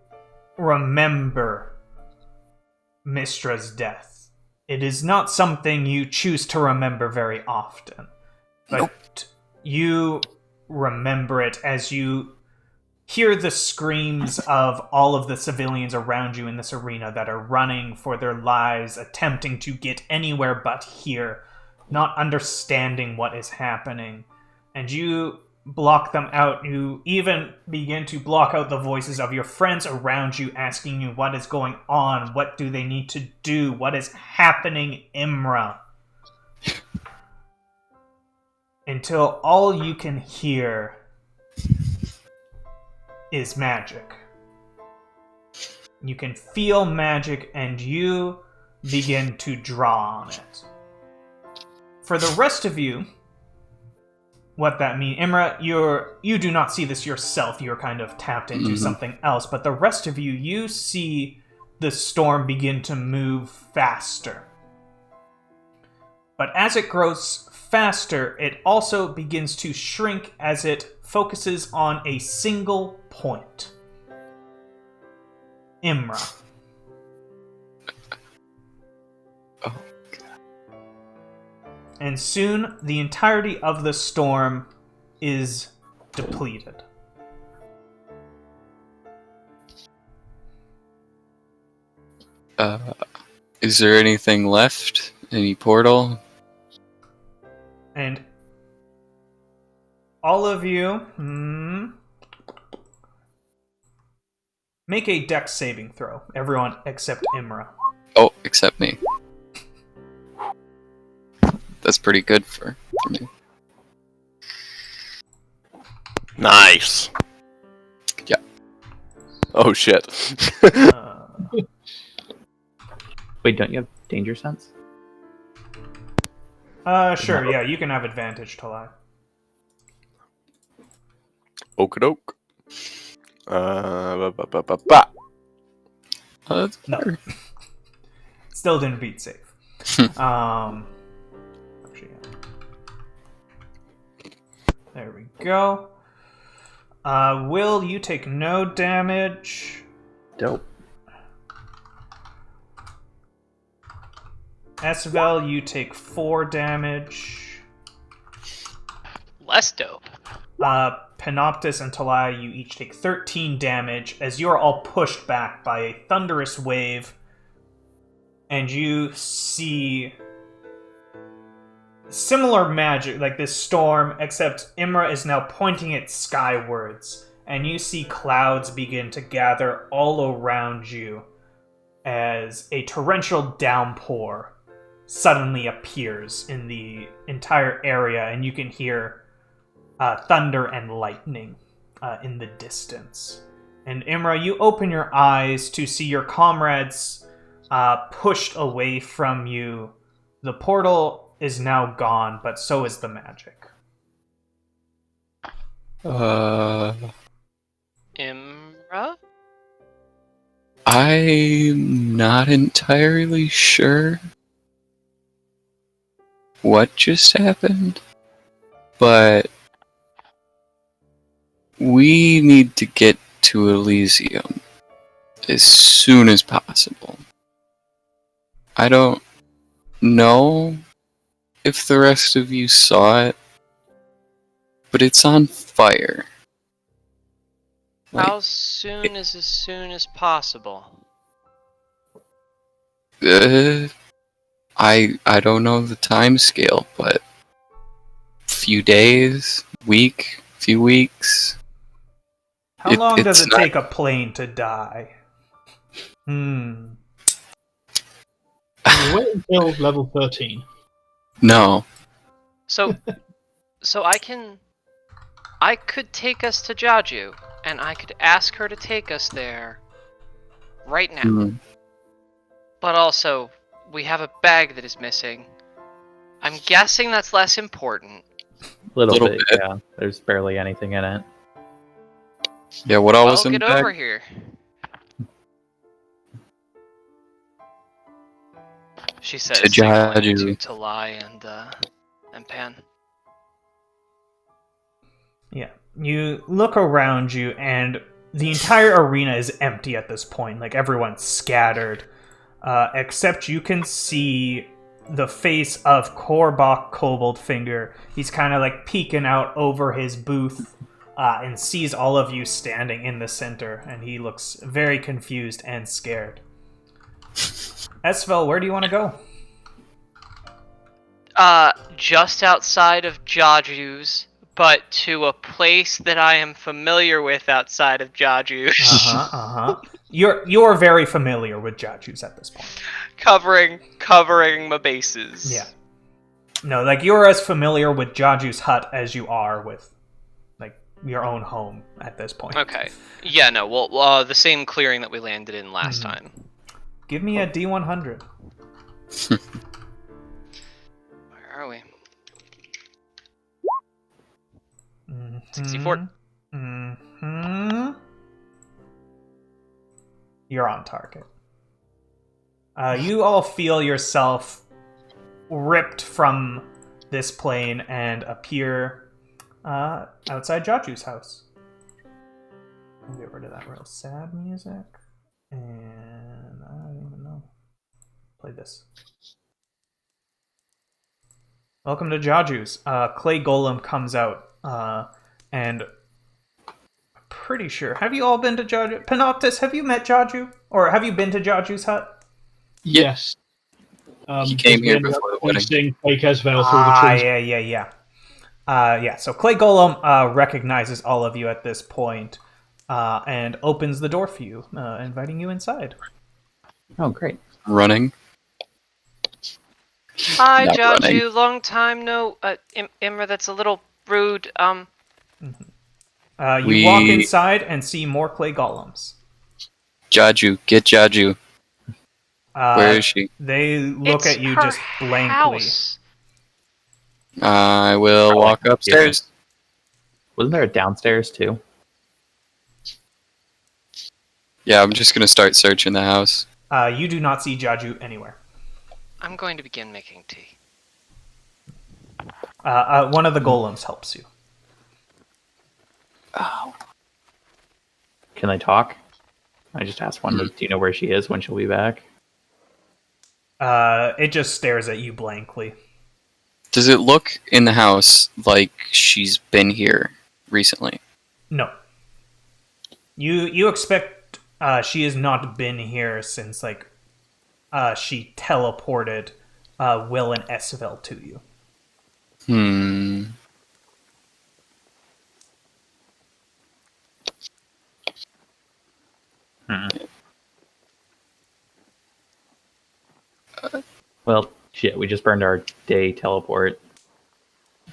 remember Mistra's death. It is not something you choose to remember very often. But you remember it as you hear the screams of all of the civilians around you in this arena that are running for their lives, attempting to get anywhere but here, not understanding what is happening. And you block them out. You even begin to block out the voices of your friends around you, asking you what is going on, what do they need to do, what is happening, Imra. Until all you can hear is magic. You can feel magic, and you begin to draw on it. For the rest of you, what that means, Imra, you do not see this yourself. You're kind of tapped into something else. But the rest of you, you see the storm begin to move faster. But as it grows faster, it also begins to shrink as it focuses on a single point. Imra. Oh. And soon, the entirety of the storm is depleted. Is there anything left? Any portal? And all of you, make a dex saving throw. Everyone except Imra. Oh, except me. That's pretty good for me. Nice. Yeah. Oh shit. Wait, don't you have danger sense? Sure, yeah, you can have advantage, Talai. Okie-doke. That's No. better. Still didn't beat safe. Actually, yeah. There we go. Will, you take no damage. Dope. Esvel, you take 4 damage. Less dope. Panoptis and Talai, you each take 13 damage as you are all pushed back by a thunderous wave. And you see similar magic, like this storm, except Imra is now pointing it skywards. And you see clouds begin to gather all around you as a torrential downpour suddenly appears in the entire area, and you can hear thunder and lightning in the distance. And Imra, you open your eyes to see your comrades pushed away from you. The portal is now gone, but so is the magic. Imra? I'm not entirely sure what just happened, but we need to get to Elysium as soon as possible. I don't know if the rest of you saw it, but it's on fire. How soon is as soon as possible? I don't know the time scale, but few days, few weeks. How long does it's it take a plane to die? You wait until level 13. No. So I could take us to Jaju, and I could ask her to take us there right now. Mm. But also, we have a bag that is missing. I'm guessing that's less important. Little Bit. yeah. There's barely anything in it. Yeah, what all was in Get the bag? over here. She says, To signaling Jaju. to Talai and Pan. Yeah. You look around you, and the entire arena is empty at this point. Like, everyone's scattered. Except you can see the face of Korbok Koboldfinger. He's kind of like peeking out over his booth and sees all of you standing in the center, and he looks very confused and scared. Esvel, where do you want to go? Just outside of Jaju's, but to a place that I am familiar with outside of Jaju's. You're very familiar with Jaju's at this point. covering my bases. Yeah. No, like, you're as familiar with Jaju's hut as you are with, like, your own home at this point. Okay. Yeah, no, well, the same clearing that we landed in last time. Give me a D100. Where are we? Mm-hmm. 64. Mm-hmm. You're on target. You all feel yourself ripped from this plane and appear outside Jaju's house. I'll get rid of that real sad music. And I don't even know. Play this. Welcome to Jaju's. Clay Golem comes out, and I'm pretty sure. Have you all been to Jaju? Panoptis, have you met Jaju? Or have you been to Jaju's hut? Yes. He came here because before the we ended up wedding. seeing Fake Esvel through the trees. Yeah. So Clay Golem recognizes all of you at this point, and opens the door for you, inviting you inside. Oh, great. Running. Hi, Not Jaju. running. Long time no. Imra, that's a little rude. You walk inside and see more Clay Golems. Jaju, get Jaju. Where is she? They look It's at you her just blankly. house. I will walk upstairs. Wasn't there a downstairs too? Yeah, I'm just gonna start searching the house. You do not see Jaju anywhere. I'm going to begin making tea. One of the golems helps you. Oh. Can I talk? I just asked one. Do you know where she is? When she'll be back? It just stares at you blankly. Does it look in the house like she's been here recently? No. You expect she has not been here since, like, she teleported Will and Esvel to you. Well, shit. We just burned our day teleport.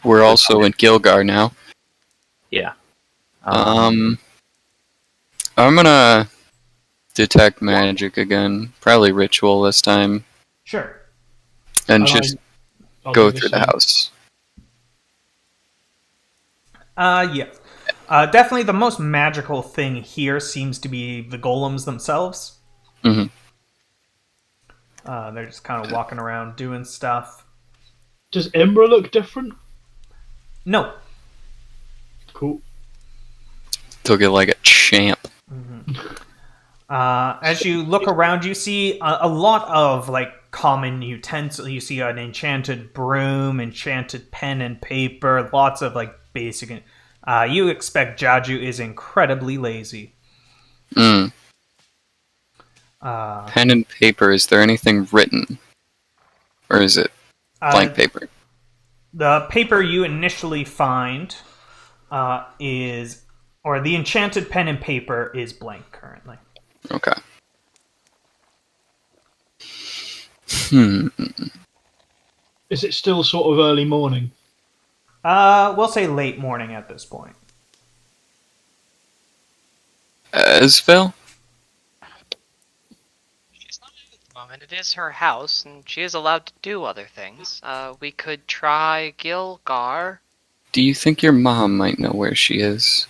We're also in Gilgar now. Yeah. I'm gonna detect magic again. Probably ritual this time. Sure. And I'll just do go the through the same. house. Yeah. Definitely the most magical thing here seems to be the golems themselves. Mhm. They're just kind of walking around doing stuff. Does Imra look different? No. Cool. Took it like a champ. As you look around, you see a lot of, like, common utensils. You see an enchanted broom, enchanted pen and paper, lots of, like, basic. You expect Jaju is incredibly lazy. Pen and paper, is there anything written? Or is it blank paper? The paper you initially find is, or the enchanted pen and paper is blank currently. Okay. Is it still sort of early morning? We'll say late morning at this point. Esvel? She's not in at the moment. It is her house, and she is allowed to do other things. We could try Gilgar. Do you think your mom might know where she is?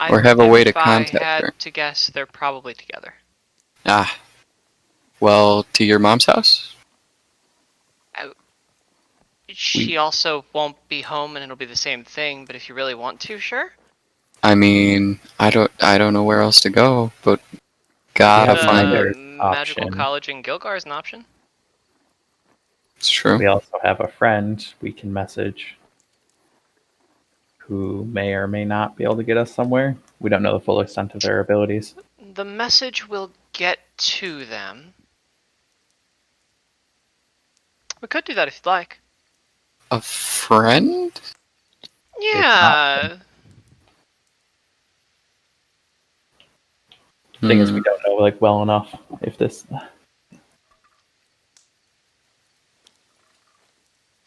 Or have a way to contact If I had her? to guess, they're probably together. Ah. Well, to your mom's house? She also won't be home, and it'll be the same thing. But if you really want to, sure. I mean, I don't know where else to go, but gotta Yeah, find another her. Magical option. College in Gilgar is an option. It's true. We also have a friend we can message who may or may not be able to get us somewhere. We don't know the full extent of their abilities. The message will get to them. We could do that if you'd like. A friend? Yeah. Thing is, Hmm. we don't know like well enough if this.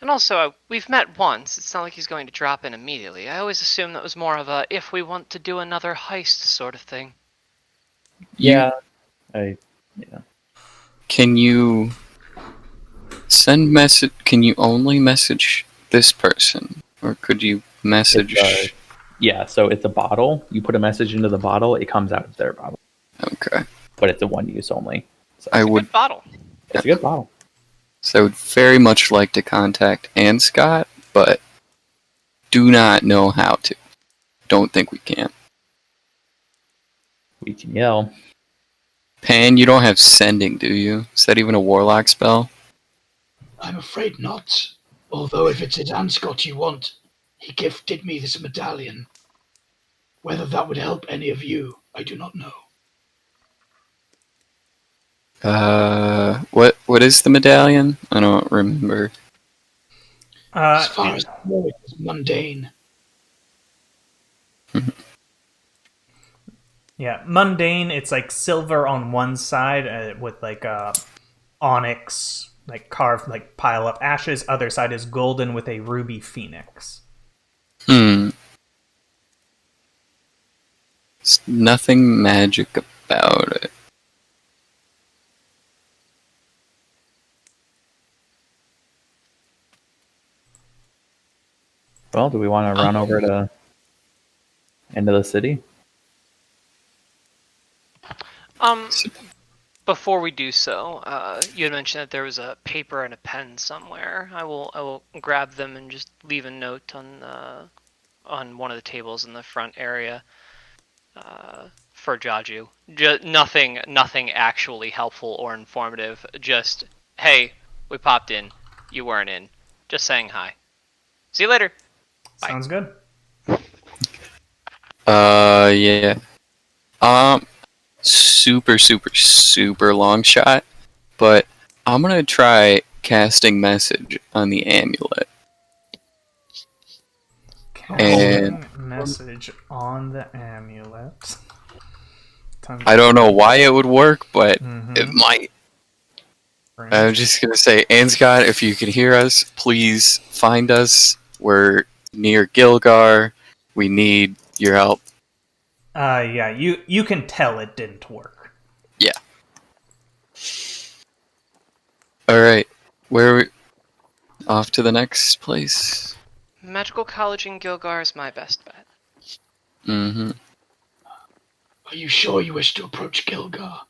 And also, we've met once. It's not like he's going to drop in immediately. I always assumed that was more of a if we want to do another heist sort of thing. Yeah, yeah. Can you send message? Can you only message this person, or could you message? Yeah, so it's a bottle. You put a message into the bottle, it comes out of their bottle, Okay, but it's a one use only. So I It's a would. good bottle. it's a good bottle. So I would very much like to contact Ann Scott, but do not know how to. Don't think we can. We can yell. Pan, you don't have sending, do you? Is that even a warlock spell? I'm afraid not. Although if it's Anscott you want, he gifted me this medallion. Whether that would help any of you, I do not know. What is the medallion? I don't remember. As far as I know, it is mundane. Yeah, mundane. It's like silver on one side with like onyx, like carved, like pile up ashes. Other side is golden with a ruby phoenix. There's nothing magic about it. Well, do we want to run over to into the city? Before we do so, you had mentioned that there was a paper and a pen somewhere. I will grab them and just leave a note on one of the tables in the front area for Jaju. Nothing actually helpful or informative. Just hey, we popped in. You weren't in. Just saying hi. See you later. Bye. Sounds good. Yeah. Super long shot, but I'm gonna try casting message on the amulet. Casting message on the amulet. I don't know why it would work, but it Mhm. might. I'm just gonna say, Anscott, if you can hear us, please find us. We're near Gilgar. We need your help. Yeah, you can tell it didn't work. Yeah. Alright. Where are we? Off to the next place? Magical College in Gilgar is my best bet. Mm-hmm. Are you sure you wish to approach Gilgar?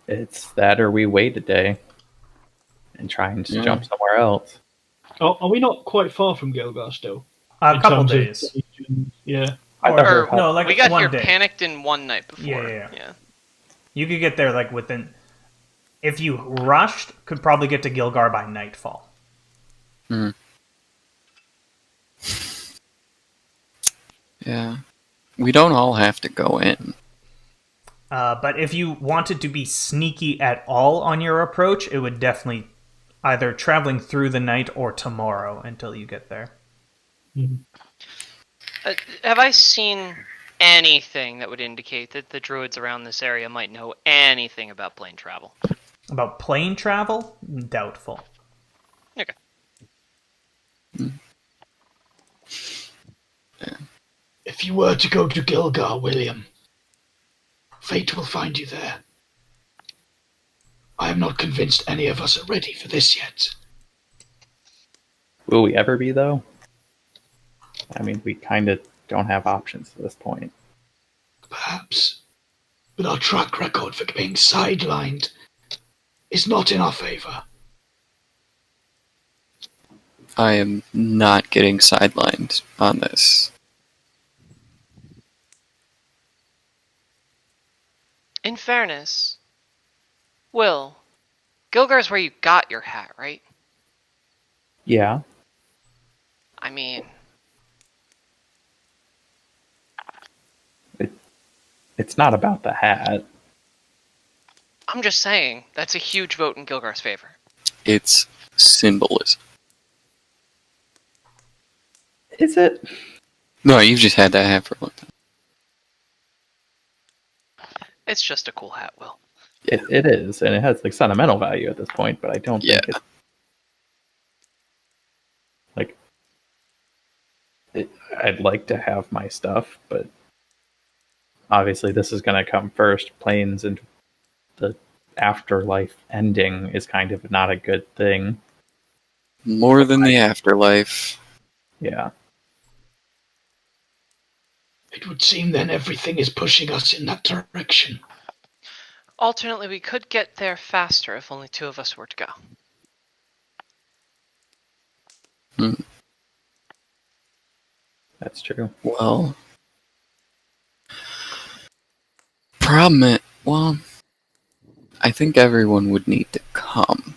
It's that or we wait a day and try and jump somewhere else. Oh, are we not quite far from Gilgar still? A In couple terms of days. region? Yeah. Or no, like we got one here day. panicked in one night before. Yeah. You could get there like within. If you rushed, could probably get to Gilgar by nightfall. Yeah. We don't all have to go in. But if you wanted to be sneaky at all on your approach, it would definitely either traveling through the night or tomorrow until you get there. Have I seen anything that would indicate that the druids around this area might know anything about plane travel? About plane travel? Doubtful. Okay. If you were to go to Gilgar, William, fate will find you there. I am not convinced any of us are ready for this yet. Will we ever be, though? I mean, we kind of don't have options at this point. Perhaps. But our track record for being sidelined is not in our favor. I am not getting sidelined on this. In fairness, Will, Gilgar's where you got your hat, right? Yeah. I mean, It's not about the hat. I'm just saying, that's a huge vote in Gilgar's favor. It's symbolism. Is it? No, you've just had that hat for a long time. It's just a cool hat, Will. It is, and it has like sentimental value at this point, but I don't Yeah. think it's like I'd like to have my stuff, but obviously this is going to come first. Planes and the afterlife ending is kind of not a good thing. More than the afterlife. Yeah. It would seem then everything is pushing us in that direction. Alternately, we could get there faster if only two of us were to go. That's true. Well, I think everyone would need to come.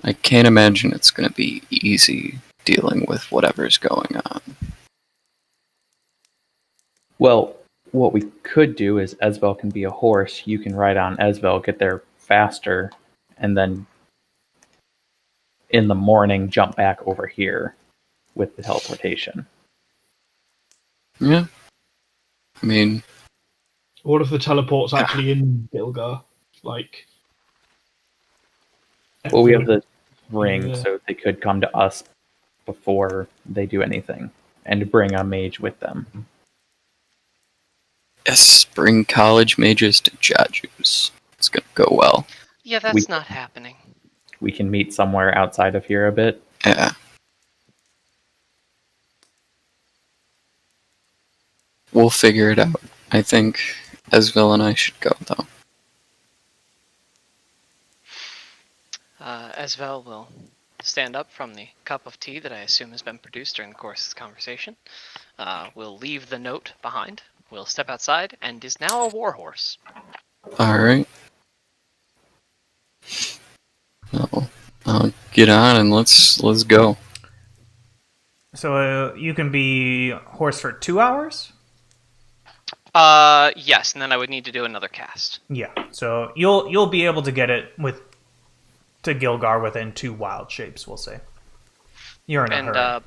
I can't imagine it's going to be easy dealing with whatever's going on. Well, what we could do is Esvel can be a horse. You can ride on Esvel, get there faster, and then in the morning jump back over here with the teleportation. Yeah. I mean, What if the teleport's actually in Gilgar? Like, Well, we have the ring, Yeah. so they could come to us before they do anything and bring a mage with them. yes, bring college mages to Jajus. It's going to go well. Yeah, that's not happening. We can meet somewhere outside of here a bit. Yeah. We'll figure it out. I think Esville and I should go, though. Esvel will stand up from the cup of tea that I assume has been produced during the course of this conversation. We'll leave the note behind. We'll step outside, and is now a warhorse. Alright. I'll get on and let's go. So you can be horse for 2 hours? Yes, and then I would need to do another cast. Yeah. So you'll be able to get it to Gilgar within 2 wild shapes, we'll say. You're in a hurry.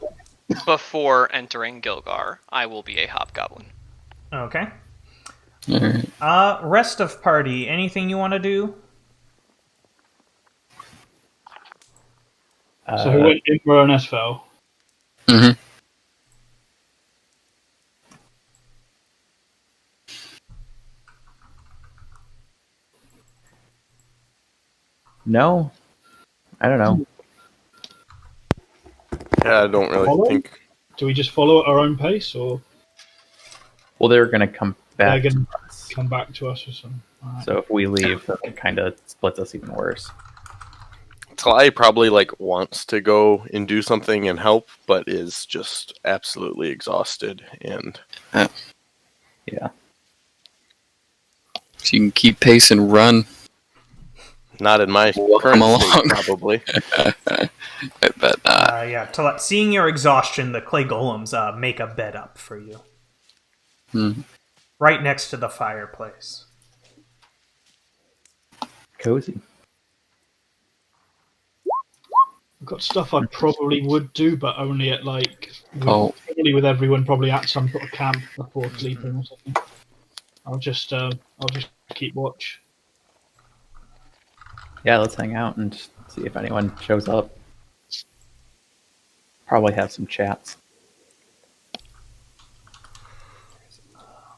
Before entering Gilgar, I will be a hobgoblin. Okay. Alright. Rest of party, anything you want to do? So who went Imra and Esfel? Mm-hmm. No, I don't know. Yeah, I don't really Follow? think. Do we just follow at our own pace, or Well, they're going to come back they're going to to us. come back to us or something? Alright. So if we leave, that kind of splits us even worse. Talai probably wants to go and do something and help, but is just absolutely exhausted. And Yeah. So you can keep pace and run. not in my Welcome current along. state, probably. I bet not. Yeah. Seeing your exhaustion, the clay golems make a bed up for you. Right next to the fireplace. Cozy. I've got stuff I probably would do, but only at Oh. probably with everyone probably at some sort of camp before sleeping or something. I'll just keep watch. Yeah, let's hang out and just see if anyone shows up. Probably have some chats.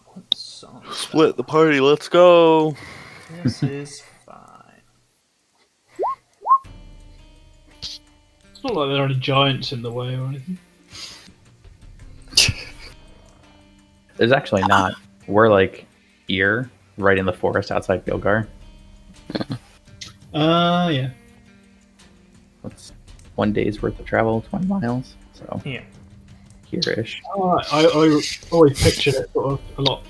What song? Split the party, let's go. This is fine. It's not like there are any giants in the way or anything. There's actually not. We're here, right in the forest outside Gilgar. Yeah. Let's 1 day's worth of travel, 20 miles. So Yeah. here-ish. I always pictured it sort of a lot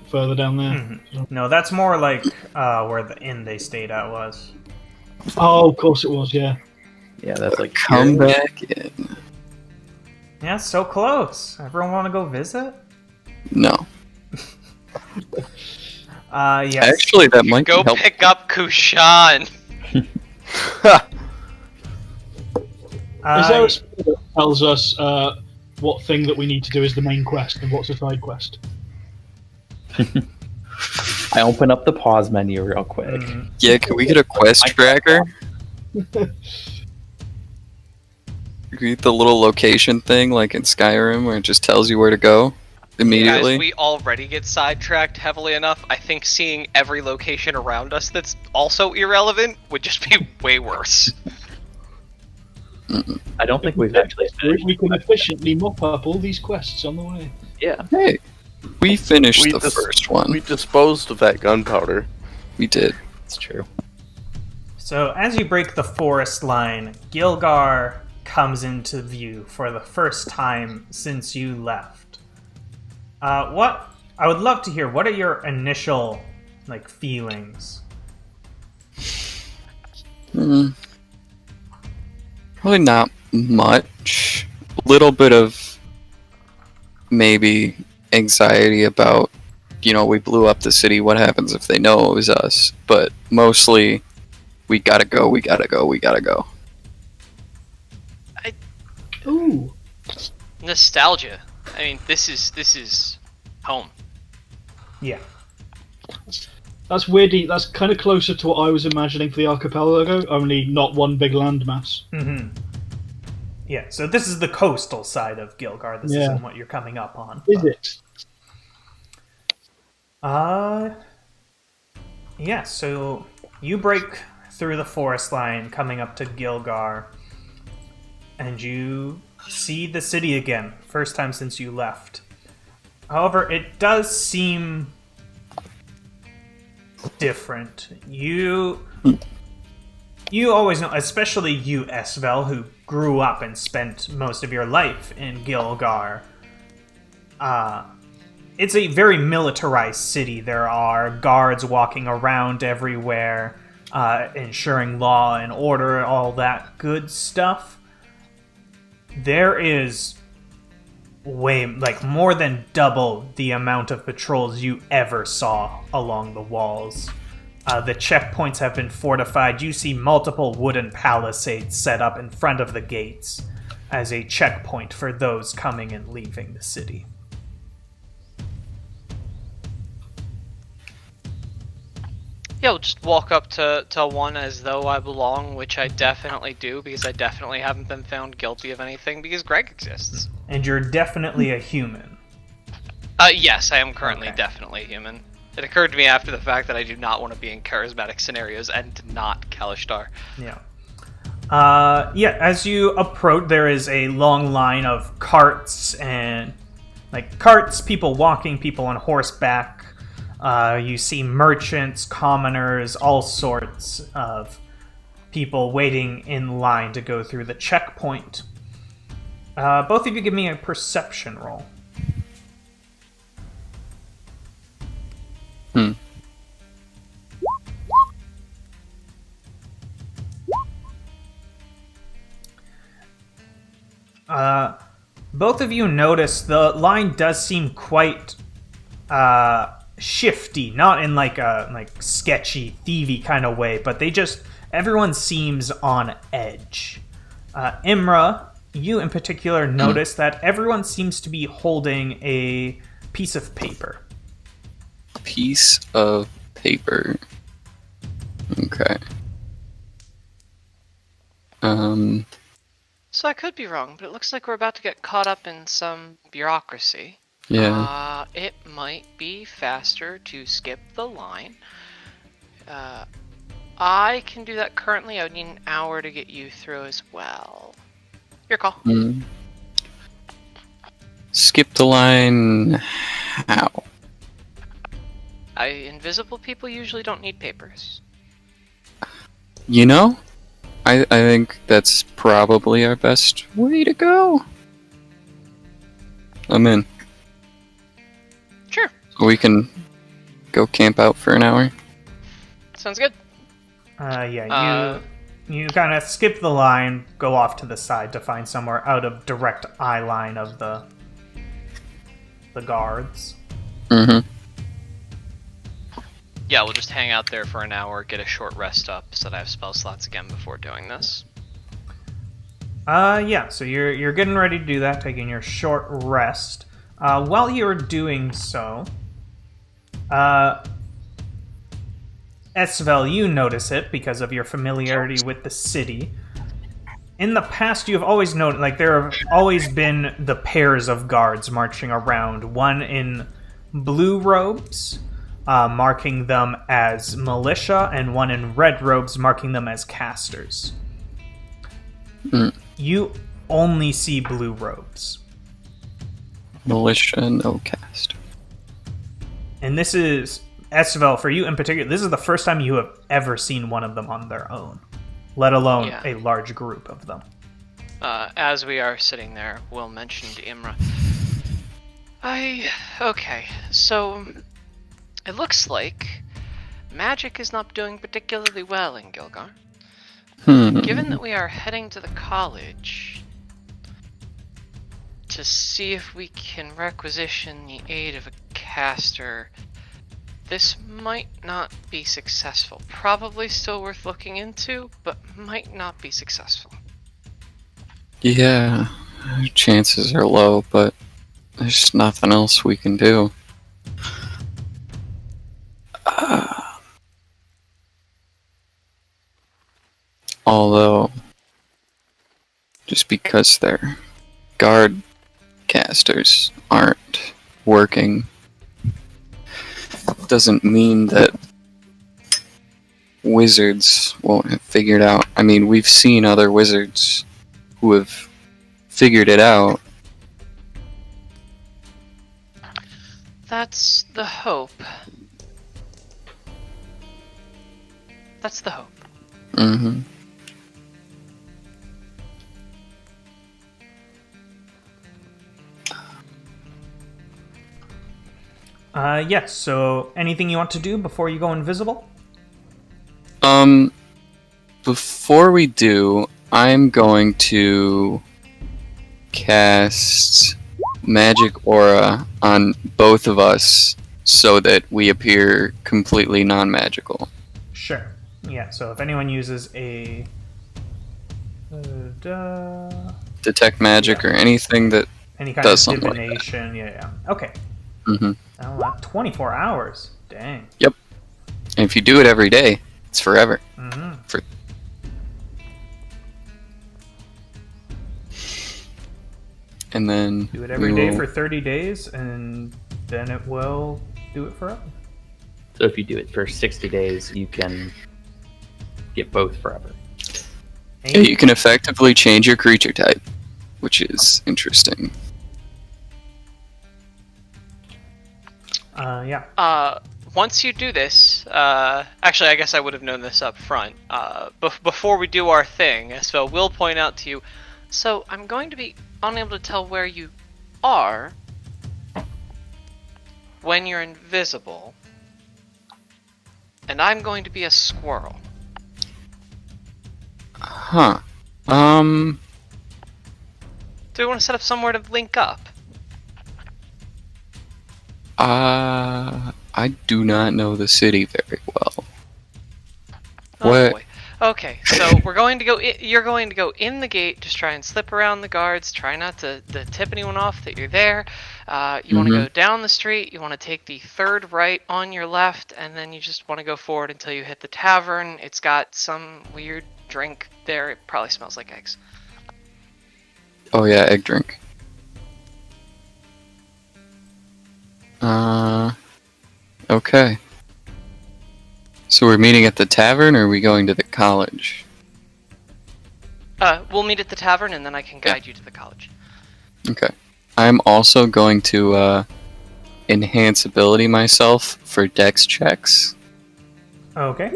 further down there. Mhm. No, that's more like where the inn they stayed at was. Oh, of course it was. Yeah. Yeah, that's like Come here-ish. back in. Yeah, so close. Everyone want to go visit? No. Yes. Actually, that might Go help. pick up Kushan. Is there a spell that tells us what thing that we need to do is the main quest and what's the side quest? I open up the pause menu real quick. Mhm. Yeah, can we get a quest tracker? Can we get the little location thing like in Skyrim where it just tells you where to go immediately? Guys, we already get sidetracked heavily enough. I think seeing every location around us that's also irrelevant would just be way worse. I don't think we've actually finished. We can efficiently mop up all these quests on the way. Yeah. Hey, we finished We the dis- first one. We disposed of that gunpowder. We did. It's true. So as you break the forest line, Gilgar comes into view for the first time since you left. What I would love to hear. What are your initial feelings? Probably not much. A little bit of maybe anxiety about, we blew up the city. What happens if they know it was us? But mostly, we gotta go. We gotta go. We gotta go. Ooh. Nostalgia. I mean, this is home. Yeah. That's weirdly. That's kind of closer to what I was imagining for the archipelago, only not one big landmass. Mm-hmm. Yeah. So this is the coastal side of Gilgar. This isn't what you're coming up on. Is it? Yeah. So you break through the forest line, coming up to Gilgar, and you see the city again. First time since you left. However, it does seem different. You always know, especially you, Esvel, who grew up and spent most of your life in Gilgar. It's a very militarized city. There are guards walking around everywhere, ensuring law and order, all that good stuff. There is more than double the amount of patrols you ever saw along the walls. The checkpoints have been fortified. You see multiple wooden palisades set up in front of the gates as a checkpoint for those coming and leaving the city. Yeah, we'll just walk up to one as though I belong, which I definitely do, because I definitely haven't been found guilty of anything, because Greg exists. And you're definitely a human. Yes, I am currently Okay. definitely human. It occurred to me after the fact that I do not want to be in charismatic scenarios and not Kalishtar. Yeah. As you approach, there is a long line of carts and people walking, people on horseback. You see merchants, commoners, all sorts of people waiting in line to go through the checkpoint. Both of you give me a perception roll. Both of you notice the line does seem quite shifty, not in a sketchy, thievy kind of way, but everyone seems on edge. Imra, you in particular notice that everyone seems to be holding a piece of paper. Piece of paper. Okay. So I could be wrong, but it looks like we're about to get caught up in some bureaucracy. Yeah. It might be faster to skip the line. I can do that currently. I would need an hour to get you through as well. Your call. Skip the line. How? Invisible people usually don't need papers. I think that's probably our best way to go. I'm in. Sure. So we can go camp out for an hour. Sounds good. You kind of skip the line, go off to the side to find somewhere out of direct eye line of the guards. Mm-hmm. Yeah, we'll just hang out there for an hour, get a short rest up, so that I have spell slots again before doing this. So you're getting ready to do that, taking your short rest. While you're doing so, Esvel, you notice it because of your familiarity with the city. In the past, you have always known, like, there have always been the pairs of guards marching around, one in blue robes, marking them as militia, and one in red robes, marking them as casters. You only see blue robes. Militia, no cast. And this is, Esvel, for you in particular, this is the first time you have ever seen one of them on their own, let alone a large group of them. As we are sitting there, Will mentioned Imra. Okay, so it looks like magic is not doing particularly well in Gilgar. Given that we are heading to the college to see if we can requisition the aid of a caster, this might not be successful. Probably still worth looking into, but might not be successful. Yeah, chances are low, but there's nothing else we can do. Although, just because their guard casters aren't working doesn't mean that wizards won't have figured out. I mean, we've seen other wizards who have figured it out. That's the hope. That's the hope. Mm-hmm. Yes, so anything you want to do before you go invisible? Before we do, I'm going to cast Magic Aura on both of us so that we appear completely non-magical. Sure. Yeah, so if anyone uses a... Detect magic or anything that any kind does of something like divination, Okay. Mm-hmm. 24 hours. Dang. Yep. And if you do it every day, it's forever. Mm-hmm. And then do it every day for 30 days, and then it will do it forever. So if you do it for 60 days, you can get both forever. Yeah, you can effectively change your creature type, which is interesting. Once you do this, actually, I guess I would have known this up front. Before we do our thing, so we'll point out to you. So I'm going to be unable to tell where you are when you're invisible, and I'm going to be a squirrel. Huh. Do we want to set up somewhere to link up? I do not know the city very well. Oh What? boy. Okay, so we're going to go. You're going to go in the gate. Just try and slip around the guards. Try not to tip anyone off that you're there. You want to go down the street. You want to take the third right on your left, and then you just want to go forward until you hit the tavern. It's got some weird drink there. It probably smells like eggs. Oh yeah, egg drink. Okay. So we're meeting at the tavern, or are we going to the college? We'll meet at the tavern, and then I can guide you to the college. Okay. I'm also going to enhance ability myself for dex checks. Okay.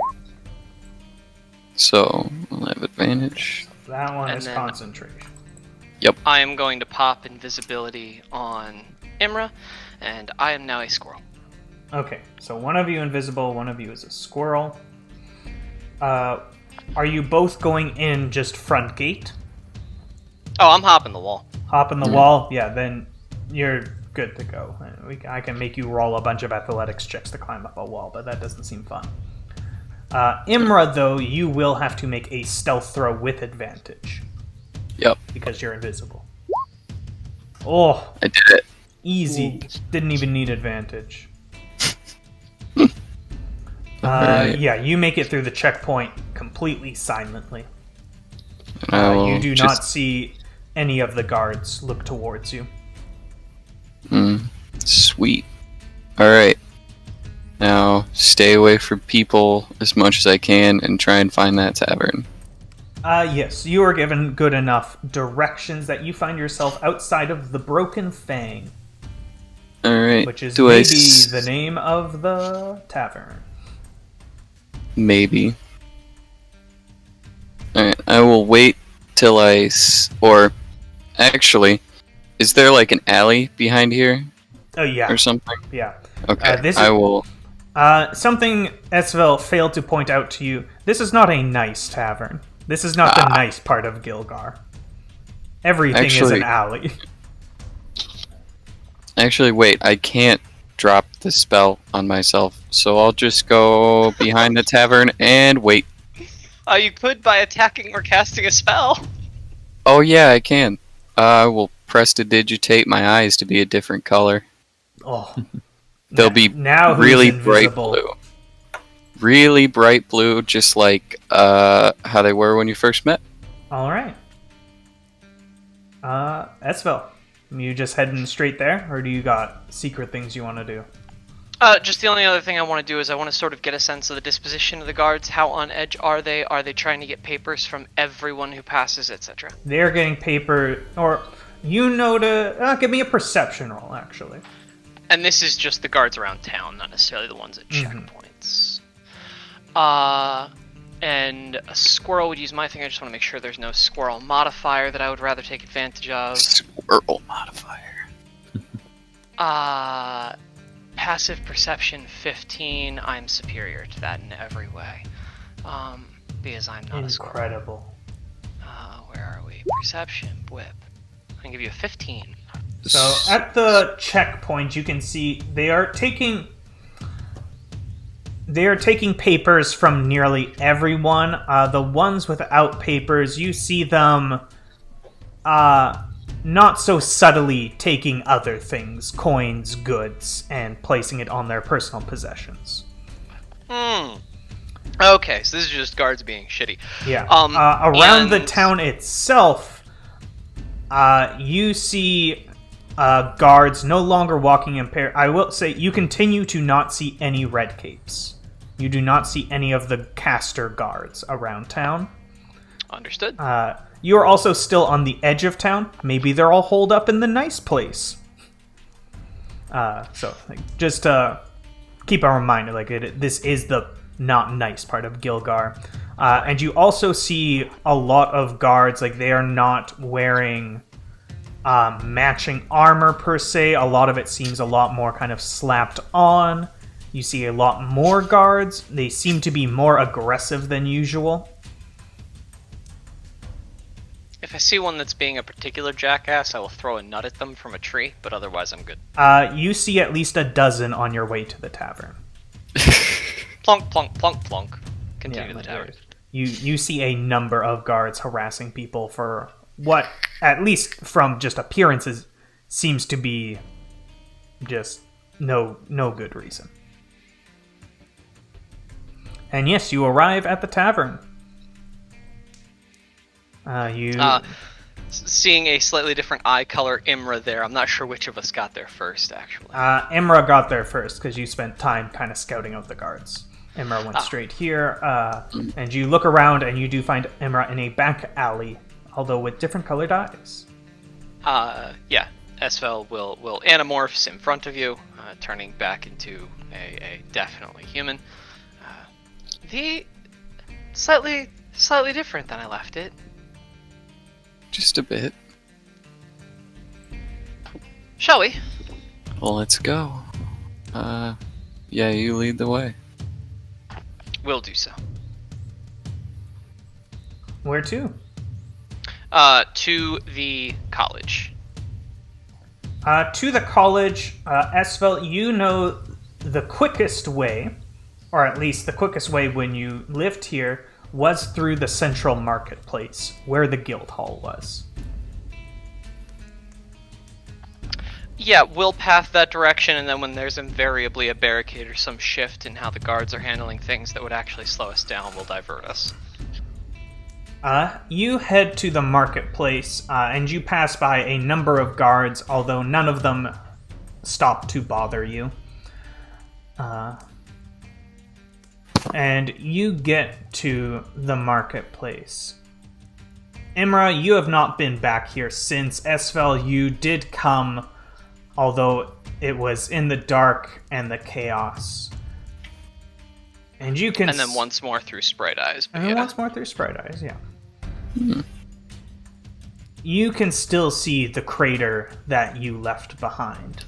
So I'll have advantage. That one And is then- concentration. I am going to pop invisibility on Imra, and I am now a squirrel. Okay, so one of you invisible, one of you is a squirrel. Are you both going in just front gate? Oh, I'm hopping the wall. Hop in the wall? Yeah, then you're good to go. I can make you roll a bunch of athletics checks to climb up a wall, but that doesn't seem fun. Imra, though, you will have to make a stealth throw with advantage. Yep, Because you're invisible. Oh, I did it. easy. Didn't even need advantage. Alright. Yeah, you make it through the checkpoint completely silently. I will You do just- not see any of the guards look towards you. Sweet. Alright. Now, stay away from people as much as I can and try and find that tavern. Yes, you are given good enough directions that you find yourself outside of the Broken Fang, Alright. which is Do I maybe s- the name of the tavern. Maybe. Alright, I will wait till or actually, is there like an alley behind here Oh, yeah. or something? Yeah. Okay, this I is- will. Something Esvel failed to point out to you. This is not a nice tavern. This is not the nice part of Gilgar. Everything is Actually- an alley. Actually, wait, I can't drop the spell on myself, so I'll just go behind the tavern and wait. You could by attacking or casting a spell. Oh, yeah, I can. I will prestidigitate my eyes to be a different color. Oh. They'll be now who's really bright invisible? blue. Really bright blue, just like how they were when you first met. All right. Esvel, you just heading straight there, or do you got secret things you want to do? Just the only other thing I want to do is I want to sort of get a sense of the disposition of the guards. How on edge are they? Are they trying to get papers from everyone who passes, etc.? They're getting paper, or you know to give me a perception roll, actually. And this is just the guards around town, not necessarily the ones at checkpoints. And a squirrel would use my thing. I just want to make sure there's no squirrel modifier that I would rather take advantage of. Squirrel modifier. Passive perception 15. I'm superior to that in every way. Because I'm not a squirrel. Incredible. Where are we? Perception, whip. I can give you a 15. So at the checkpoint, you can see they are taking papers from nearly everyone. The ones without papers, you see them not so subtly taking other things, coins, goods, and placing it on their personal possessions. Okay, so this is just guards being shitty. Yeah. Around the and- town itself, you see guards no longer walking in pair. I will say you continue to not see any red capes. You do not see any of the caster guards around town. Understood. You are also still on the edge of town. Maybe they're all holed up in the nice place. Just keep a reminder, this is the not nice part of Gilgar. And you also see a lot of guards, they are not wearing matching armor per se. A lot of it seems a lot more kind of slapped on. You see a lot more guards. They seem to be more aggressive than usual. If I see one that's being a particular jackass, I will throw a nut at them from a tree, but otherwise I'm good. You see at least a dozen on your way to the tavern. Plunk, plunk, plunk, plunk. Continue to the tavern. You see a number of guards harassing people for what, at least from just appearances, seems to be just no good reason. And yes, you arrive at the tavern. Seeing a slightly different eye color Imra there, I'm not sure which of us got there first, actually. Imra got there first because you spent time kind of scouting out the guards. Imra went straight here, and you look around and you do find Imra in a back alley, although with different colored eyes. Yeah, Esvel will anamorphs in front of you, turning back into a definitely human. The slightly Slightly different than I left it. Just a bit. Shall we? Well, let's go. Yeah, you lead the way. We'll do so. Where to? To the college. To the college, Esvel, you know the quickest way, or at least the quickest way when you lived here, was through the central marketplace, where the guild hall was. Yeah, we'll path that direction, and then when there's invariably a barricade or some shift in how the guards are handling things that would actually slow us down, we'll divert us. You head to the marketplace, and you pass by a number of guards, although none of them stop to bother you. And you get to the marketplace. Imra, you have not been back here since. Esvel, you did come, although it was in the dark and the chaos. And you can... And then once more through Sprite Eyes. And then once more through Sprite Eyes, yeah. You can still see the crater that you left behind.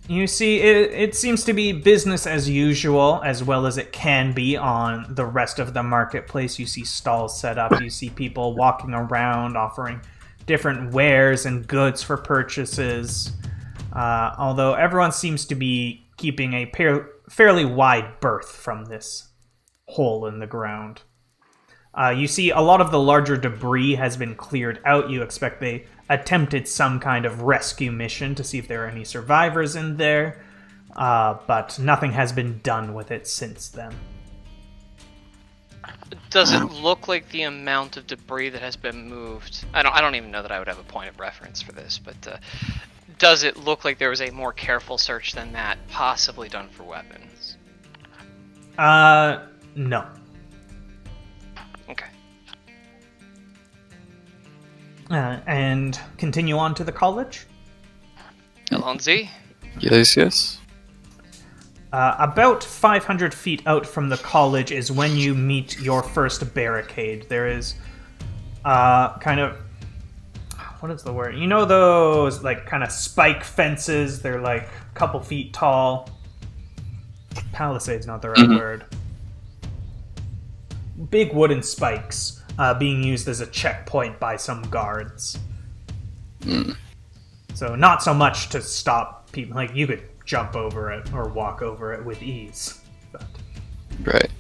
You see, it seems to be business as usual, as well as it can be on the rest of the marketplace. You see stalls set up, you see people walking around, offering different wares and goods for purchases. Although everyone seems to be keeping a fairly wide berth from this hole in the ground. You see a lot of the larger debris has been cleared out. You expect they attempted some kind of rescue mission to see if there are any survivors in there, but nothing has been done with it since then. Does it look like the amount of debris that has been moved? I don't even know that I would have a point of reference for this, but does it look like there was a more careful search than that, possibly done for weapons? No. Okay. And continue on to the college? Alonzi? Yes. About 500 feet out from the college is when you meet your first barricade. There is kind of... What is the word? You know those, like, kind of spike fences? They're, like, a couple feet tall. Palisade's not the right word. Big wooden spikes being used as a checkpoint by some guards. So not so much to stop people. Like, you could jump over it or walk over it with ease. But... Right.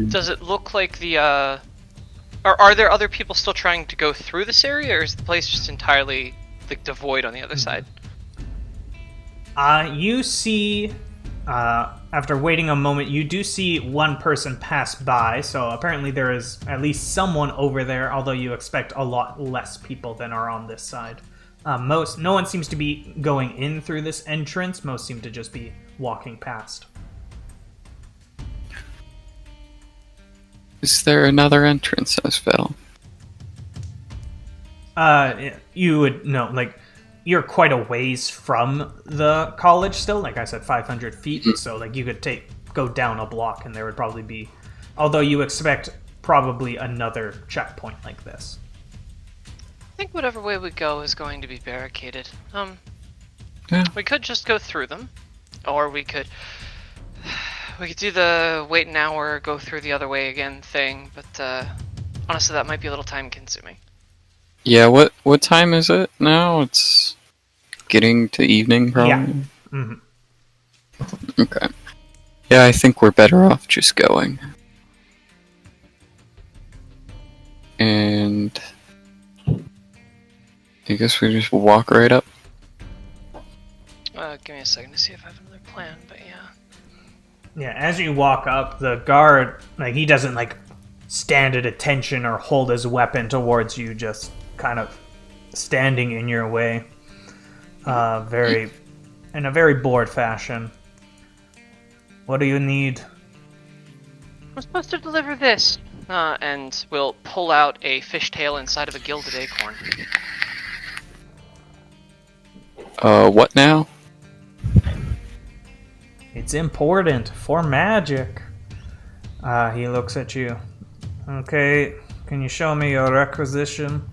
Does it look like the... Are there other people still trying to go through this area, or is the place just entirely like devoid on the other side? You see, after waiting a moment, you do see one person pass by, so apparently there is at least someone over there, although you expect a lot less people than are on this side. No one seems to be going in through this entrance, most seem to just be walking past. Is there another entrance, Asvel? You would know, like, you're quite a ways from the college still. Like I said, 500 feet, so, like, you could go down a block and there would probably be... Although you expect probably another checkpoint like this. I think whatever way we go is going to be barricaded. Yeah. We could just go through them, or we could do the wait an hour, go through the other way again thing, but honestly that might be a little time consuming. Yeah, what time is it now? It's getting to evening, probably? Yeah. Mm-hmm. Okay. Yeah, I think we're better off just going. And... I guess we just walk right up. Give me a second to see if I have another plan, but yeah. Yeah, as you walk up, the guard, like, he doesn't, like, stand at attention or hold his weapon towards you, just kind of standing in your way. In a very bored fashion. What do you need? I'm supposed to deliver this. And we'll pull out a fishtail inside of a gilded acorn. What now? It's important for magic. He looks at you. Okay, can you show me your requisition?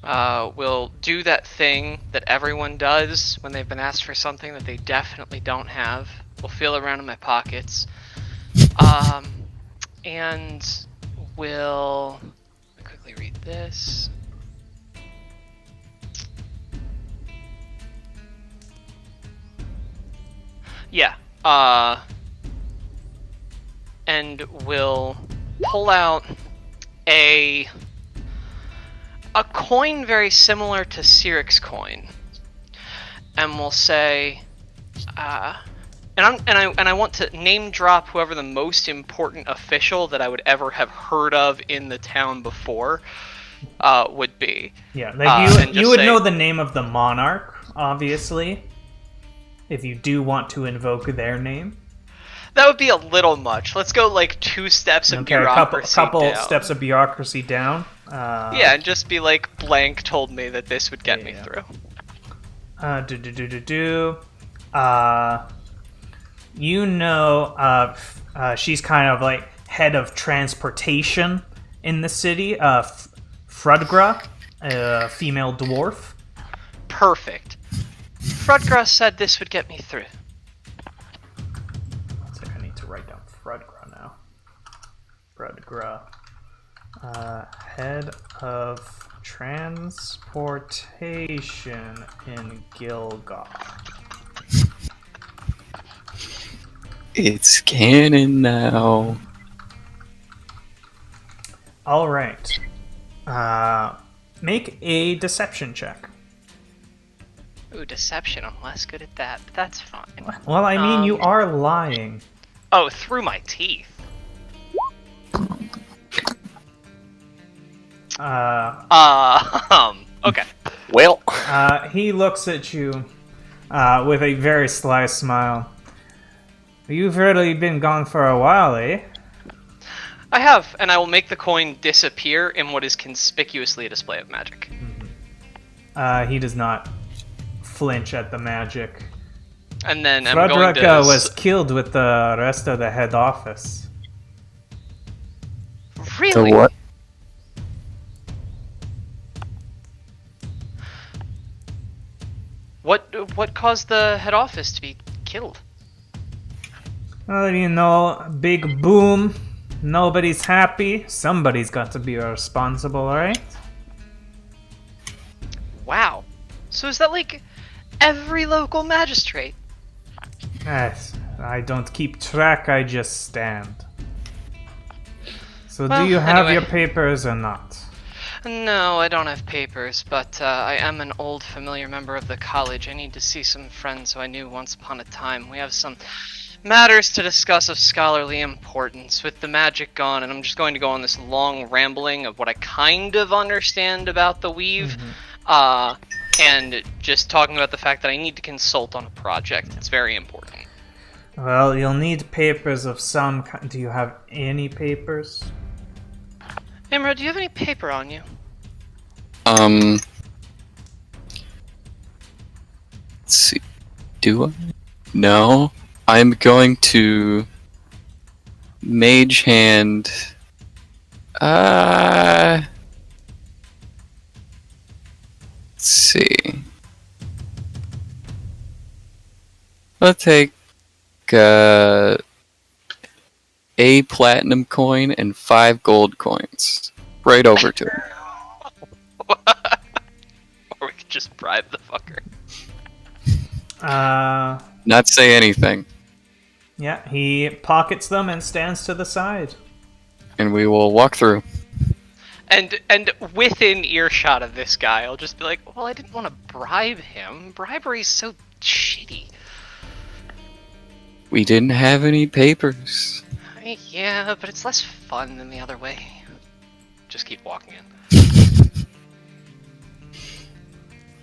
We'll do that thing that everyone does when they've been asked for something that they definitely don't have. We'll feel around in my pockets. And we'll let me quickly read this. Yeah. And we'll pull out a coin very similar to Cyric's coin, and we'll say, and I want to name drop whoever the most important official that I would ever have heard of in the town before would be. Yeah, like you would know the name of the monarch, obviously, if you do want to invoke their name. That would be a little much. Let's go like 2 steps of bureaucracy couple down. steps of bureaucracy down. Yeah, and just be like, blank told me that this would get me through. You know, she's kind of like head of transportation in the city. Frudgra, a female dwarf. Perfect. Frudgra said this would get me through. I need to write down Frudgra now. Frudgra. Head of transportation in Gilgar. It's canon now. All right. Make a deception check. Ooh, deception. I'm less good at that, but that's fine. Well, I mean, you are lying. Oh, through my teeth. Okay. Well, He looks at you with a very sly smile. You've really been gone for a while, eh? I have, and I will make the coin disappear in what is conspicuously a display of magic. He does not flinch at the magic. And then I'm going to... Frederica was killed with the rest of the head office. Really? The what? What caused the head office to be killed? Well, you know, big boom. Nobody's happy. Somebody's got to be responsible, right? Wow. So is that like every local magistrate? Yes, I don't keep track, I just stand. So Well, do you have anyway. your papers or not? No, I don't have papers, but I am an old familiar member of the college. I need to see some friends who I knew once upon a time. We have some matters to discuss of scholarly importance with the magic gone, and I'm just going to go on this long rambling of what I kind of understand about the weave, and just talking about the fact that I need to consult on a project. It's very important. Well, you'll need papers of some kind. Do you have any papers? Imra, do you have any paper on you? Let's see. Do I? No. I'm going to mage hand. Let's see. I'll take a platinum coin and 5 gold coins. Right over to him. Or we could just bribe the fucker. Not say anything. Yeah, he pockets them and stands to the side. And we will walk through. And within earshot of this guy, I'll just be like, well, I didn't want to bribe him. Bribery's so shitty. We didn't have any papers. Yeah, but it's less fun than the other way. Just keep walking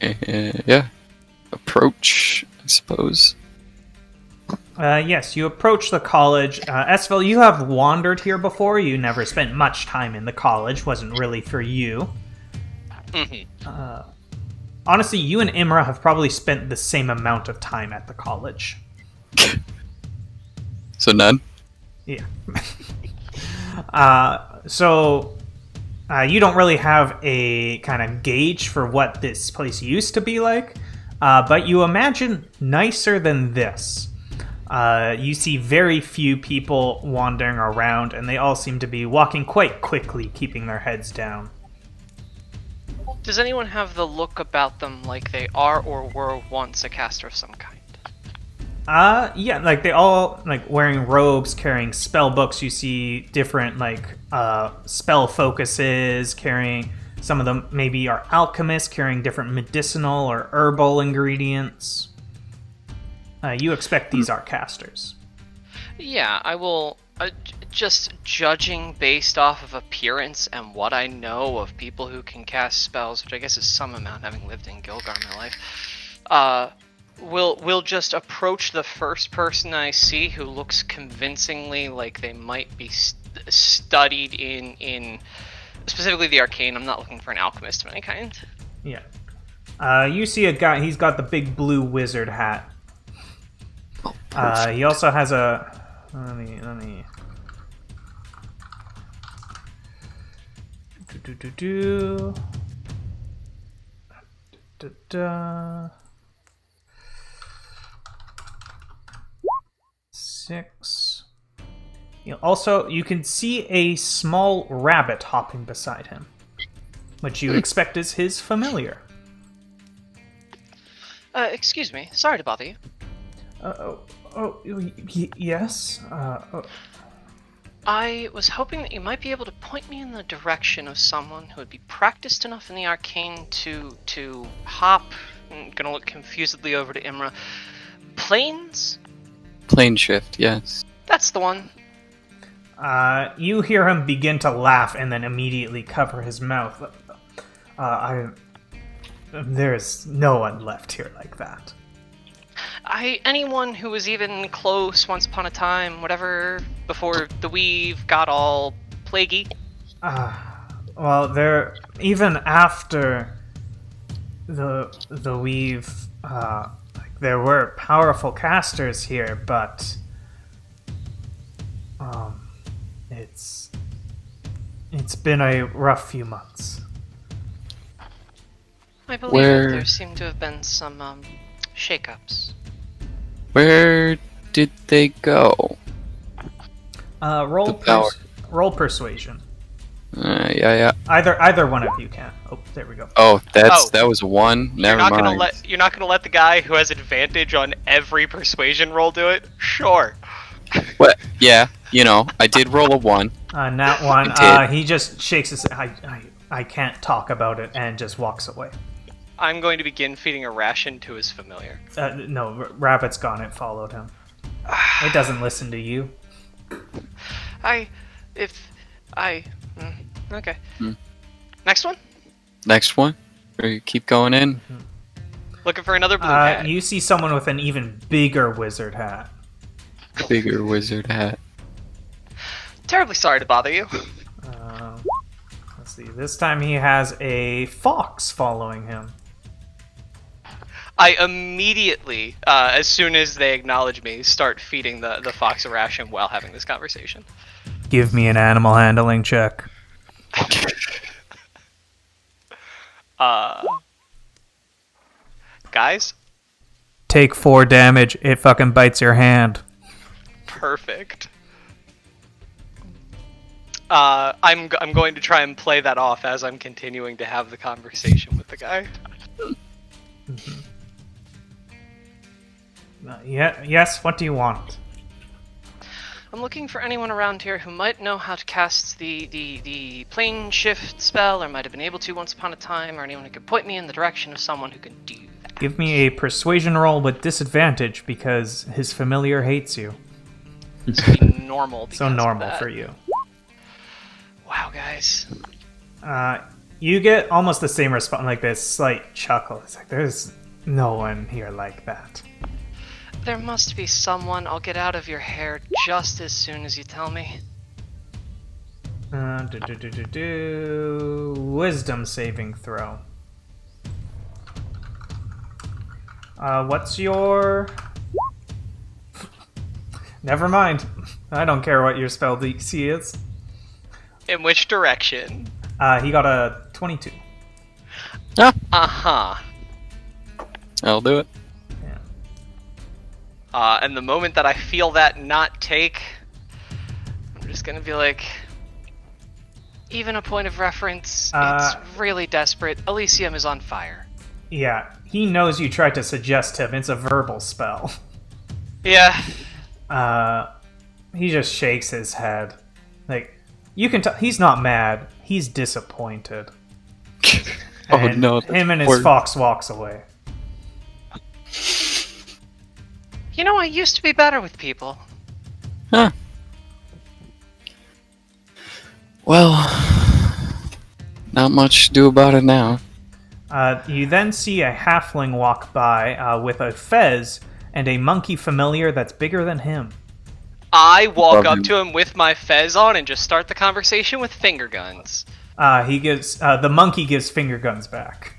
in. Yeah. Approach, I suppose. Yes, you approach the college. Esvel, you have wandered here before. You never spent much time in the college. Wasn't really for you. Honestly, you and Imra have probably spent the same amount of time at the college. So none? Yeah. So you don't really have a kind of gauge for what this place used to be like, but you imagine nicer than this. You see very few people wandering around, and they all seem to be walking quite quickly, keeping their heads down. Does anyone have the look about them like they are or were once a caster of some kind? Yeah, like they all like wearing robes, carrying spell books. You see different like spell focuses, carrying some of them maybe are alchemists carrying different medicinal or herbal ingredients. You expect these are casters. Yeah, I will. Just judging based off of appearance and what I know of people who can cast spells, which I guess is some amount having lived in Gilgar in my life, we'll just approach the first person I see who looks convincingly like they might be studied in specifically the arcane. I'm not looking for an alchemist of any kind. Yeah. You see a guy, he's got the big blue wizard hat. He also has a... Let me... Six. Also, you can see a small rabbit hopping beside him, which you expect is his familiar. Excuse me. Sorry to bother you. Yes? I was hoping that you might be able to point me in the direction of someone who would be practiced enough in the arcane to hop. I'm gonna look confusedly over to Imra. Planes? Plane shift, yes. That's the one. You hear him begin to laugh and then immediately cover his mouth. There's no one left here like that. Anyone who was even close once upon a time, whatever, before the weave got all plaguey. Well, there even after the weave, there were powerful casters here, but it's been a rough few months. I believe there seem to have been some shakeups. Where did they go? Roll persuasion. Yeah. Either one of you can. Oh, there we go. Oh, that was a 1. Never mind. You're not gonna let the guy who has advantage on every persuasion roll do it? Sure. What? Yeah, I did roll a 1. Not one. He just shakes his. I can't talk about it, and just walks away. I'm going to begin feeding a ration to his familiar. No, Rabbit's gone. It followed him. It doesn't listen to you. Okay. Next one? Next one? Or you keep going in? Looking for another blue hat. You see someone with an even bigger wizard hat. Bigger wizard hat. Terribly sorry to bother you. Let's see. This time he has a fox following him. I immediately, as soon as they acknowledge me, start feeding the fox a ration while having this conversation. Give me an animal handling check. Guys? Take 4 damage. It fucking bites your hand. Perfect. I'm going to try and play that off as I'm continuing to have the conversation with the guy. Yes, what do you want? I'm looking for anyone around here who might know how to cast the plane shift spell, or might have been able to once upon a time, or anyone who could point me in the direction of someone who can do that. Give me a persuasion roll with disadvantage because his familiar hates you. So be normal. So normal for you. Wow, guys. You get almost the same response, like this slight chuckle. It's like, there's no one here like that. There must be someone. I'll get out of your hair just as soon as you tell me. Wisdom saving throw. What's your Never mind. I don't care what your spell DC is. In which direction? He got a 22. Uh-huh. I'll do it. And the moment that I feel that not take, I'm just gonna be like, even a point of reference, it's really desperate. Elysium is on fire. Yeah, he knows you tried to suggest him. It's a verbal spell. Yeah. He just shakes his head. Like, you can tell he's not mad. He's disappointed. Oh And no! him and his Word. fox walks away. You know, I used to be better with people. Huh. Well, not much to do about it now. You then see a halfling walk by with a fez and a monkey familiar that's bigger than him. I walk Love up him. to him with my fez on and just start the conversation with finger guns. He gives the monkey gives finger guns back.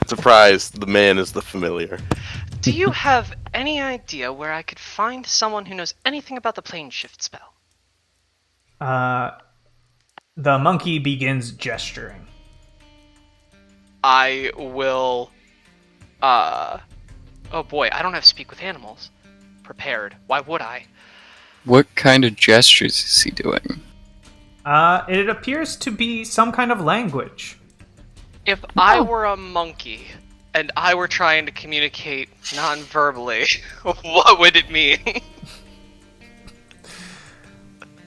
Surprise, the man is the familiar. Do you have any idea where I could find someone who knows anything about the plane shift spell? The monkey begins gesturing. I will... Oh boy, I don't have speak with animals prepared. Why would I? What kind of gestures is he doing? It appears to be some kind of language. If I were a monkey and I were trying to communicate non-verbally, what would it mean?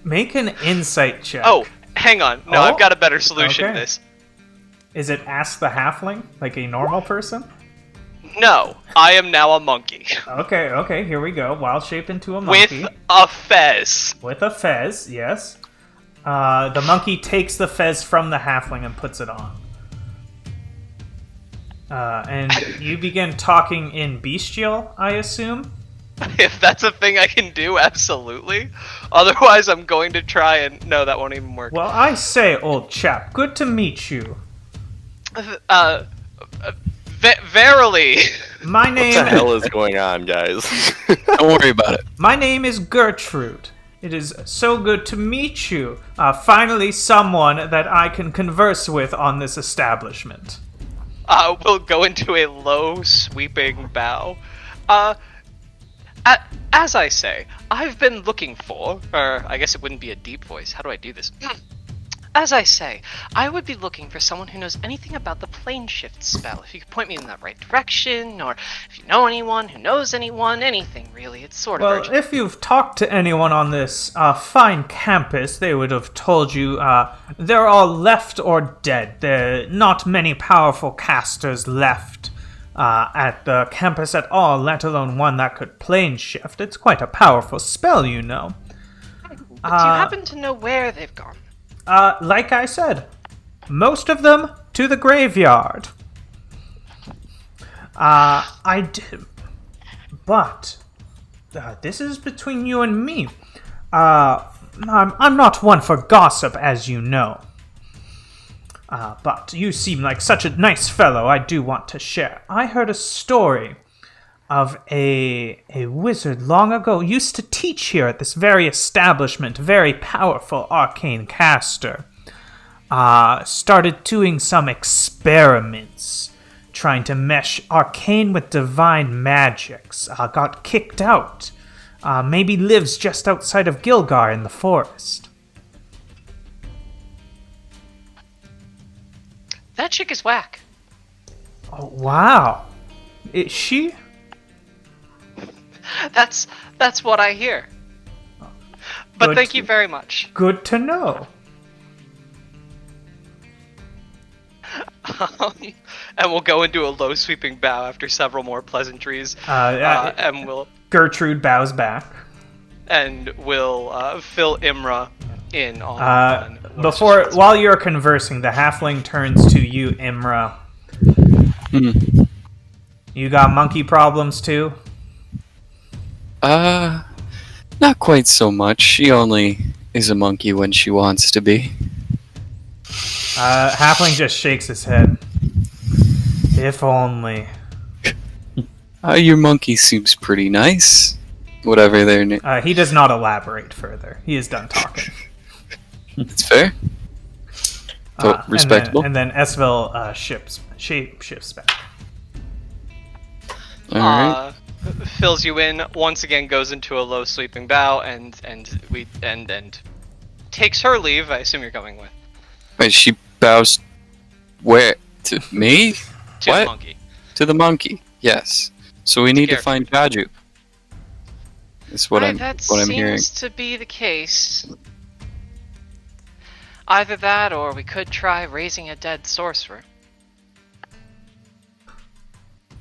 Make an insight check. Oh, hang on. No, Oh, I've got a better solution to okay. this. Is it ask the halfling, like a normal person? No, I am now a monkey. Okay, here we go. Wild shape into a monkey. With a fez. With a fez, yes. The monkey takes the fez from the halfling and puts it on. And you begin talking in bestial, I assume? If that's a thing I can do, absolutely. Otherwise, I'm going to try and... No, that won't even work. Well, I say, old chap, good to meet you. Verily. My What the name hell is going on, guys? Don't worry about it. My name is Gertrude. It is so good to meet you. Finally, someone that I can converse with on this establishment. We'll go into a low, sweeping bow. As I say, I've been looking for... Or, I guess it wouldn't be a deep voice. How do I do this? As I say, I would be looking for someone who knows anything about the plane shift spell. If you could point me in the right direction, or if you know anyone who knows anyone, anything really. It's sort of Well, urgent. if you've talked to anyone on this fine campus, they would have told you they're all left or dead. There are not many powerful casters left at the campus at all, let alone one that could plane shift. It's quite a powerful spell, you know. But do you happen to know where they've gone? Like I said, most of them to the graveyard. I did, but this is between you and me. I'm not one for gossip, as you know. But you seem like such a nice fellow. I do want to share. I heard a story of a wizard long ago used to teach here at this very establishment, very powerful arcane caster. Started doing some experiments, trying to mesh arcane with divine magics. Got kicked out. Maybe lives just outside of Gilgar in the forest. That chick is whack. Oh, wow. Is she? That's what I hear. But Good thank to- you very much. Good to know. And we'll go into a low sweeping bow after several more pleasantries. And we'll Gertrude bows back. fill Imra in on what Before, she's- while you're conversing, the halfling turns to you, Imra. You got monkey problems too? Not quite so much. She only is a monkey when she wants to be. Halfling just shakes his head. If only. Your monkey seems pretty nice. Whatever their name. He does not elaborate further. He is done talking. It's fair. Respectable. And then Esvel shifts back. All right. Fills you in once again, goes into a low sweeping bow, and takes her leave. I assume you're coming with Wait, she bows where? To me? to What? the monkey. To the monkey. Yes. So we need to Careful. find Jaju. That's what I'm That what I'm hearing. seems to be the case. Either that, or we could try raising a dead sorcerer.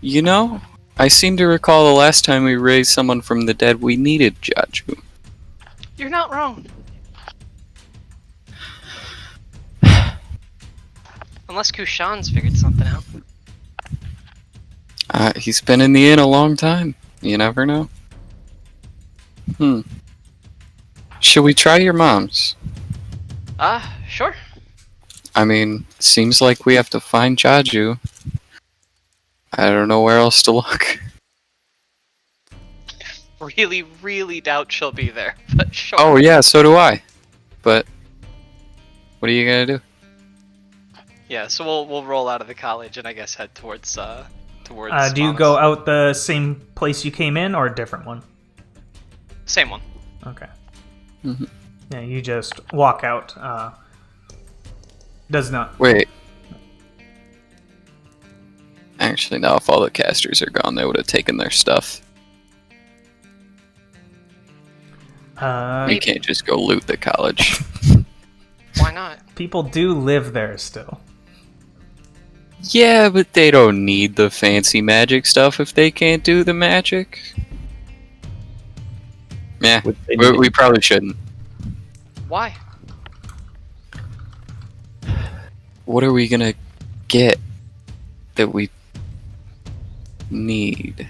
You know, I seem to recall the last time we raised someone from the dead, we needed Jaju. You're not wrong. Unless Kushan's figured something out. He's been in the inn a long time. You never know. Should we try your mom's? Sure. I mean, seems like we have to find Jaju. I don't know where else to look. Really, really doubt she'll be there, but sure. Oh yeah, so do I. But what are you gonna do? Yeah, so we'll roll out of the college and I guess head towards. Do you Smonis. go out the same place you came in, or a different one? Same one. Okay. Mhm. Yeah, you just walk out. Does not. Wait. Actually, no, if all the casters are gone, they would have taken their stuff. You can't just go loot the college. Why not? People do live there still. Yeah, but they don't need the fancy magic stuff if they can't do the magic. Yeah, Would they need we probably shouldn't. Why? What are we gonna get that we need?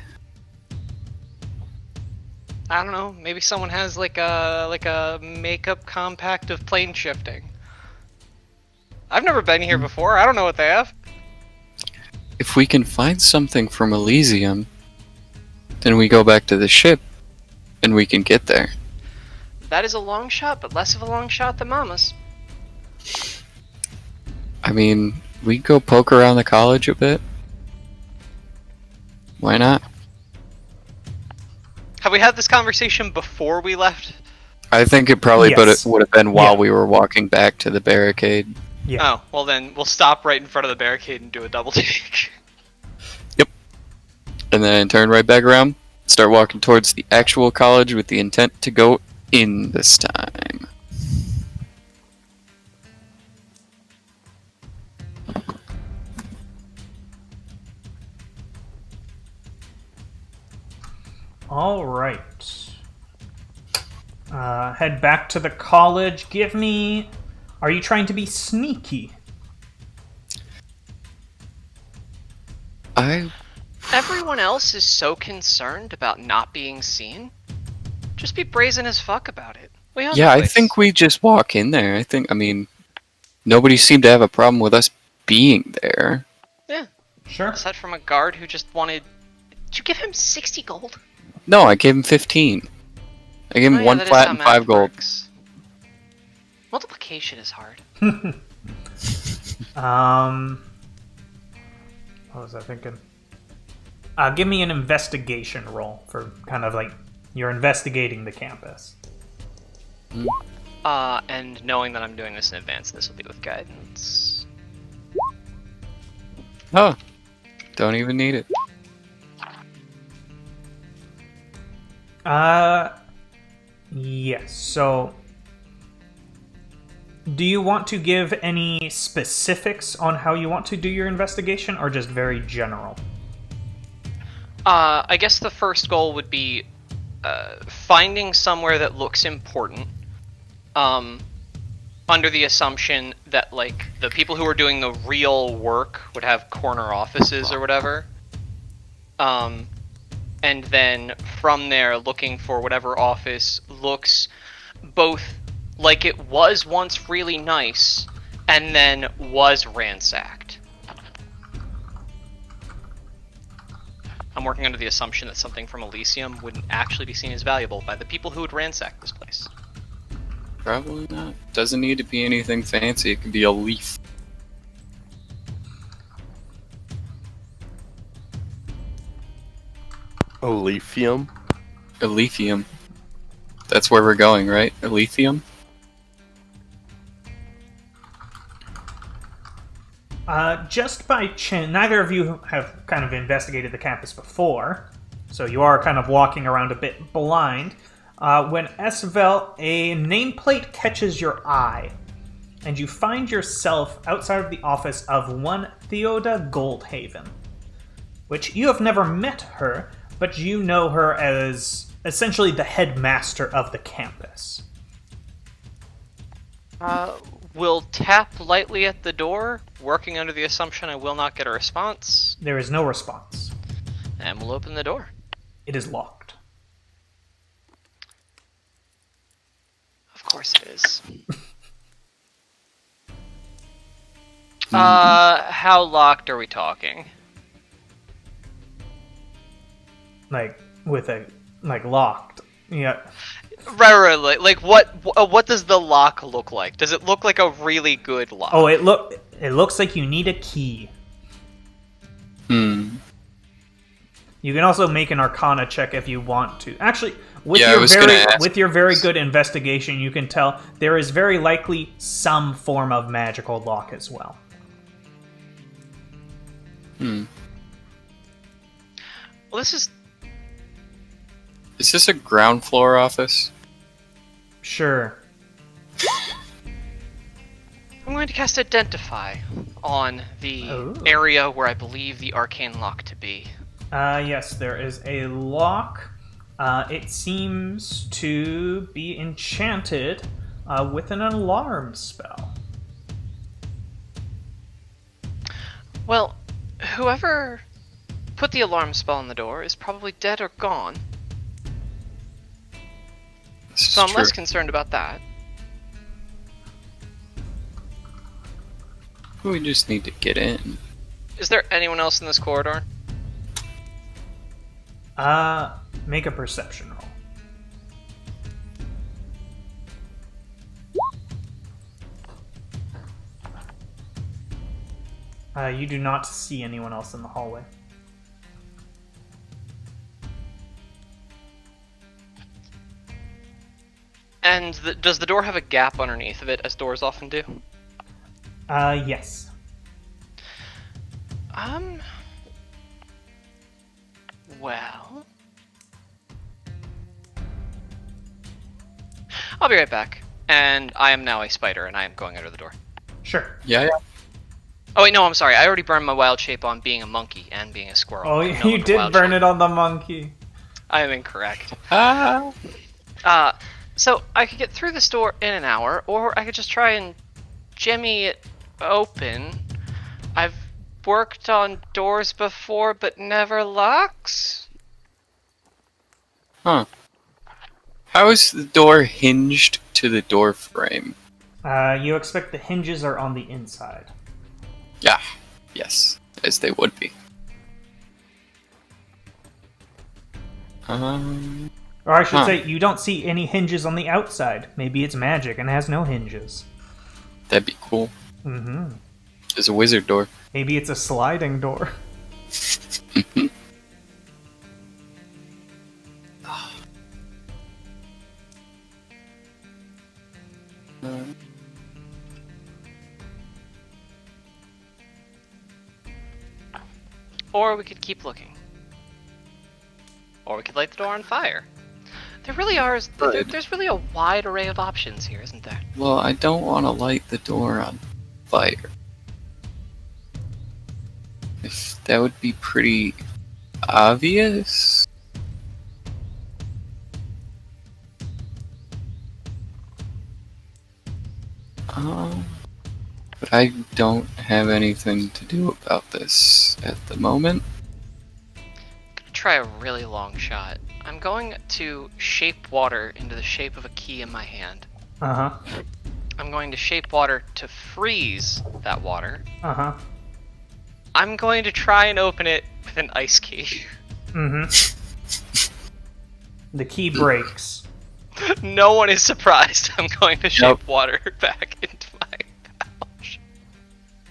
I don't know. Maybe someone has like a makeup compact of plane shifting. I've never been here before. I don't know what they have. If we can find something from Elysium, then we go back to the ship and we can get there. That is a long shot, but less of a long shot than Mama's. I mean, we go poke around the college a bit. Why not? Have we had this conversation before we left? I think it probably Yes. would have been while Yeah. we were walking back to the barricade. Yeah. Oh, well then we'll stop right in front of the barricade and do a double take. And then turn right back around, start walking towards the actual college with the intent to go in this time. All right. Head back to the college. Give me. Are you trying to be sneaky? Everyone else is so concerned about not being seen. Just be brazen as fuck about it. We own Yeah, the I place. think we just walk in there. I mean, nobody seemed to have a problem with us being there. Sure. Aside from a guard who just wanted. Did you give him 60 gold? No, I gave him 15. I gave him Oh, yeah, one that is flat how and math 5 gold. works. Multiplication is hard. What was I thinking? Give me an investigation roll for kind of like you're investigating the campus. And knowing that I'm doing this in advance, this will be with guidance. Oh, don't even need it. Yes. So, do you want to give any specifics on how you want to do your investigation, or just very general? I guess the first goal would be finding somewhere that looks important. Under the assumption that like the people who are doing the real work would have corner offices or whatever. And then from there looking for whatever office looks both like it was once really nice and then was ransacked. I'm I'm working under the assumption that something from Elysium wouldn't actually be seen as valuable by the people who would ransack this place. Probably not. Doesn't need to be anything fancy. It could be a leaf. Olefium? Elysium. That's where we're going, right? Elysium? Just by chance, neither of you have kind of investigated the campus before, so you are kind of walking around a bit blind. When Esvel, a nameplate catches your eye, and you find yourself outside of the office of one Theoda Goldhaven, which you have never met her, but you know her as essentially the headmaster of the campus. Will tap lightly at the door, working under the assumption I will not get a response, There is no response. and we'll open the door. It is locked. Of course it is. How locked are we talking? Like, with a, like, locked. Yeah. Right, like what does the lock look like? Does it look like a really good lock? Oh, it looks like you need a key. Hmm. You can also make an Arcana check if you want to. Actually, Yeah, I was gonna ask. with your very good investigation, you can tell there is very likely some form of magical lock as well. Hmm. Well, this is Is this a ground floor office? Sure. I'm going to cast Identify on the Ooh. area where I believe the arcane lock to be. Yes, there is a lock. It seems to be enchanted with an alarm spell. Well, whoever put the alarm spell on the door is probably dead or gone, This is so I'm true. less concerned about that. We just need to get in. Is there anyone else in this corridor? Make a perception roll. You do not see anyone else in the hallway. And does the door have a gap underneath of it, as doors often do? Yes. Well, I'll be right back. And I am now a spider, and I am going under the door. Sure. Yeah. Oh wait, no, I'm sorry. I already burned my wild shape on being a monkey and being a squirrel. Oh, I'm no you longer did wild burn shape. it on the monkey. I am incorrect. Ah. So I could get through this door in an hour, or I could just try and jimmy it open. I've worked on doors before, but never locks. Huh. How is the door hinged to the door frame? You expect the hinges are on the inside. Yeah. Yes. As they would be. Or I should say, you don't see any hinges on the outside. Maybe it's magic and has no hinges. That'd be cool. Mm-hmm. There's a wizard door. Maybe it's a sliding door. Or we could keep looking. Or we could light the door on fire. There really are. There's really a wide array of options here, isn't there? Well, I don't want to light the door on fire. If that would be pretty obvious. But I don't have anything to do about this at the moment. I'm gonna try a really long shot. I'm going to shape water into the shape of a key in my hand. Uh-huh. I'm going to shape water to freeze that water. Uh-huh. I'm going to try and open it with an ice key. The key breaks. No one is surprised. I'm going to shape water back into my pouch.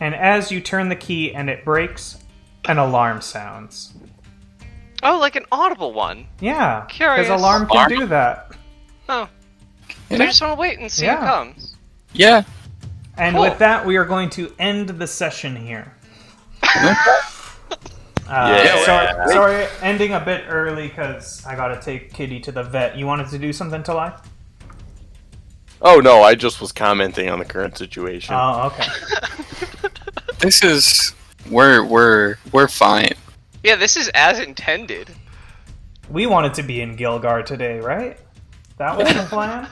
And as you turn the key and it breaks, an alarm sounds. Oh, like an audible one. Yeah, Curious. because alarm can do that. Oh. Yeah. I just want to wait and see who comes. Yeah. And Cool. with that, we are going to end the session here. Sorry, ending a bit early because I gotta take Kitty to the vet. You wanted to do something, Talai? Oh no, I just was commenting on the current situation. Oh, okay. This is we're fine. Yeah, this is as intended. We wanted to be in Gilgar today, right? That was the plan?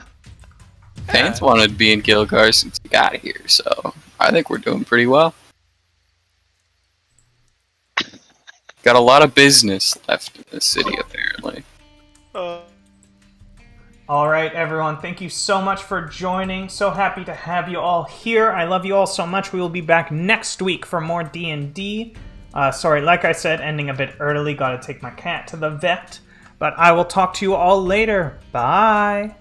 Pants wanted to be in Gilgar since he got here, so I think we're doing pretty well. Got a lot of business left in this city, apparently. Alright, everyone, thank you so much for joining. So happy to have you all here. I love you all so much. We will be back next week for more D&D. Sorry, like I said, ending a bit early. Gotta take my cat to the vet. But I will talk to you all later. Bye!